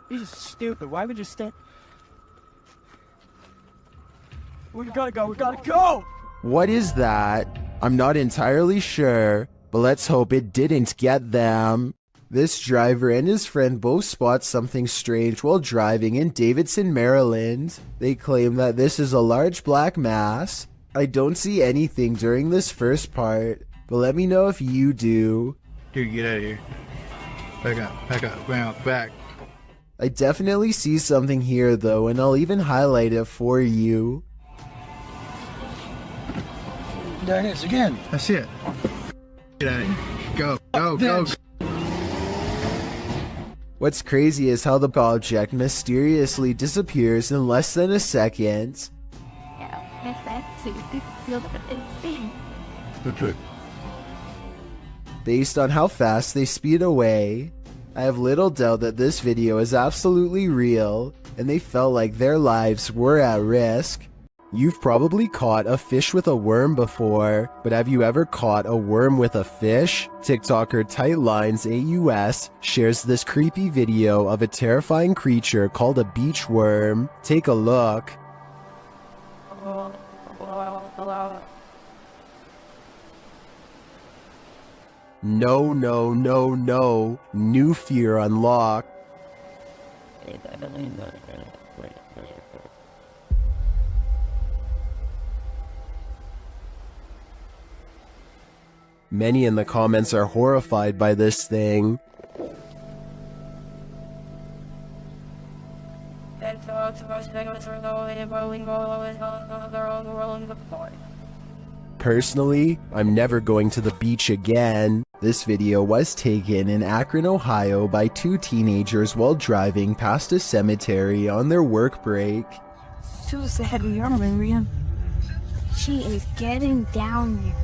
This is stupid. Why would you stand? We gotta go. We gotta go!
What is that? I'm not entirely sure, but let's hope it didn't get them. This driver and his friend both spot something strange while driving in Davidson, Maryland. They claim that this is a large black mass. I don't see anything during this first part, but let me know if you do.
Dude, get out of here. Back up, back.
I definitely see something here though, and I'll even highlight it for you.
There it is again. I see it. Get out of here. Go.
What's crazy is how the object mysteriously disappears in less than a second. Based on how fast they speed away, I have little doubt that this video is absolutely real, and they felt like their lives were at risk. You've probably caught a fish with a worm before, but have you ever caught a worm with a fish? TikToker TightLines shares this creepy video of a terrifying creature called a beach worm. Take a look. No. New fear unlocked. Many in the comments are horrified by this thing. Personally, I'm never going to the beach again. This video was taken in Akron, Ohio by two teenagers while driving past a cemetery on their work break.
So sad we are, Mariam. She is getting down here.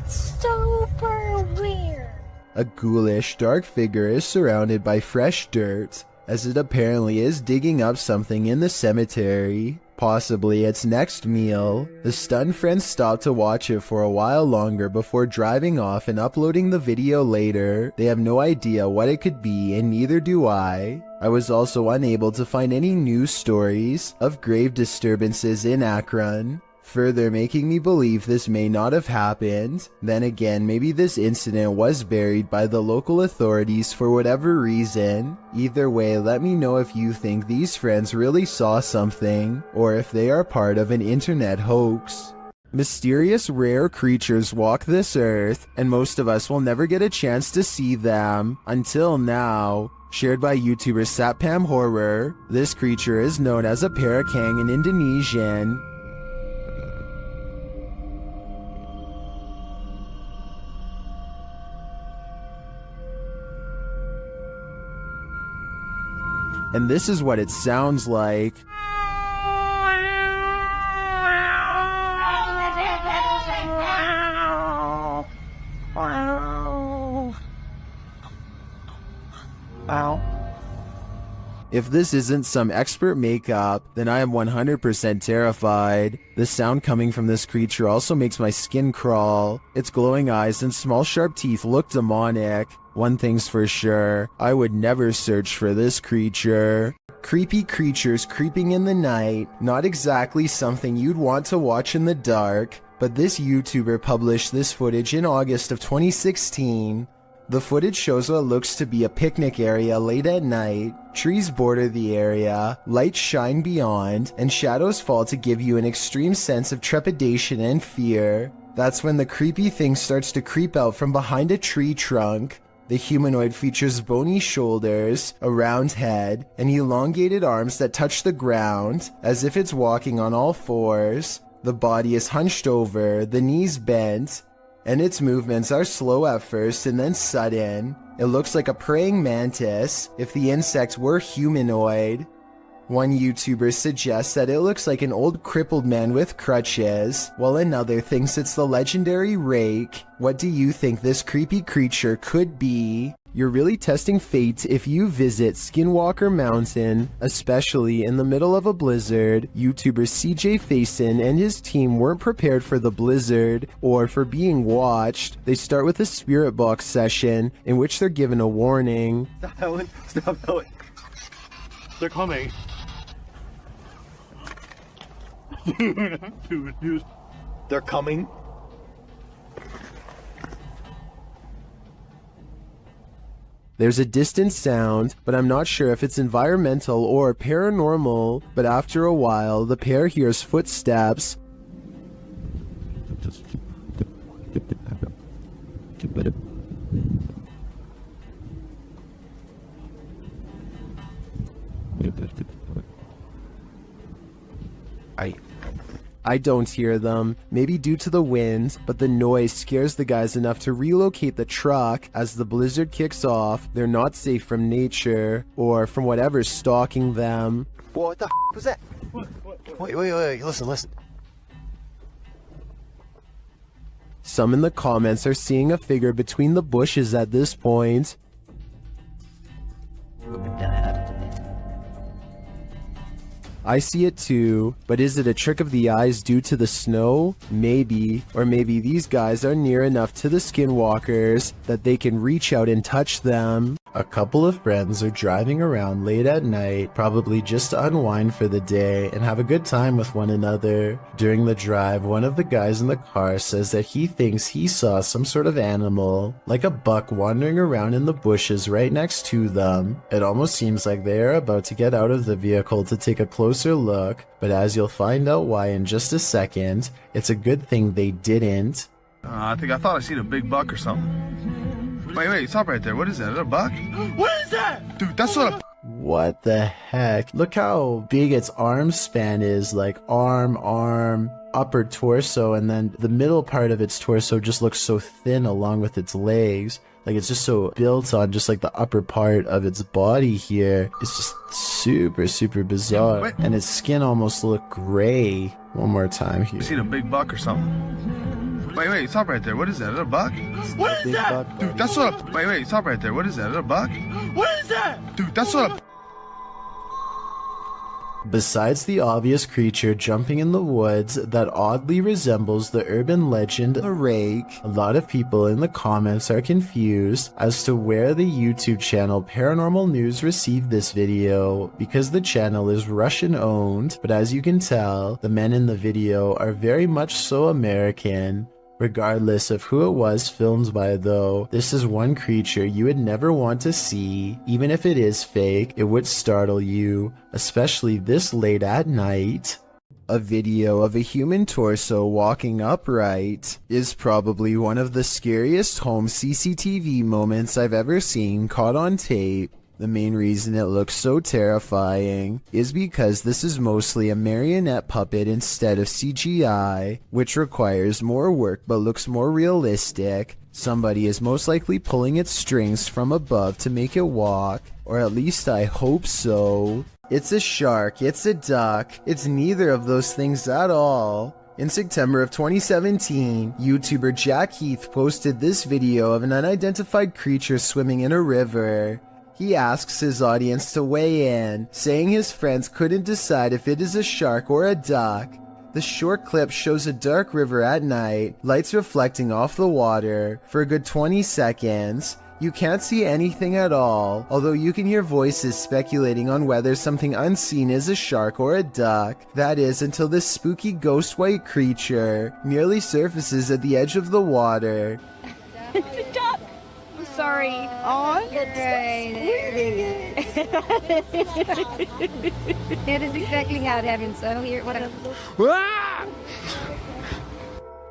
Super weird.
A ghoulish, dark figure is surrounded by fresh dirt, as it apparently is digging up something in the cemetery, possibly its next meal. The stunned friends stop to watch it for a while longer before driving off and uploading the video later. They have no idea what it could be, and neither do I. I was also unable to find any news stories of grave disturbances in Akron, further making me believe this may not have happened. Then again, maybe this incident was buried by the local authorities for whatever reason. Either way, let me know if you think these friends really saw something, or if they are part of an internet hoax. Mysterious rare creatures walk this earth, and most of us will never get a chance to see them, until now. Shared by YouTuber Satpam Horror, this creature is known as a parakang in Indonesian. And this is what it sounds like.
Ow.
If this isn't some expert makeup, then I am 100% terrified. The sound coming from this creature also makes my skin crawl. Its glowing eyes and small sharp teeth look demonic. One thing's for sure, I would never search for this creature. Creepy creatures creeping in the night, not exactly something you'd want to watch in the dark, but this YouTuber published this footage in August of 2016. The footage shows what looks to be a picnic area late at night. Trees border the area, lights shine beyond, and shadows fall to give you an extreme sense of trepidation and fear. That's when the creepy thing starts to creep out from behind a tree trunk. The humanoid features bony shoulders, a round head, and elongated arms that touch the ground, as if it's walking on all fours. The body is hunched over, the knees bent, and its movements are slow at first and then sudden. It looks like a praying mantis if the insect were humanoid. One YouTuber suggests that it looks like an old crippled man with crutches, while another thinks it's the legendary rake. What do you think this creepy creature could be? You're really testing fate if you visit Skinwalker Mountain, especially in the middle of a blizzard. YouTuber CJ Faison and his team weren't prepared for the blizzard or for being watched. They start with a spirit box session in which they're given a warning.
Stop that one. Stop that one. They're coming. They're coming.
There's a distant sound, but I'm not sure if it's environmental or paranormal. But after a while, the pair hears footsteps. I don't hear them, maybe due to the wind, but the noise scares the guys enough to relocate the truck. As the blizzard kicks off, they're not safe from nature or from whatever's stalking them.
What the f was that? Wait, listen.
Some in the comments are seeing a figure between the bushes at this point. I see it too, but is it a trick of the eyes due to the snow? Maybe. Or maybe these guys are near enough to the skinwalkers that they can reach out and touch them. A couple of friends are driving around late at night, probably just to unwind for the day and have a good time with one another. During the drive, one of the guys in the car says that he thinks he saw some sort of animal, like a buck wandering around in the bushes right next to them. It almost seems like they are about to get out of the vehicle to take a closer look, but as you'll find out why in just a second, it's a good thing they didn't.
I thought I seen a big buck or something. Wait, stop right there. What is that? Is that a buck? What is that? Dude, that's what.
What the heck? Look how big its arm span is, like arm, upper torso, and then the middle part of its torso just looks so thin along with its legs. Like it's just so built on just like the upper part of its body here. It's just super bizarre.
Wait.
And its skin almost look gray. One more time here.
You seen a big buck or something? Wait, stop right there. What is that? Is that a buck? What is that? Dude, that's what. Wait, stop right there. What is that? Is that a buck? What is that? Dude, that's what.
Besides the obvious creature jumping in the woods that oddly resembles the urban legend the rake, a lot of people in the comments are confused as to where the YouTube channel Paranormal News received this video, because the channel is Russian owned, but as you can tell, the men in the video are very much so American. Regardless of who it was filmed by though, this is one creature you would never want to see. Even if it is fake, it would startle you, especially this late at night. A video of a human torso walking upright is probably one of the scariest home CCTV moments I've ever seen caught on tape. The main reason it looks so terrifying is because this is mostly a marionette puppet instead of CGI, which requires more work but looks more realistic. Somebody is most likely pulling its strings from above to make it walk, or at least I hope so. It's a shark, it's a duck, it's neither of those things at all. In September of 2017, YouTuber Jack Heath posted this video of an unidentified creature swimming in a river. He asks his audience to weigh in, saying his friends couldn't decide if it is a shark or a duck. The short clip shows a dark river at night, lights reflecting off the water. For a good 20 seconds, you can't see anything at all, although you can hear voices speculating on whether something unseen is a shark or a duck. That is, until this spooky ghost white creature nearly surfaces at the edge of the water.
It's a duck! I'm sorry. Oh, that is exactly how it happened, so here, whatever.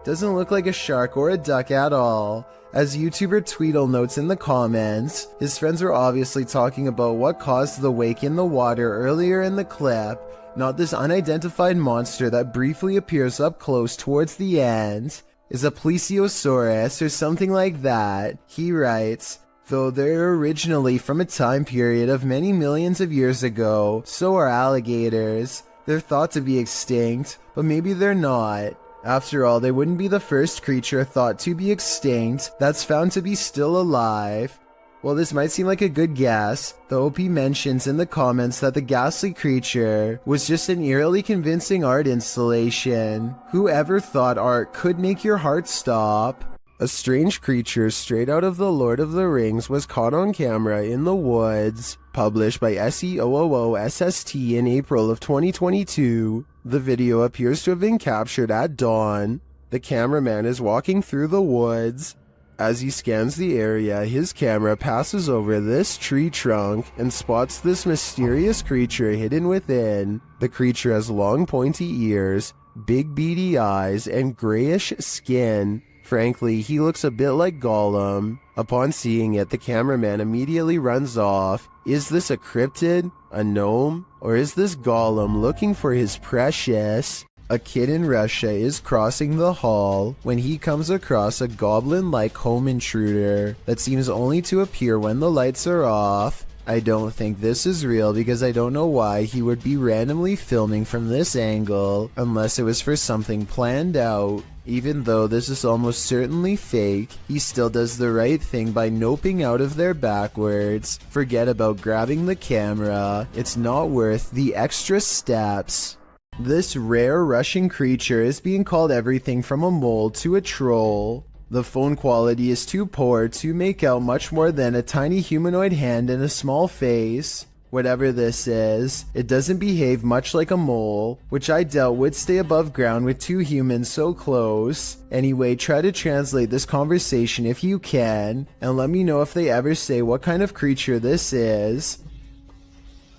Doesn't look like a shark or a duck at all. As YouTuber Tweedle notes in the comments, his friends were obviously talking about what caused the wake in the water earlier in the clip, not this unidentified monster that briefly appears up close towards the end. is a plesiosaurus or something like that. He writes, though they're originally from a time period of many millions of years ago, so are alligators. They're thought to be extinct, but maybe they're not. After all, they wouldn't be the first creature thought to be extinct that's found to be still alive. While this might seem like a good guess, the OP mentions in the comments that the ghastly creature was just an eerily convincing art installation. Whoever thought art could make your heart stop? A strange creature straight out of The Lord of the Rings was caught on camera in the woods. Published by SEOOOSST in April of 2022, the video appears to have been captured at dawn. The cameraman is walking through the woods. As he scans the area, his camera passes over this tree trunk and spots this mysterious creature hidden within. The creature has long pointy ears, big beady eyes, and grayish skin. Frankly, he looks a bit like Gollum. Upon seeing it, the cameraman immediately runs off. Is this a cryptid, a gnome, or is this Gollum looking for his precious? A kid in Russia is crossing the hall when he comes across a goblin-like home intruder that seems only to appear when the lights are off. I don't think this is real because I don't know why he would be randomly filming from this angle unless it was for something planned out. Even though this is almost certainly fake, he still does the right thing by noping out of there backwards. Forget about grabbing the camera, it's not worth the extra steps. This rare Russian creature is being called everything from a mole to a troll. The phone quality is too poor to make out much more than a tiny humanoid hand and a small face. Whatever this is, it doesn't behave much like a mole, which I doubt would stay above ground with two humans so close. Anyway, try to translate this conversation if you can, and let me know if they ever say what kind of creature this is.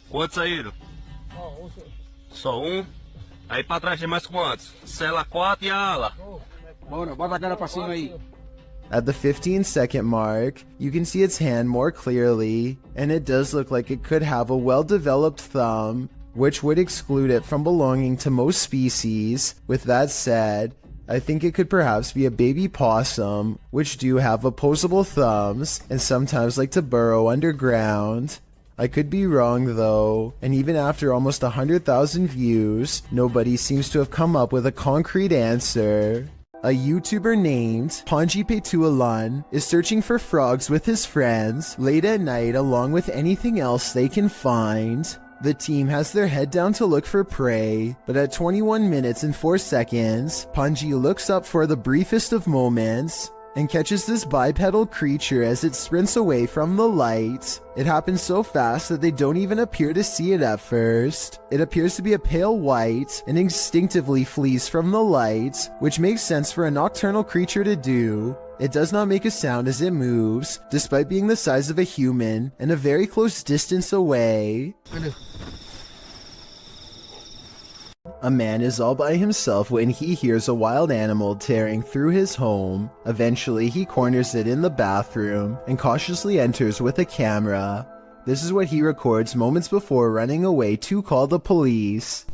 Quantos saíram? Só um? Aí pra trás tem mais quantos? Cela 4 e a ala.
Bora a cara pra cima aí.
At the 15-second mark, you can see its hand more clearly, and it does look like it could have a well-developed thumb, which would exclude it from belonging to most species. With that said, I think it could perhaps be a baby possum, which do have opposable thumbs and sometimes like to burrow underground. I could be wrong though, and even after almost 100,000 views, nobody seems to have come up with a concrete answer. A YouTuber named Panji Petualan is searching for frogs with his friends late at night along with anything else they can find. The team has their head down to look for prey, but at 21 minutes and 4 seconds, Panji looks up for the briefest of moments and catches this bipedal creature as it sprints away from the light. It happens so fast that they don't even appear to see it at first. It appears to be a pale white and instinctively flees from the light, which makes sense for a nocturnal creature to do. It does not make a sound as it moves, despite being the size of a human and a very close distance away. A man is all by himself when he hears a wild animal tearing through his home. Eventually, he corners it in the bathroom and cautiously enters with a camera. This is what he records moments before running away to call the police.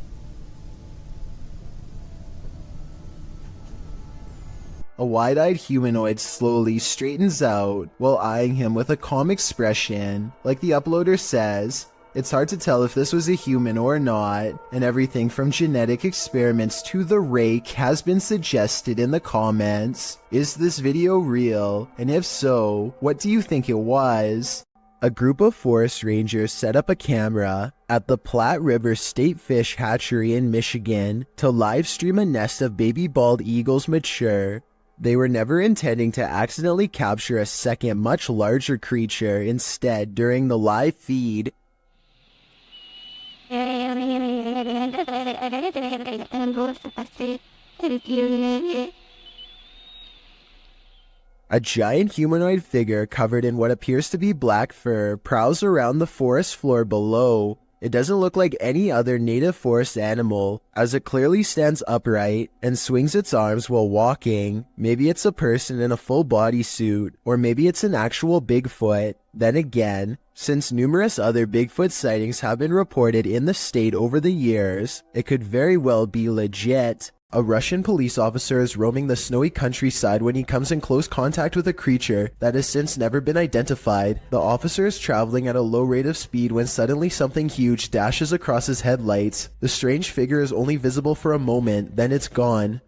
A wide-eyed humanoid slowly straightens out while eyeing him with a calm expression. Like the uploader says, it's hard to tell if this was a human or not, and everything from genetic experiments to the rake has been suggested in the comments. Is this video real? And if so, what do you think it was? A group of forest rangers set up a camera at the Platte River State Fish Hatchery in Michigan to live stream a nest of baby bald eagles mature. They were never intending to accidentally capture a second much larger creature. Instead, during the live feed, a giant humanoid figure covered in what appears to be black fur prowls around the forest floor below. It doesn't look like any other native forest animal, as it clearly stands upright and swings its arms while walking. Maybe it's a person in a full bodysuit, or maybe it's an actual Bigfoot. Then again, since numerous other Bigfoot sightings have been reported in the state over the years, it could very well be legit. A Russian police officer is roaming the snowy countryside when he comes in close contact with a creature that has since never been identified. The officer is traveling at a low rate of speed when suddenly something huge dashes across his headlights. The strange figure is only visible for a moment, then it's gone.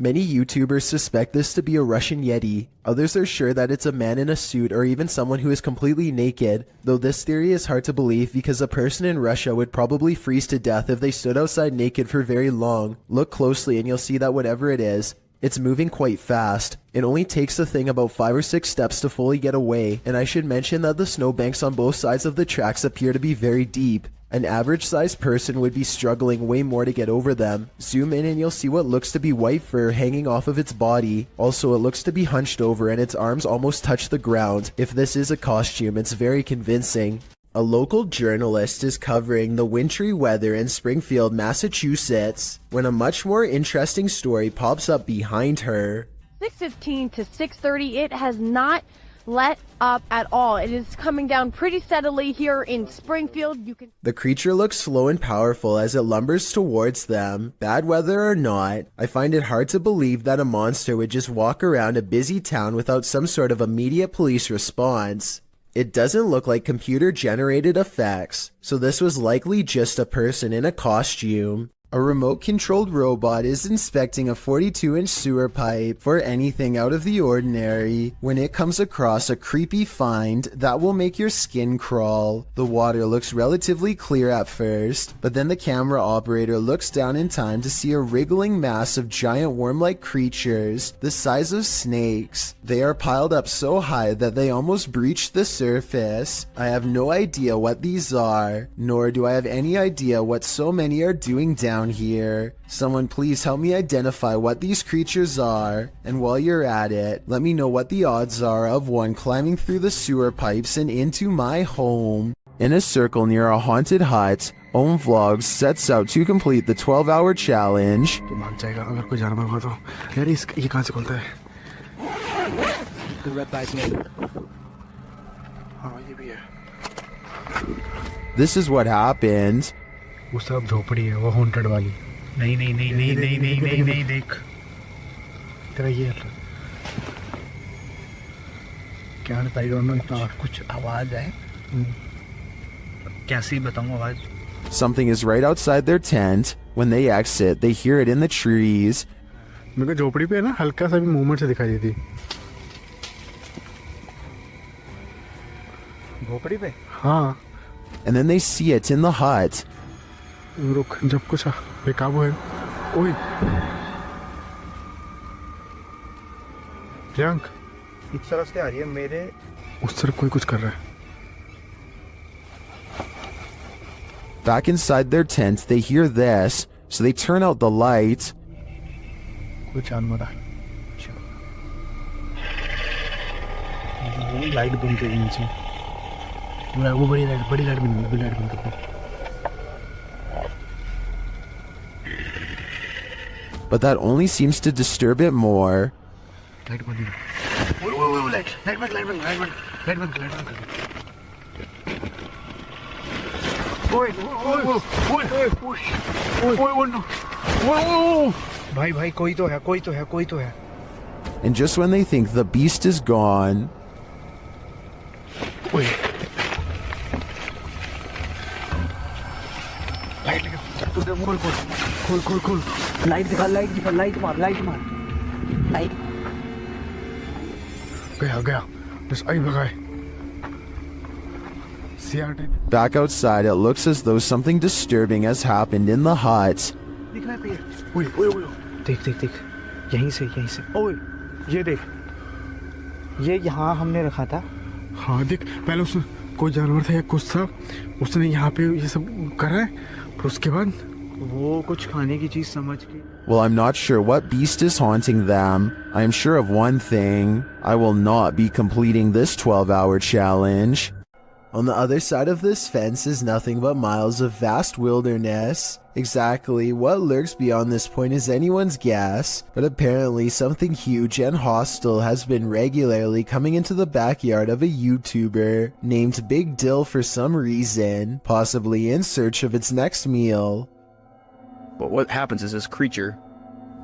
Many YouTubers suspect this to be a Russian Yeti. Others are sure that it's a man in a suit or even someone who is completely naked, though this theory is hard to believe because a person in Russia would probably freeze to death if they stood outside naked for very long. Look closely and you'll see that whatever it is, it's moving quite fast. It only takes the thing about 5 or 6 steps to fully get away, and I should mention that the snowbanks on both sides of the tracks appear to be very deep. An average-sized person would be struggling way more to get over them. Zoom in and you'll see what looks to be white fur hanging off of its body. Also, it looks to be hunched over and its arms almost touch the ground. If this is a costume, it's very convincing. A local journalist is covering the wintry weather in Springfield, Massachusetts, when a much more interesting story pops up behind her.
6:15 to 6:30, it has not let up at all. It is coming down pretty steadily here in Springfield.
The creature looks slow and powerful as it lumbers towards them. Bad weather or not, I find it hard to believe that a monster would just walk around a busy town without some sort of immediate police response. It doesn't look like computer-generated effects, so this was likely just a person in a costume. A remote-controlled robot is inspecting a 42-inch sewer pipe for anything out of the ordinary when it comes across a creepy find that will make your skin crawl. The water looks relatively clear at first, but then the camera operator looks down in time to see a wriggling mass of giant worm-like creatures the size of snakes. They are piled up so high that they almost breach the surface. I have no idea what these are, nor do I have any idea what so many are doing down here. Someone please help me identify what these creatures are, and while you're at it, let me know what the odds are of one climbing through the sewer pipes and into my home. In a circle near a haunted hut, Om Vlogs sets out to complete the 12-hour challenge. This is what happened.
वो सब झोपड़ी है वो haunted वाली नहीं नहीं नहीं नहीं नहीं नहीं नहीं नहीं देख तेरा ये क्या आई डोंट नो इतना कुछ आवाज है कैसे बताऊं आवाज.
Something is right outside their tent. When they exit, they hear it in the trees.
मेरे को झोपड़ी पे ना हल्का सा भी मूवमेंट से दिखाई देती झोपड़ी पे. हाँ.
And then they see it in the hut.
रुक जब कुछ बेकाबू है. ओए प्रियंक इस तरफ से आ रही है मेरे उस तरफ कोई कुछ कर रहा है.
Back inside their tent, they hear this, so they turn out the light.
कुछ जानवर है. वो लाइट बंद कर नीचे. वो बड़ी लाइट बंद कर.
But that only seems to disturb it more.
Light बंद. लाइट बंद. भाई कोई तो है.
And just when they think the beast is gone,
खोल लाइट दिखा लाइट मार गया बस आई भगाए.
back outside, it looks as though something disturbing has happened in the hut.
दिख रहा है पेड़. देख यहीं से ओए ये देख ये यहाँ हमने रखा था. हाँ देख पहले उसने कोई जानवर था या कुछ था उसने यहाँ पे ये सब करा है फिर उसके बाद वो कुछ खाने की चीज समझ के.
Well, I'm not sure what beast is haunting them. I am sure of one thing. I will not be completing this 12-hour challenge. On the other side of this fence is nothing but miles of vast wilderness. Exactly what lurks beyond this point is anyone's guess, but apparently something huge and hostile has been regularly coming into the backyard of a YouTuber named Big Dill for some reason, possibly in search of its next meal.
But what happens is this creature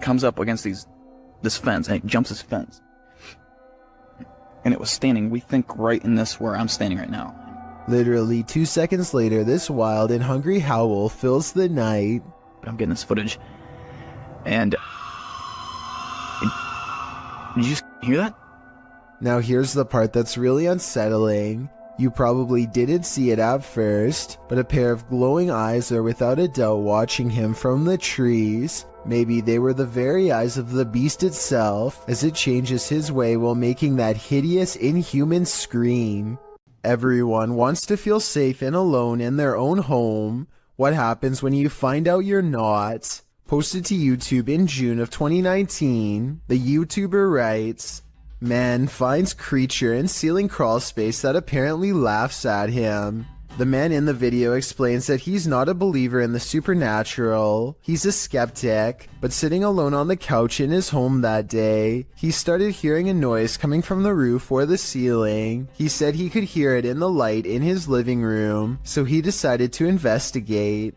comes up against this fence, and it jumps this fence. And it was standing, we think, right in this where I'm standing right now.
Literally 2 seconds later, this wild and hungry howl fills the night.
I'm getting this footage. And did you hear that?
Now here's the part that's really unsettling. You probably didn't see it at first, but a pair of glowing eyes are without a doubt watching him from the trees. Maybe they were the very eyes of the beast itself, as it changes his way while making that hideous, inhuman scream. Everyone wants to feel safe and alone in their own home. What happens when you find out you're not? Posted to YouTube in June of 2019, the YouTuber writes, "Man finds creature in ceiling crawl space that apparently laughs at him." The man in the video explains that he's not a believer in the supernatural, he's a skeptic, but sitting alone on the couch in his home that day, he started hearing a noise coming from the roof or the ceiling. He said he could hear it in the light in his living room, so he decided to investigate.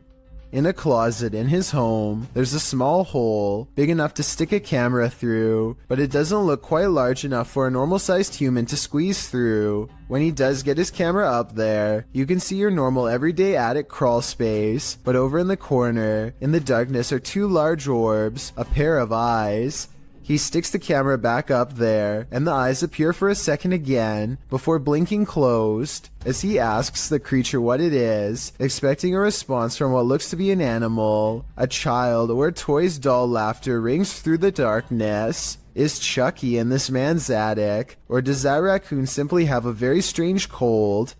In a closet in his home, there's a small hole, big enough to stick a camera through, but it doesn't look quite large enough for a normal-sized human to squeeze through. When he does get his camera up there, you can see your normal everyday attic crawl space, but over in the corner, in the darkness are two large orbs, a pair of eyes. He sticks the camera back up there, and the eyes appear for a second again, before blinking closed, as he asks the creature what it is, expecting a response from what looks to be an animal. A child or toy's doll laughter rings through the darkness. Is Chucky in this man's attic, or does that raccoon simply have a very strange cold?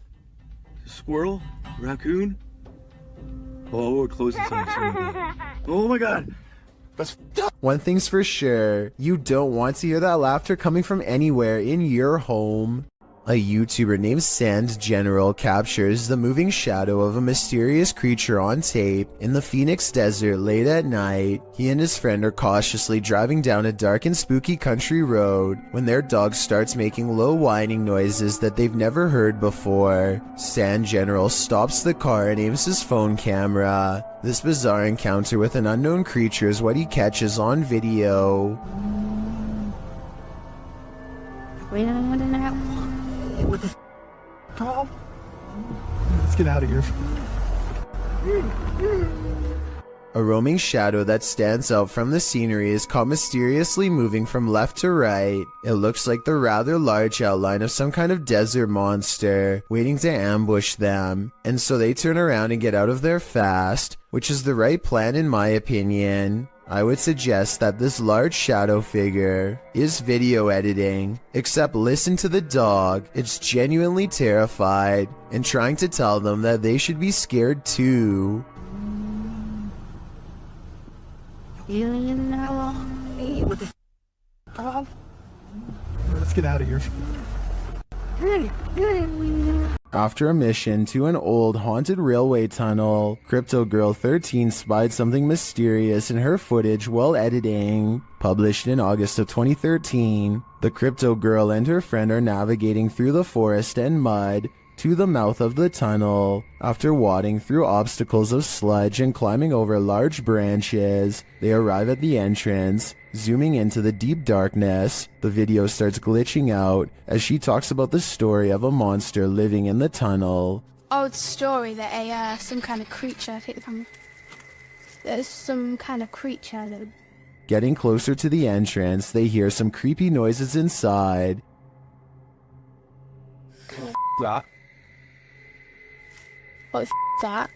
Squirrel? Raccoon? Oh, we're close to something. Oh my god!
One thing's for sure, you don't want to hear that laughter coming from anywhere in your home. A YouTuber named Sand General captures the moving shadow of a mysterious creature on tape in the Phoenix desert late at night. He and his friend are cautiously driving down a dark and spooky country road when their dog starts making low whining noises that they've never heard before. Sand General stops the car and aims his phone camera. This bizarre encounter with an unknown creature is what he catches on video.
What the Tom? Let's get out of here.
A roaming shadow that stands out from the scenery is caught mysteriously moving from left to right. It looks like the rather large outline of some kind of desert monster waiting to ambush them, and so they turn around and get out of there fast, which is the right plan in my opinion. I would suggest that this large shadow figure is video editing, except listen to the dog. It's genuinely terrified and trying to tell them that they should be scared too.
What the Tom? Let's get out of here.
After a mission to an old haunted railway tunnel, Crypto Girl 13 spied something mysterious in her footage while editing. Published in August of 2013, the Crypto Girl and her friend are navigating through the forest and mud to the mouth of the tunnel. After wading through obstacles of sludge and climbing over large branches, they arrive at the entrance. Zooming into the deep darkness, the video starts glitching out as she talks about the story of a monster living in the tunnel.
Old story that some kind of creature, there's some kind of creature that...
Getting closer to the entrance, they hear some creepy noises inside.
That?
What's that?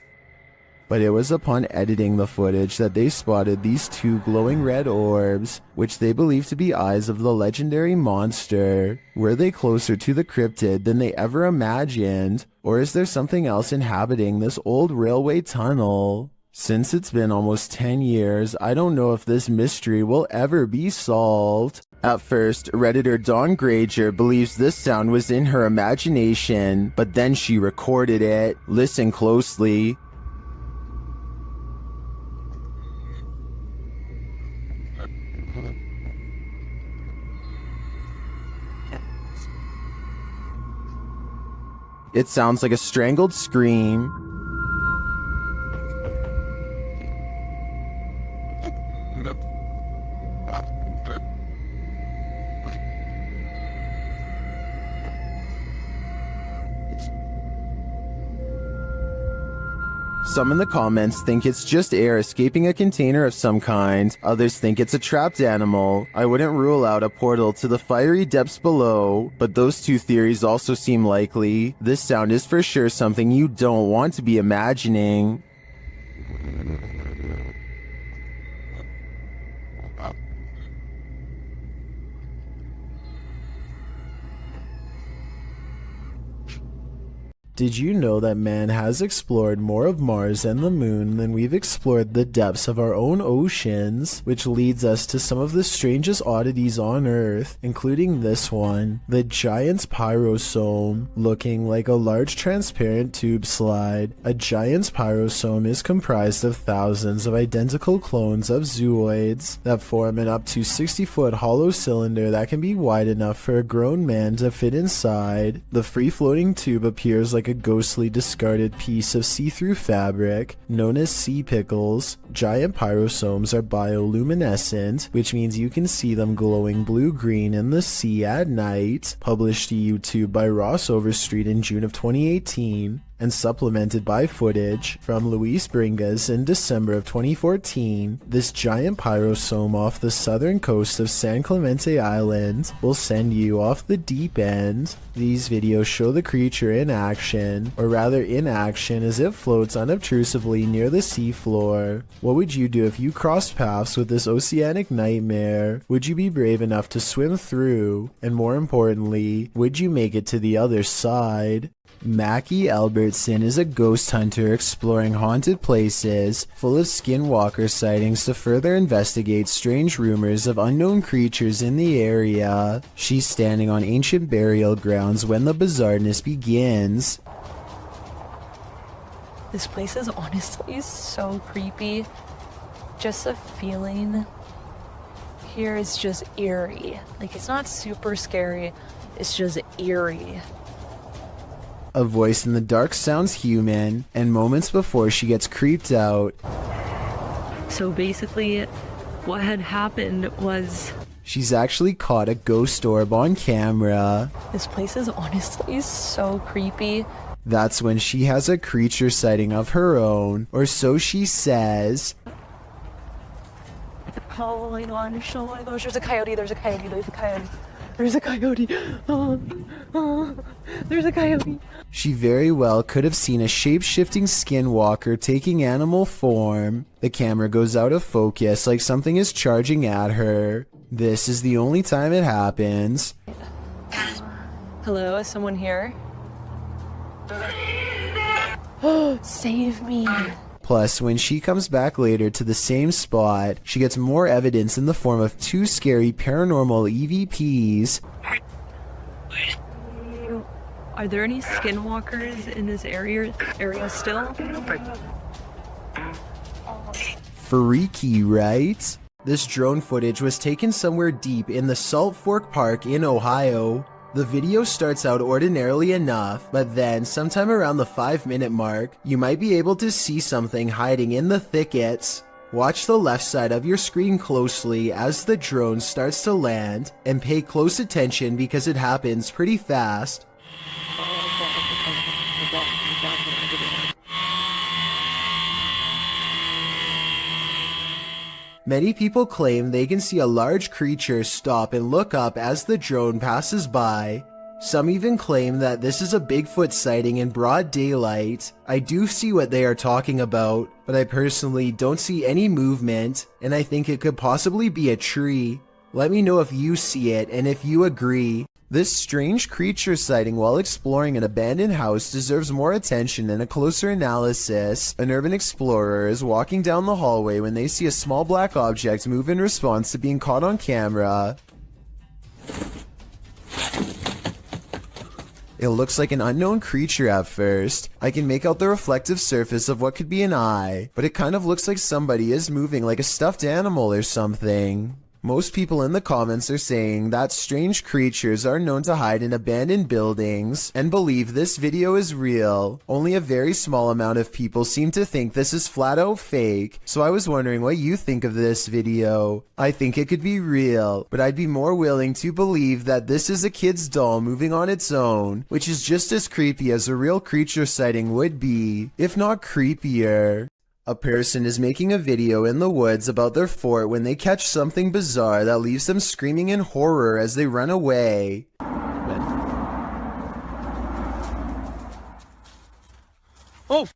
But it was upon editing the footage that they spotted these two glowing red orbs, which they believe to be eyes of the legendary monster. Were they closer to the cryptid than they ever imagined? Or is there something else inhabiting this old railway tunnel? Since it's been almost 10 years, I don't know if this mystery will ever be solved. At first, Redditor Dawn Granger believes this sound was in her imagination, but then she recorded it. Listen closely. It sounds like a strangled scream. Some in the comments think it's just air escaping a container of some kind. Others think it's a trapped animal. I wouldn't rule out a portal to the fiery depths below, but those two theories also seem likely. This sound is for sure something you don't want to be imagining. Did you know that man has explored more of Mars and the moon than we've explored the depths of our own oceans? Which leads us to some of the strangest oddities on Earth, including this one, the Giant's Pyrosome, looking like a large transparent tube slide. A Giant's Pyrosome is comprised of thousands of identical clones of zooids that form an up to 60-foot hollow cylinder that can be wide enough for a grown man to fit inside. The free-floating tube appears like a ghostly discarded piece of see-through fabric known as sea pickles. Giant pyrosomes are bioluminescent, which means you can see them glowing blue-green in the sea at night. Published to YouTube by Ross Overstreet in June of 2018. And supplemented by footage from Luis Bringas in December of 2014, this giant pyrosome off the southern coast of San Clemente Island will send you off the deep end. These videos show the creature in action, or rather inaction as it floats unobtrusively near the seafloor. What would you do if you crossed paths with this oceanic nightmare? Would you be brave enough to swim through? And more importantly, would you make it to the other side? Mackie Albertson is a ghost hunter exploring haunted places full of skinwalker sightings to further investigate strange rumors of unknown creatures in the area. She's standing on ancient burial grounds when the bizarreness begins.
This place is honestly so creepy. Just the feeling here is just eerie. Like, it's not super scary, it's just eerie.
A voice in the dark sounds human, and moments before she gets creeped out.
So basically, what had happened was...
she's actually caught a ghost orb on camera.
This place is honestly so creepy.
That's when she has a creature sighting of her own, or so she says.
Oh my gosh, there's a coyote, there's a coyote, there's a coyote. There's a coyote. There's a coyote.
She very well could have seen a shape-shifting skinwalker taking animal form. The camera goes out of focus like something is charging at her. This is the only time it happens.
Hello, is someone here? Save me.
Plus, when she comes back later to the same spot, she gets more evidence in the form of two scary paranormal EVPs.
Are there any skinwalkers in this area still?
Freaky, right? This drone footage was taken somewhere deep in the Salt Fork Park in Ohio. The video starts out ordinarily enough, but then sometime around the 5-minute mark, you might be able to see something hiding in the thickets. Watch the left side of your screen closely as the drone starts to land, and pay close attention because it happens pretty fast. Many people claim they can see a large creature stop and look up as the drone passes by. Some even claim that this is a Bigfoot sighting in broad daylight. I do see what they are talking about, but I personally don't see any movement, and I think it could possibly be a tree. Let me know if you see it and if you agree. This strange creature sighting while exploring an abandoned house deserves more attention and a closer analysis. An urban explorer is walking down the hallway when they see a small black object move in response to being caught on camera. It looks like an unknown creature at first. I can make out the reflective surface of what could be an eye, but it kind of looks like somebody is moving like a stuffed animal or something. Most people in the comments are saying that strange creatures are known to hide in abandoned buildings and believe this video is real. Only a very small amount of people seem to think this is flat out fake, so I was wondering what you think of this video. I think it could be real, but I'd be more willing to believe that this is a kid's doll moving on its own, which is just as creepy as a real creature sighting would be, if not creepier. A person is making a video in the woods about their fort when they catch something bizarre that leaves them screaming in horror as they run away.
Oh!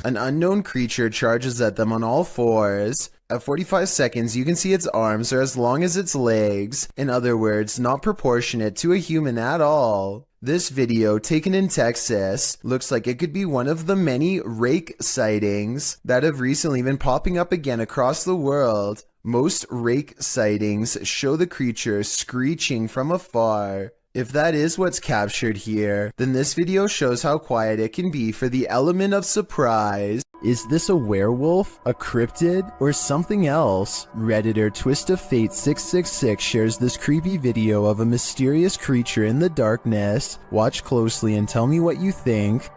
An unknown creature charges at them on all fours. At 45 seconds, you can see its arms are as long as its legs. In other words, not proportionate to a human at all. This video, taken in Texas, looks like it could be one of the many rake sightings that have recently been popping up again across the world. Most rake sightings show the creature screeching from afar. If that is what's captured here, then this video shows how quiet it can be for the element of surprise. Is this a werewolf, a cryptid, or something else? Redditor Twist of Fate 666 shares this creepy video of a mysterious creature in the darkness. Watch closely and tell me what you think.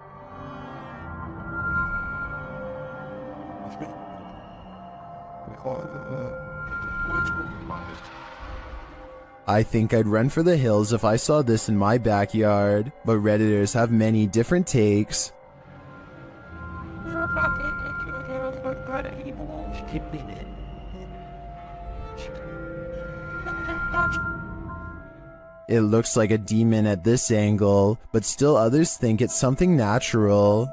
I think I'd run for the hills if I saw this in my backyard, but Redditors have many different takes. It looks like a demon at this angle, but still others think it's something natural.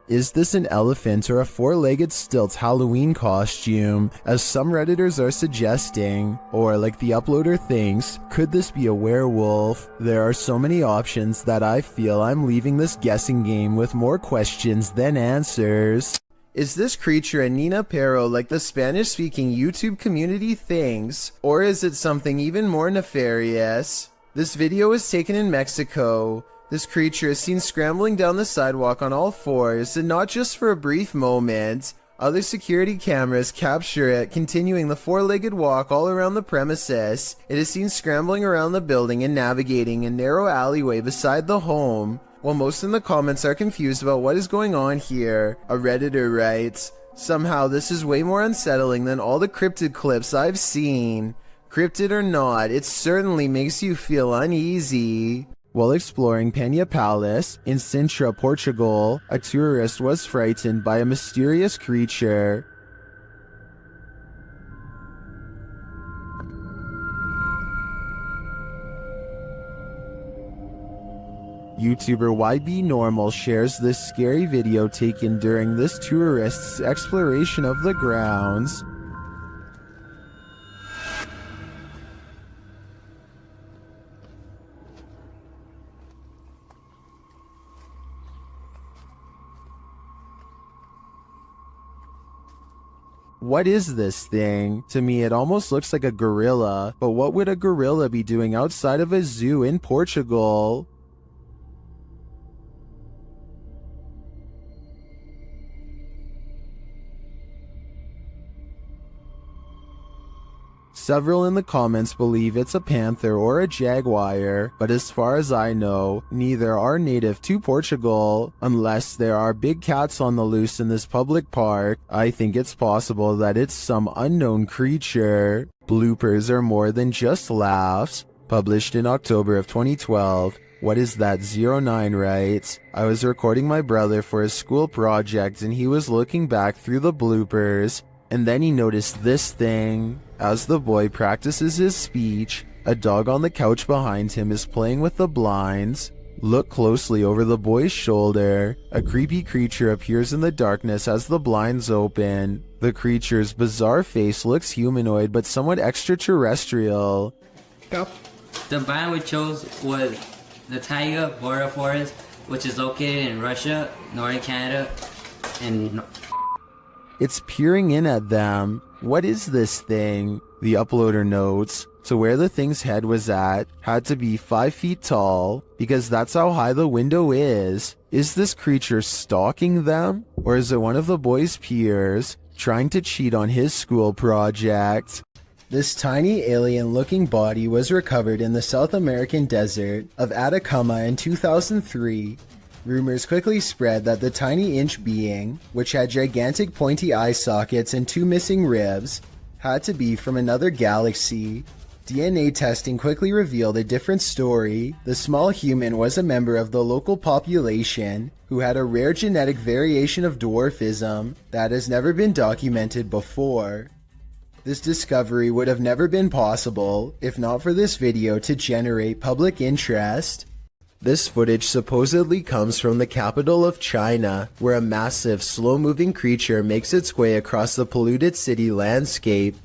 Is this an elephant or a four-legged stilt Halloween costume, as some Redditors are suggesting? Or, like the uploader thinks, could this be a werewolf? There are so many options that I feel I'm leaving this guessing game with more questions than answers. Is this creature a Nina Pero like the Spanish-speaking YouTube community thinks? Or is it something even more nefarious? This video was taken in Mexico. This creature is seen scrambling down the sidewalk on all fours, and not just for a brief moment. Other security cameras capture it continuing the four-legged walk all around the premises. It is seen scrambling around the building and navigating a narrow alleyway beside the home. While most in the comments are confused about what is going on here, a Redditor writes, "Somehow this is way more unsettling than all the cryptid clips I've seen. Cryptid or not, it certainly makes you feel uneasy." While exploring Penha Palace in Sintra, Portugal, a tourist was frightened by a mysterious creature. YouTuber YB Normal shares this scary video taken during this tourist's exploration of the grounds. What is this thing? To me, it almost looks like a gorilla, but what would a gorilla be doing outside of a zoo in Portugal? Several in the comments believe it's a panther or a jaguar, but as far as I know, neither are native to Portugal. Unless there are big cats on the loose in this public park, I think it's possible that it's some unknown creature. Bloopers are more than just laughs. Published in October of 2012. What is that? 09 writes, "I was recording my brother for his school project and he was looking back through the bloopers, and then he noticed this thing. As the boy practices his speech, a dog on the couch behind him is playing with the blinds. Look closely over the boy's shoulder. A creepy creature appears in the darkness as the blinds open. The creature's bizarre face looks humanoid but somewhat extraterrestrial."
The biome we chose was the taiga boreal forest, which is located in Russia, northern Canada, and
It's peering in at them. What is this thing? The uploader notes. So where the thing's head was at had to be 5 feet tall, because that's how high the window is. Is this creature stalking them? Or is it one of the boys' peers trying to cheat on his school project? This tiny alien-looking body was recovered in the South American desert of Atacama in 2003. Rumors quickly spread that the tiny inch being, which had gigantic pointy eye sockets and 2 missing ribs, had to be from another galaxy. DNA testing quickly revealed a different story. The small human was a member of the local population who had a rare genetic variation of dwarfism that has never been documented before. This discovery would have never been possible if not for this video to generate public interest. This footage supposedly comes from the capital of China, where a massive, slow-moving creature makes its way across the polluted city landscape.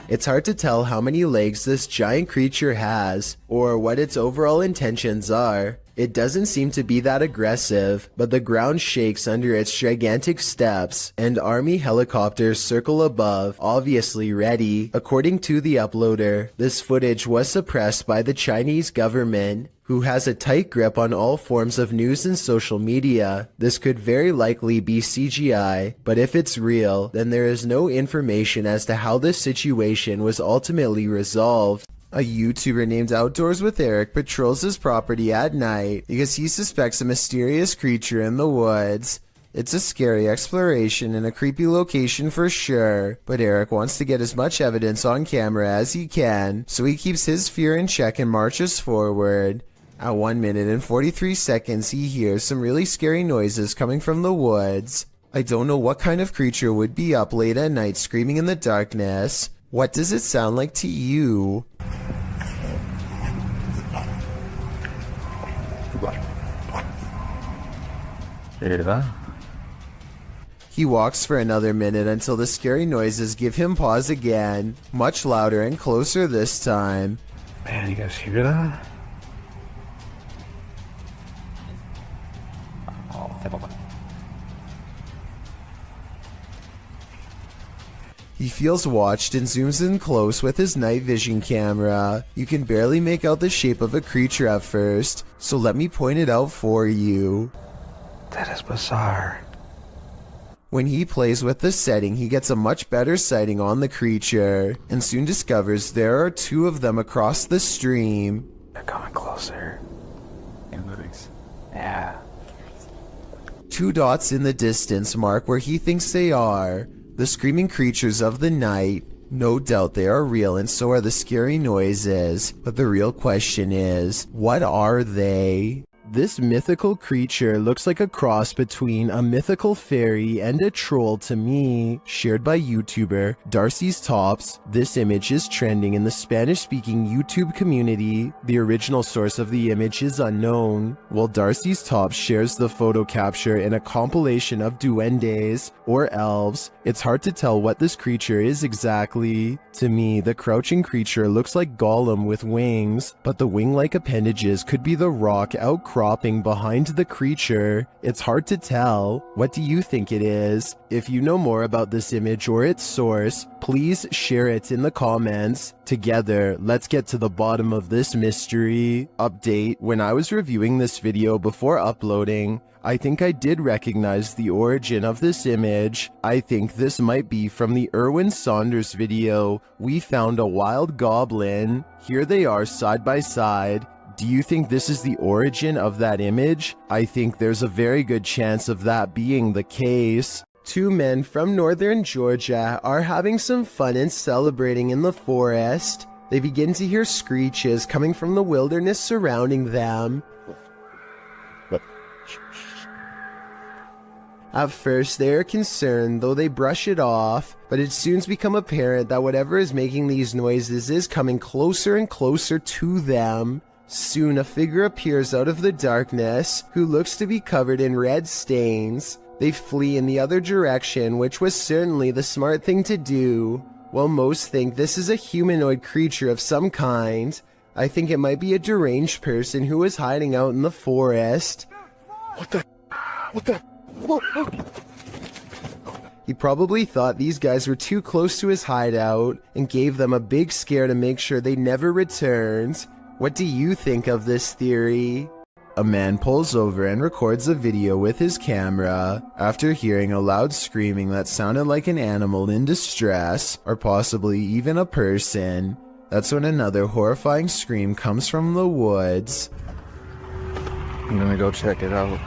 It's hard to tell how many legs this giant creature has, or what its overall intentions are. It doesn't seem to be that aggressive, but the ground shakes under its gigantic steps, and army helicopters circle above, obviously ready. According to the uploader, this footage was suppressed by the Chinese government, who has a tight grip on all forms of news and social media. This could very likely be CGI, but if it's real, then there is no information as to how this situation was ultimately resolved. A YouTuber named Outdoors with Eric patrols his property at night because he suspects a mysterious creature in the woods. It's a scary exploration in a creepy location for sure, but Eric wants to get as much evidence on camera as he can, so he keeps his fear in check and marches forward. At 1 minute and 43 seconds, he hears some really scary noises coming from the woods. I don't know what kind of creature would be up late at night screaming in the darkness. What does it sound like to you? He walks for another minute until the scary noises give him pause again, much louder and closer this time.
Man, you guys hear that?
He feels watched and zooms in close with his night vision camera. You can barely make out the shape of a creature at first, so let me point it out for you.
That is bizarre.
When he plays with the setting, he gets a much better sighting on the creature, and soon discovers there are 2 of them across the stream.
They're coming closer. And moving. Yeah.
2 dots in the distance mark where he thinks they are. The screaming creatures of the night. No doubt they are real, and so are the scary noises. But the real question is, what are they? This mythical creature looks like a cross between a mythical fairy and a troll to me. Shared by YouTuber Darcy's Tops, this image is trending in the Spanish-speaking YouTube community. The original source of the image is unknown, while Darcy's Tops shares the photo capture in a compilation of duendes, or elves. It's hard to tell what this creature is exactly. To me, the crouching creature looks like Gollum with wings, but the wing-like appendages could be the rock outcropping behind the creature. It's hard to tell. What do you think it is? If you know more about this image or its source, please share it in the comments. Together, let's get to the bottom of this mystery. Update: when I was reviewing this video before uploading, I think I did recognize the origin of this image. I think this might be from the Erwin Saunders video, We Found a Wild Goblin. Here they are side by side. Do you think this is the origin of that image? I think there's a very good chance of that being the case. 2 men from northern Georgia are having some fun and celebrating in the forest. They begin to hear screeches coming from the wilderness surrounding them. At first, they are concerned, though they brush it off, but it soon becomes apparent that whatever is making these noises is coming closer and closer to them. Soon, a figure appears out of the darkness, who looks to be covered in red stains. They flee in the other direction, which was certainly the smart thing to do. While most think this is a humanoid creature of some kind, I think it might be a deranged person who is hiding out in the forest.
What the? Whoa.
He probably thought these guys were too close to his hideout and gave them a big scare to make sure they never returned. What do you think of this theory? A man pulls over and records a video with his camera after hearing a loud screaming that sounded like an animal in distress, or possibly even a person. That's when another horrifying scream comes from the woods.
I'm gonna go check it out.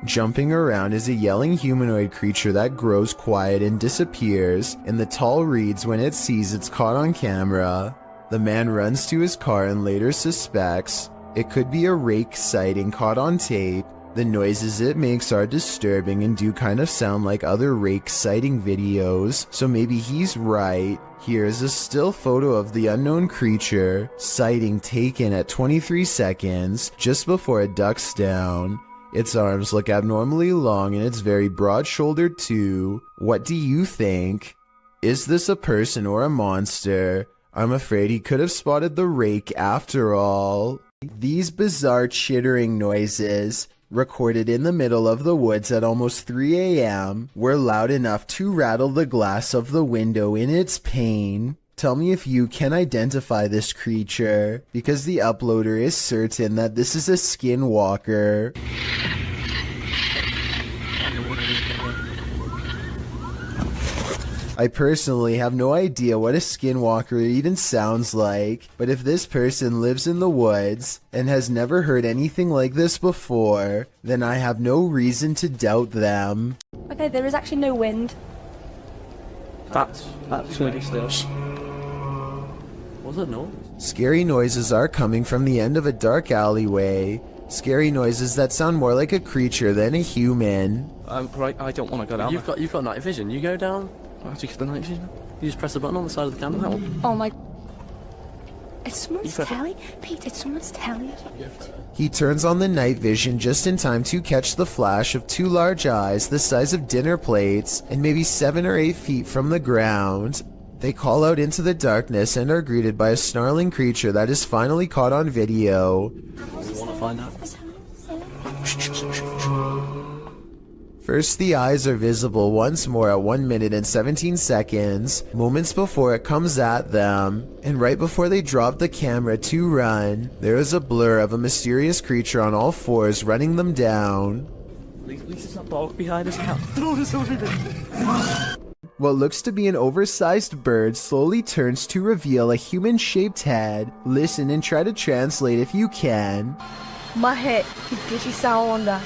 Jumping around is a yelling humanoid creature that grows quiet and disappears in the tall reeds when it sees it's caught on camera. The man runs to his car and later suspects it could be a rake sighting caught on tape. The noises it makes are disturbing and do kind of sound like other rake sighting videos, so maybe he's right. Here's a still photo of the unknown creature, sighting taken at 23 seconds, just before it ducks down. Its arms look abnormally long and it's very broad-shouldered too. What do you think? Is this a person or a monster? I'm afraid he could have spotted the rake after all. These bizarre chittering noises, recorded in the middle of the woods at almost 3 a.m., were loud enough to rattle the glass of the window in its pain. Tell me if you can identify this creature, because the uploader is certain that this is a skinwalker. I personally have no idea what a skinwalker even sounds like, but if this person lives in the woods and has never heard anything like this before, then I have no reason to doubt them.
Okay, there is actually no wind.
That's really still. What's that noise?
Scary noises are coming from the end of a dark alleyway. Scary noises that sound more like a creature than a human.
Right, I don't want to go down. You've got night vision. You go down. How do you get the night vision? You just press the button on the side of the camera.
Oh my... It's someone's telly? Pete, it's someone's telly.
He turns on the night vision just in time to catch the flash of two large eyes the size of dinner plates and maybe 7 or 8 feet from the ground. They call out into the darkness and are greeted by a snarling creature that is finally caught on video.
You want to find out?
First, the eyes are visible once more at 1 minute and 17 seconds, moments before it comes at them. And right before they drop the camera to run, there is a blur of a mysterious creature on all fours running them down.
At least it's not dog behind us now. Throw this over there.
What looks to be an oversized bird slowly turns to reveal a human-shaped head. Listen and try to translate if you can.
Maje, ¿qué esa onda?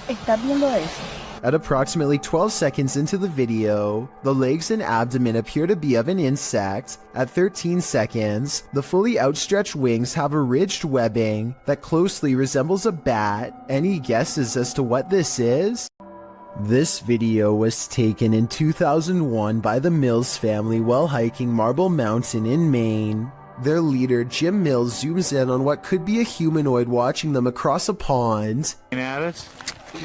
¿Estás viendo eso?
At approximately 12 seconds into the video, the legs and abdomen appear to be of an insect. At 13 seconds, the fully outstretched wings have a ridged webbing that closely resembles a bat. Any guesses as to what this is? This video was taken in 2001 by the Mills family while hiking Marble Mountain in Maine. Their leader, Jim Mills, zooms in on what could be a humanoid watching them across a pond.
At us?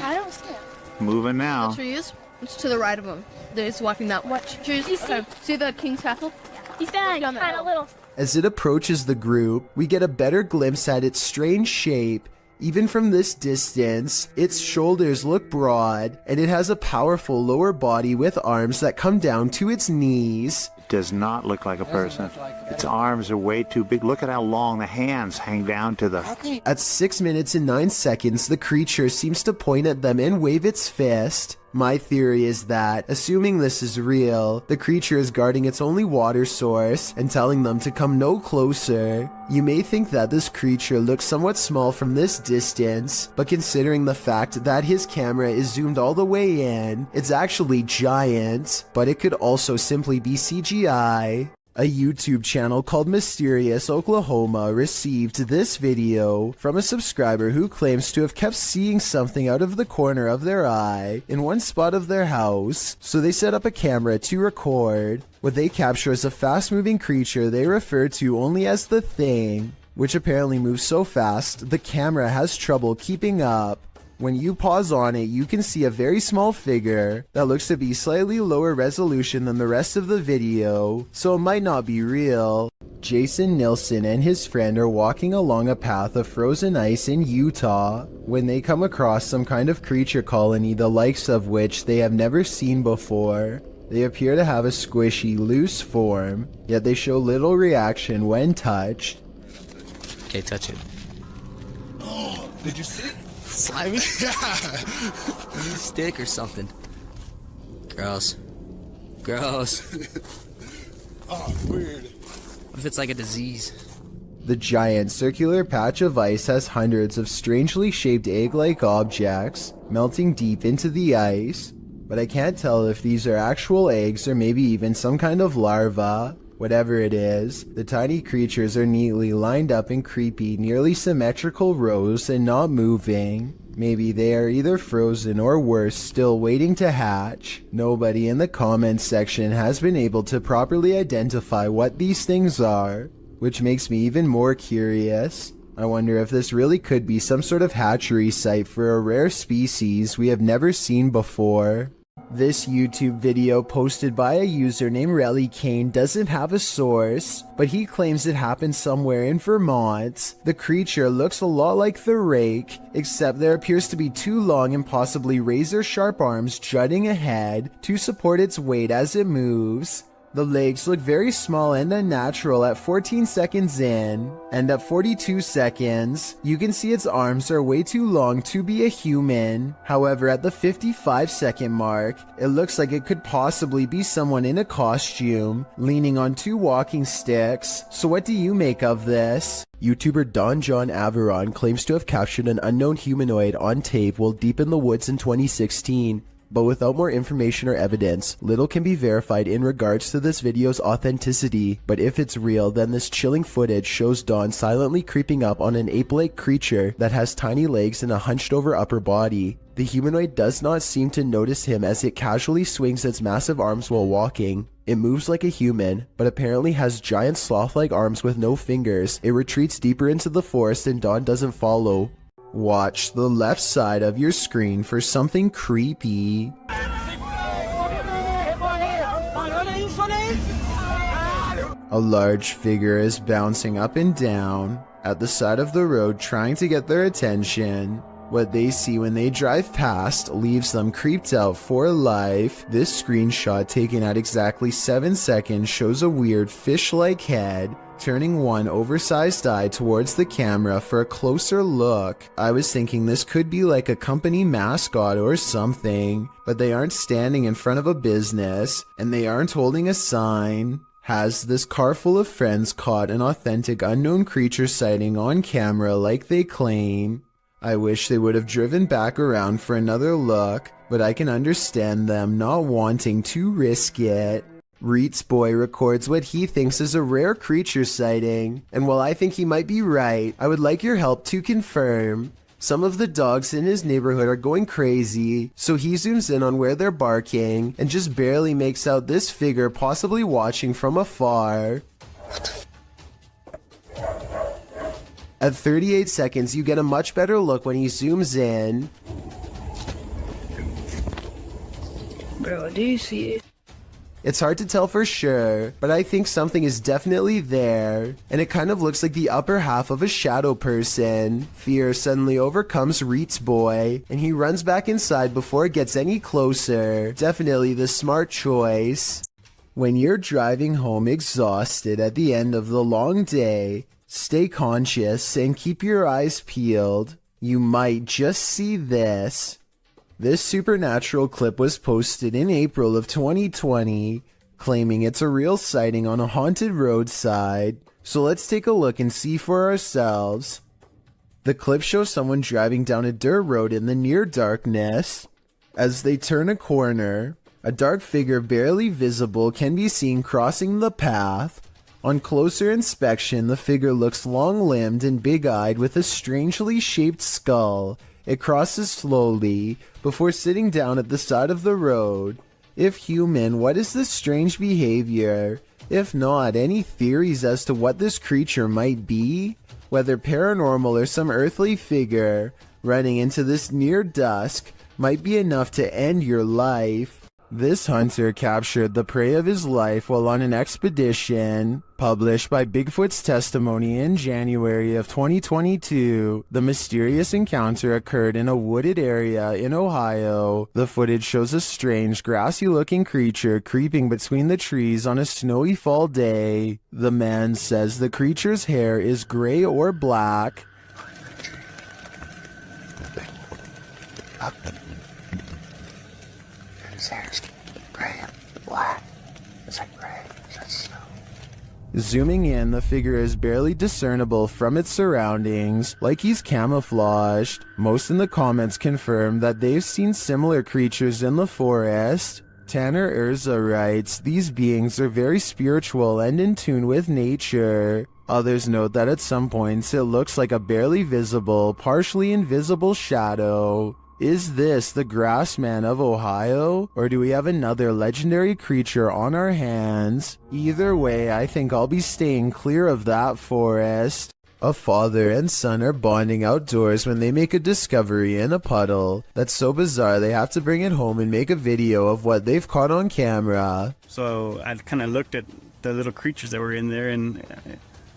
I don't see it.
Moving now.
The trees? It's to the right of them. They're just walking that way. Trees. Okay. See the king's castle?
He's kind of little.
As it approaches the group, we get a better glimpse at its strange shape. Even from this distance, its shoulders look broad, and it has a powerful lower body with arms that come down to its knees.
It does not look like a person. Its arms are way too big. Look at how long the hands hang down to the...
At 6 minutes and 9 seconds, the creature seems to point at them and wave its fist. My theory is that, assuming this is real, the creature is guarding its only water source and telling them to come no closer. You may think that this creature looks somewhat small from this distance, but considering the fact that his camera is zoomed all the way in, it's actually giant, but it could also simply be CGI. A YouTube channel called Mysterious Oklahoma received this video from a subscriber who claims to have kept seeing something out of the corner of their eye in one spot of their house, so they set up a camera to record. What they capture is a fast-moving creature they refer to only as the Thing, which apparently moves so fast the camera has trouble keeping up. When you pause on it, you can see a very small figure that looks to be slightly lower resolution than the rest of the video, so it might not be real. Jason Nilsson and his friend are walking along a path of frozen ice in Utah when they come across some kind of creature colony the likes of which they have never seen before. They appear to have a squishy, loose form, yet they show little reaction when touched.
Okay, touch it.
Oh, did you see it?
Slimy? Yeah. Maybe a stick or something. Gross. Gross.
Oh, weird.
What if it's like a disease?
The giant circular patch of ice has hundreds of strangely shaped egg-like objects melting deep into the ice, but I can't tell if these are actual eggs or maybe even some kind of larva. Whatever it is, the tiny creatures are neatly lined up in creepy, nearly symmetrical rows and not moving. Maybe they are either frozen or worse, still waiting to hatch. Nobody in the comments section has been able to properly identify what these things are, which makes me even more curious. I wonder if this really could be some sort of hatchery site for a rare species we have never seen before. This YouTube video posted by a user named Relly Kane doesn't have a source, but he claims it happened somewhere in Vermont. The creature looks a lot like the rake, except there appears to be two long and possibly razor-sharp arms jutting ahead to support its weight as it moves. The legs look very small and unnatural at 14 seconds in, and at 42 seconds, you can see its arms are way too long to be a human. However, at the 55-second mark, it looks like it could possibly be someone in a costume, leaning on two walking sticks. So what do you make of this? YouTuber Don John Averon claims to have captured an unknown humanoid on tape while deep in the woods in 2016. But without more information or evidence, little can be verified in regards to this video's authenticity. But if it's real, then this chilling footage shows Dawn silently creeping up on an ape-like creature that has tiny legs and a hunched over upper body. The humanoid does not seem to notice him as it casually swings its massive arms while walking. It moves like a human, but apparently has giant sloth-like arms with no fingers. It retreats deeper into the forest and Dawn doesn't follow. Watch the left side of your screen for something creepy. A large figure is bouncing up and down at the side of the road trying to get their attention. What they see when they drive past leaves them creeped out for life. This screenshot taken at exactly 7 seconds shows a weird fish-like head turning one oversized eye towards the camera for a closer look. I was thinking this could be like a company mascot or something, but they aren't standing in front of a business, and they aren't holding a sign. Has this car full of friends caught an authentic unknown creature sighting on camera like they claim? I wish they would have driven back around for another look, but I can understand them not wanting to risk it. Reet's boy records what he thinks is a rare creature sighting, and while I think he might be right, I would like your help to confirm. Some of the dogs in his neighborhood are going crazy, so he zooms in on where they're barking and just barely makes out this figure possibly watching from afar. At 38 seconds, you get a much better look when he zooms in.
Bro, do you see it?
It's hard to tell for sure, but I think something is definitely there, and it kind of looks like the upper half of a shadow person. Fear suddenly overcomes Reet's boy, and he runs back inside before it gets any closer. Definitely the smart choice. When you're driving home exhausted at the end of the long day, stay conscious and keep your eyes peeled. You might just see this. This supernatural clip was posted in April of 2020, claiming it's a real sighting on a haunted roadside. So let's take a look and see for ourselves. The clip shows someone driving down a dirt road in the near darkness. As they turn a corner, a dark figure barely visible can be seen crossing the path. On closer inspection, the figure looks long-limbed and big-eyed with a strangely shaped skull. It crosses slowly before sitting down at the side of the road. If human, what is this strange behavior? If not, any theories as to what this creature might be? Whether paranormal or some earthly figure, running into this near dusk might be enough to end your life. This hunter captured the prey of his life while on an expedition. Published by Bigfoot's Testimony in January of 2022, the mysterious encounter occurred in a wooded area in Ohio. The footage shows a strange, grassy-looking creature creeping between the trees on a snowy fall day. The man says the creature's hair is gray or black. Zooming in, the figure is barely discernible from its surroundings, like he's camouflaged. Most in the comments confirm that they've seen similar creatures in the forest. Tanner Urza writes, "These beings are very spiritual and in tune with nature." Others note that at some points it looks like a barely visible, partially invisible shadow. Is this the Grassman of Ohio, or do we have another legendary creature on our hands? Either way, I think I'll be staying clear of that forest. A father and son are bonding outdoors when they make a discovery in a puddle that's so bizarre they have to bring it home and make a video of what they've caught on camera.
So I kind of looked at the little creatures that were in there, and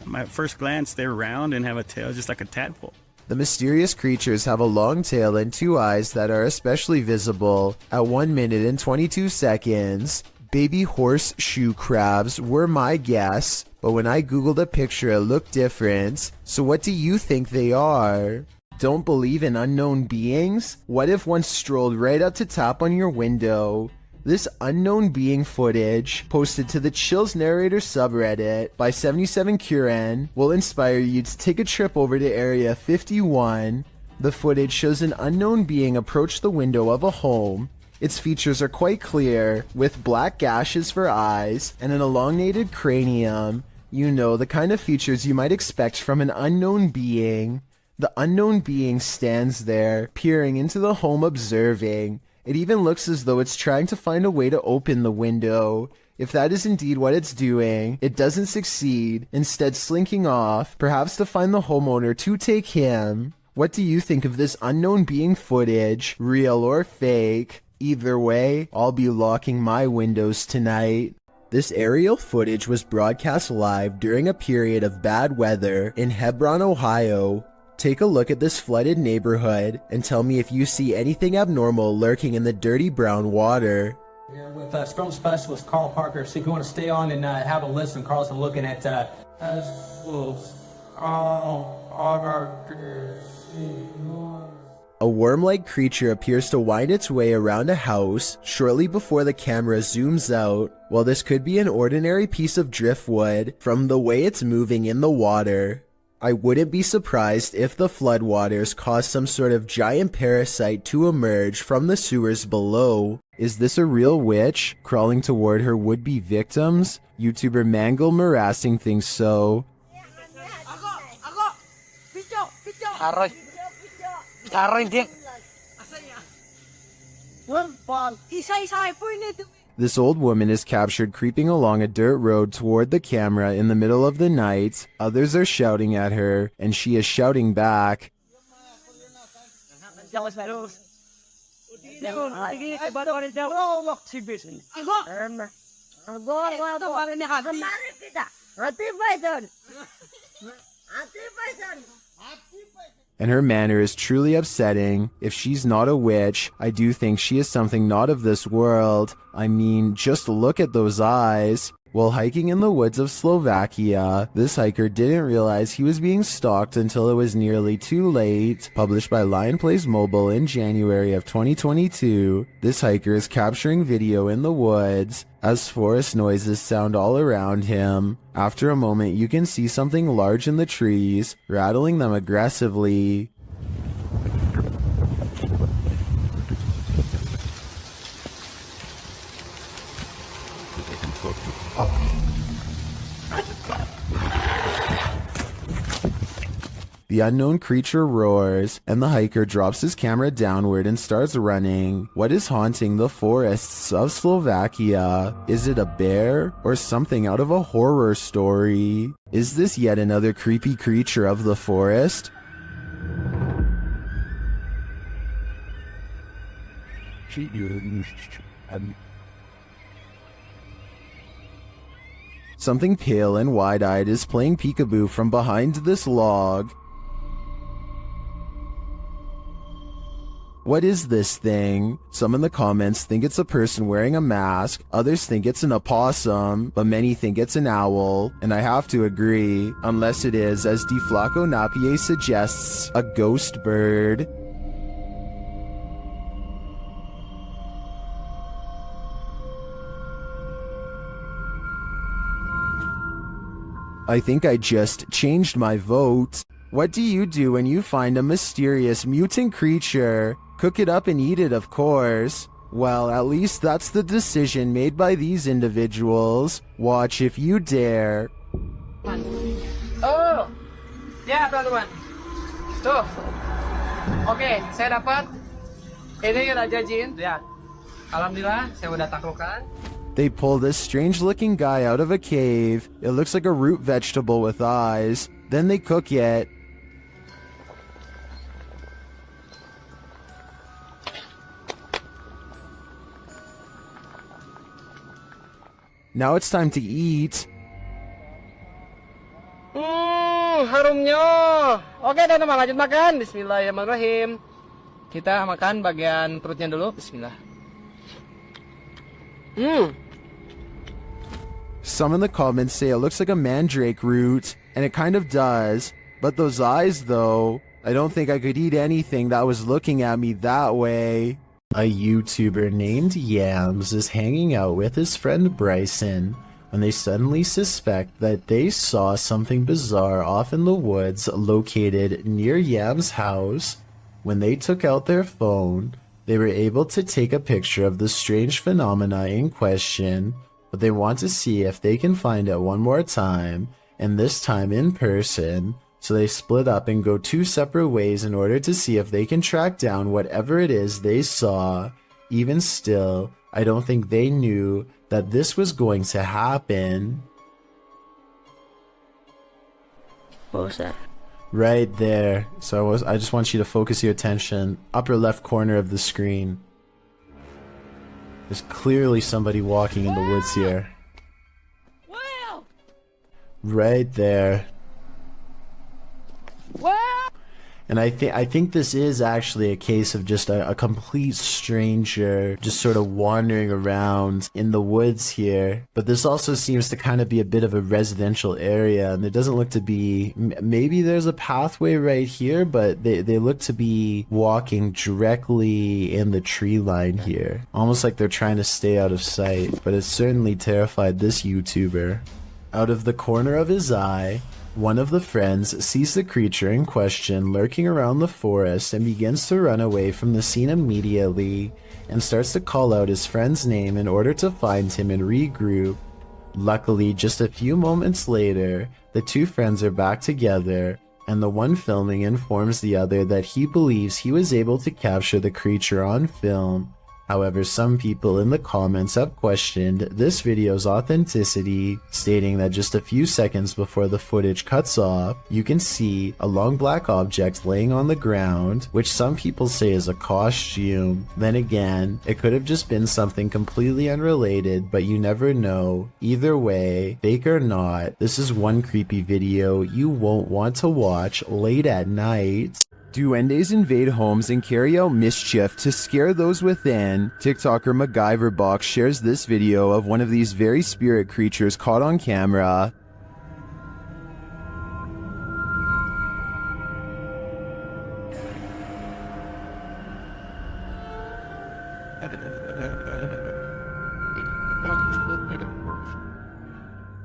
my first glance, they're round and have a tail just like a tadpole.
The mysterious creatures have a long tail and two eyes that are especially visible at 1 minute and 22 seconds. Baby horseshoe crabs were my guess, but when I googled a picture it looked different. So what do you think they are? Don't believe in unknown beings? What if one strolled right up to tap on your window? This unknown being footage, posted to the Chills Narrator subreddit by 77Curen, will inspire you to take a trip over to Area 51. The footage shows an unknown being approach the window of a home. Its features are quite clear, with black gashes for eyes and an elongated cranium. You know, the kind of features you might expect from an unknown being. The unknown being stands there, peering into the home, observing. It even looks as though it's trying to find a way to open the window. If that is indeed what it's doing, it doesn't succeed, instead slinking off, perhaps to find the homeowner to take him. What do you think of this unknown being footage, real or fake? Either way, I'll be locking my windows tonight. This aerial footage was broadcast live during a period of bad weather in Hebron, Ohio. Take a look at this flooded neighborhood and tell me if you see anything abnormal lurking in the dirty brown water.
We're with storm specialist Carl Parker. So if you want to stay on and have a listen, Carl's been looking at
A worm-like creature appears to wind its way around a house shortly before the camera zooms out. While this could be an ordinary piece of driftwood from the way it's moving in the water, I wouldn't be surprised if the floodwaters caused some sort of giant parasite to emerge from the sewers below. Is this a real witch crawling toward her would-be victims? YouTuber Mangle Marassing thinks so. This old woman is captured creeping along a dirt road toward the camera in the middle of the night. Others are shouting at her, and she is shouting back. And her manner is truly upsetting. If she's not a witch, I do think she is something not of this world. I mean, just look at those eyes. While hiking in the woods of Slovakia, this hiker didn't realize he was being stalked until it was nearly too late. Published by Lion Plays Mobile in January of 2022, this hiker is capturing video in the woods as forest noises sound all around him. After a moment, you can see something large in the trees, rattling them aggressively. The unknown creature roars, and the hiker drops his camera downward and starts running. What is haunting the forests of Slovakia? Is it a bear or something out of a horror story? Is this yet another creepy creature of the forest? Something pale and wide-eyed is playing peekaboo from behind this log. What is this thing? Some in the comments think it's a person wearing a mask, others think it's an opossum, but many think it's an owl, and I have to agree, unless it is, as Deflaco Napier suggests, a ghost bird. I think I just changed my vote. What do you do when you find a mysterious mutant creature? Cook it up and eat it, of course. Well, at least that's the decision made by these individuals. Watch if you dare.
Oh, ya teman-teman. Tuh. Oke, saya dapat. Ini Raja Jin. Ya. Alhamdulillah, saya udah taklukkan.
They pull this strange-looking guy out of a cave. It looks like a root vegetable with eyes. Then they cook it. Now it's time to eat.
Harumnya. Oke, teman-teman, lanjut makan. Bismillahirrahmanirrahim. Kita makan bagian perutnya dulu. Bismillah.
Some in the comments say it looks like a mandrake root, and it kind of does. But those eyes, though, I don't think I could eat anything that was looking at me that way. A YouTuber named Yams is hanging out with his friend Bryson when they suddenly suspect that they saw something bizarre off in the woods located near Yams' house. When they took out their phone, they were able to take a picture of the strange phenomena in question, but they want to see if they can find it one more time, and this time in person. So they split up and go two separate ways in order to see if they can track down whatever it is they saw. Even still, I don't think they knew that this was going to happen.
What was that?
Right there. So I just want you to focus your attention. Upper left corner of the screen. There's clearly somebody walking in the woods here. Right there. And I think this is actually a case of just a complete stranger just sort of wandering around in the woods here. But this also seems to kind of be a bit of a residential area, and there doesn't look to be, maybe there's a pathway right here, but they look to be walking directly in the tree line here. Almost like they're trying to stay out of sight, but it certainly terrified this YouTuber. Out of the corner of his eye, one of the friends sees the creature in question lurking around the forest and begins to run away from the scene immediately and starts to call out his friend's name in order to find him and regroup. Luckily, just a few moments later, the two friends are back together, and the one filming informs the other that he believes he was able to capture the creature on film. However, some people in the comments have questioned this video's authenticity, stating that just a few seconds before the footage cuts off, you can see a long black object laying on the ground, which some people say is a costume. Then again, it could have just been something completely unrelated, but you never know. Either way, fake or not, this is one creepy video you won't want to watch late at night. Duendes invade homes and carry out mischief to scare those within. TikToker MacGyverBox shares this video of one of these very spirit creatures caught on camera.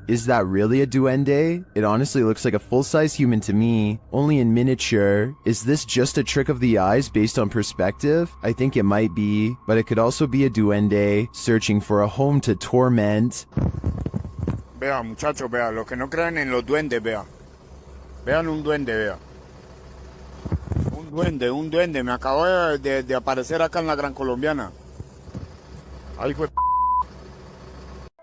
Is that really a duende? It honestly looks like a full-size human to me, only in miniature. Is this just a trick of the eyes based on perspective? I think it might be, but it could also be a duende searching for a home to torment.
Vea, muchachos, vea, los que no crean en los duendes, vea. Vean un duende, vea. Un duende, me acabo de aparecer acá en la Gran Colombiana. Ay,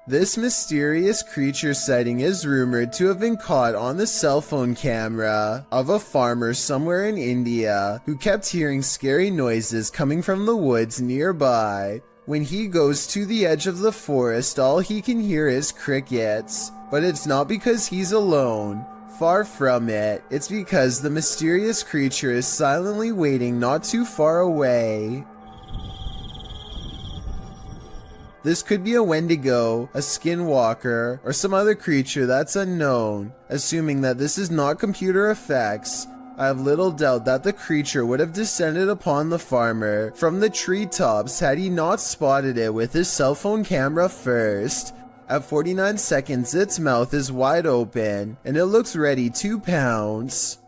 This mysterious creature sighting is rumored to have been caught on the cell phone camera of a farmer somewhere in India who kept hearing scary noises coming from the woods nearby. When he goes to the edge of the forest, all he can hear is crickets. But it's not because he's alone. Far from it. It's because the mysterious creature is silently waiting not too far away. This could be a Wendigo, a skinwalker, or some other creature that's unknown. Assuming that this is not computer effects, I have little doubt that the creature would have descended upon the farmer from the treetops had he not spotted it with his cell phone camera first. At 49 seconds, its mouth is wide open, and it looks ready to pounce.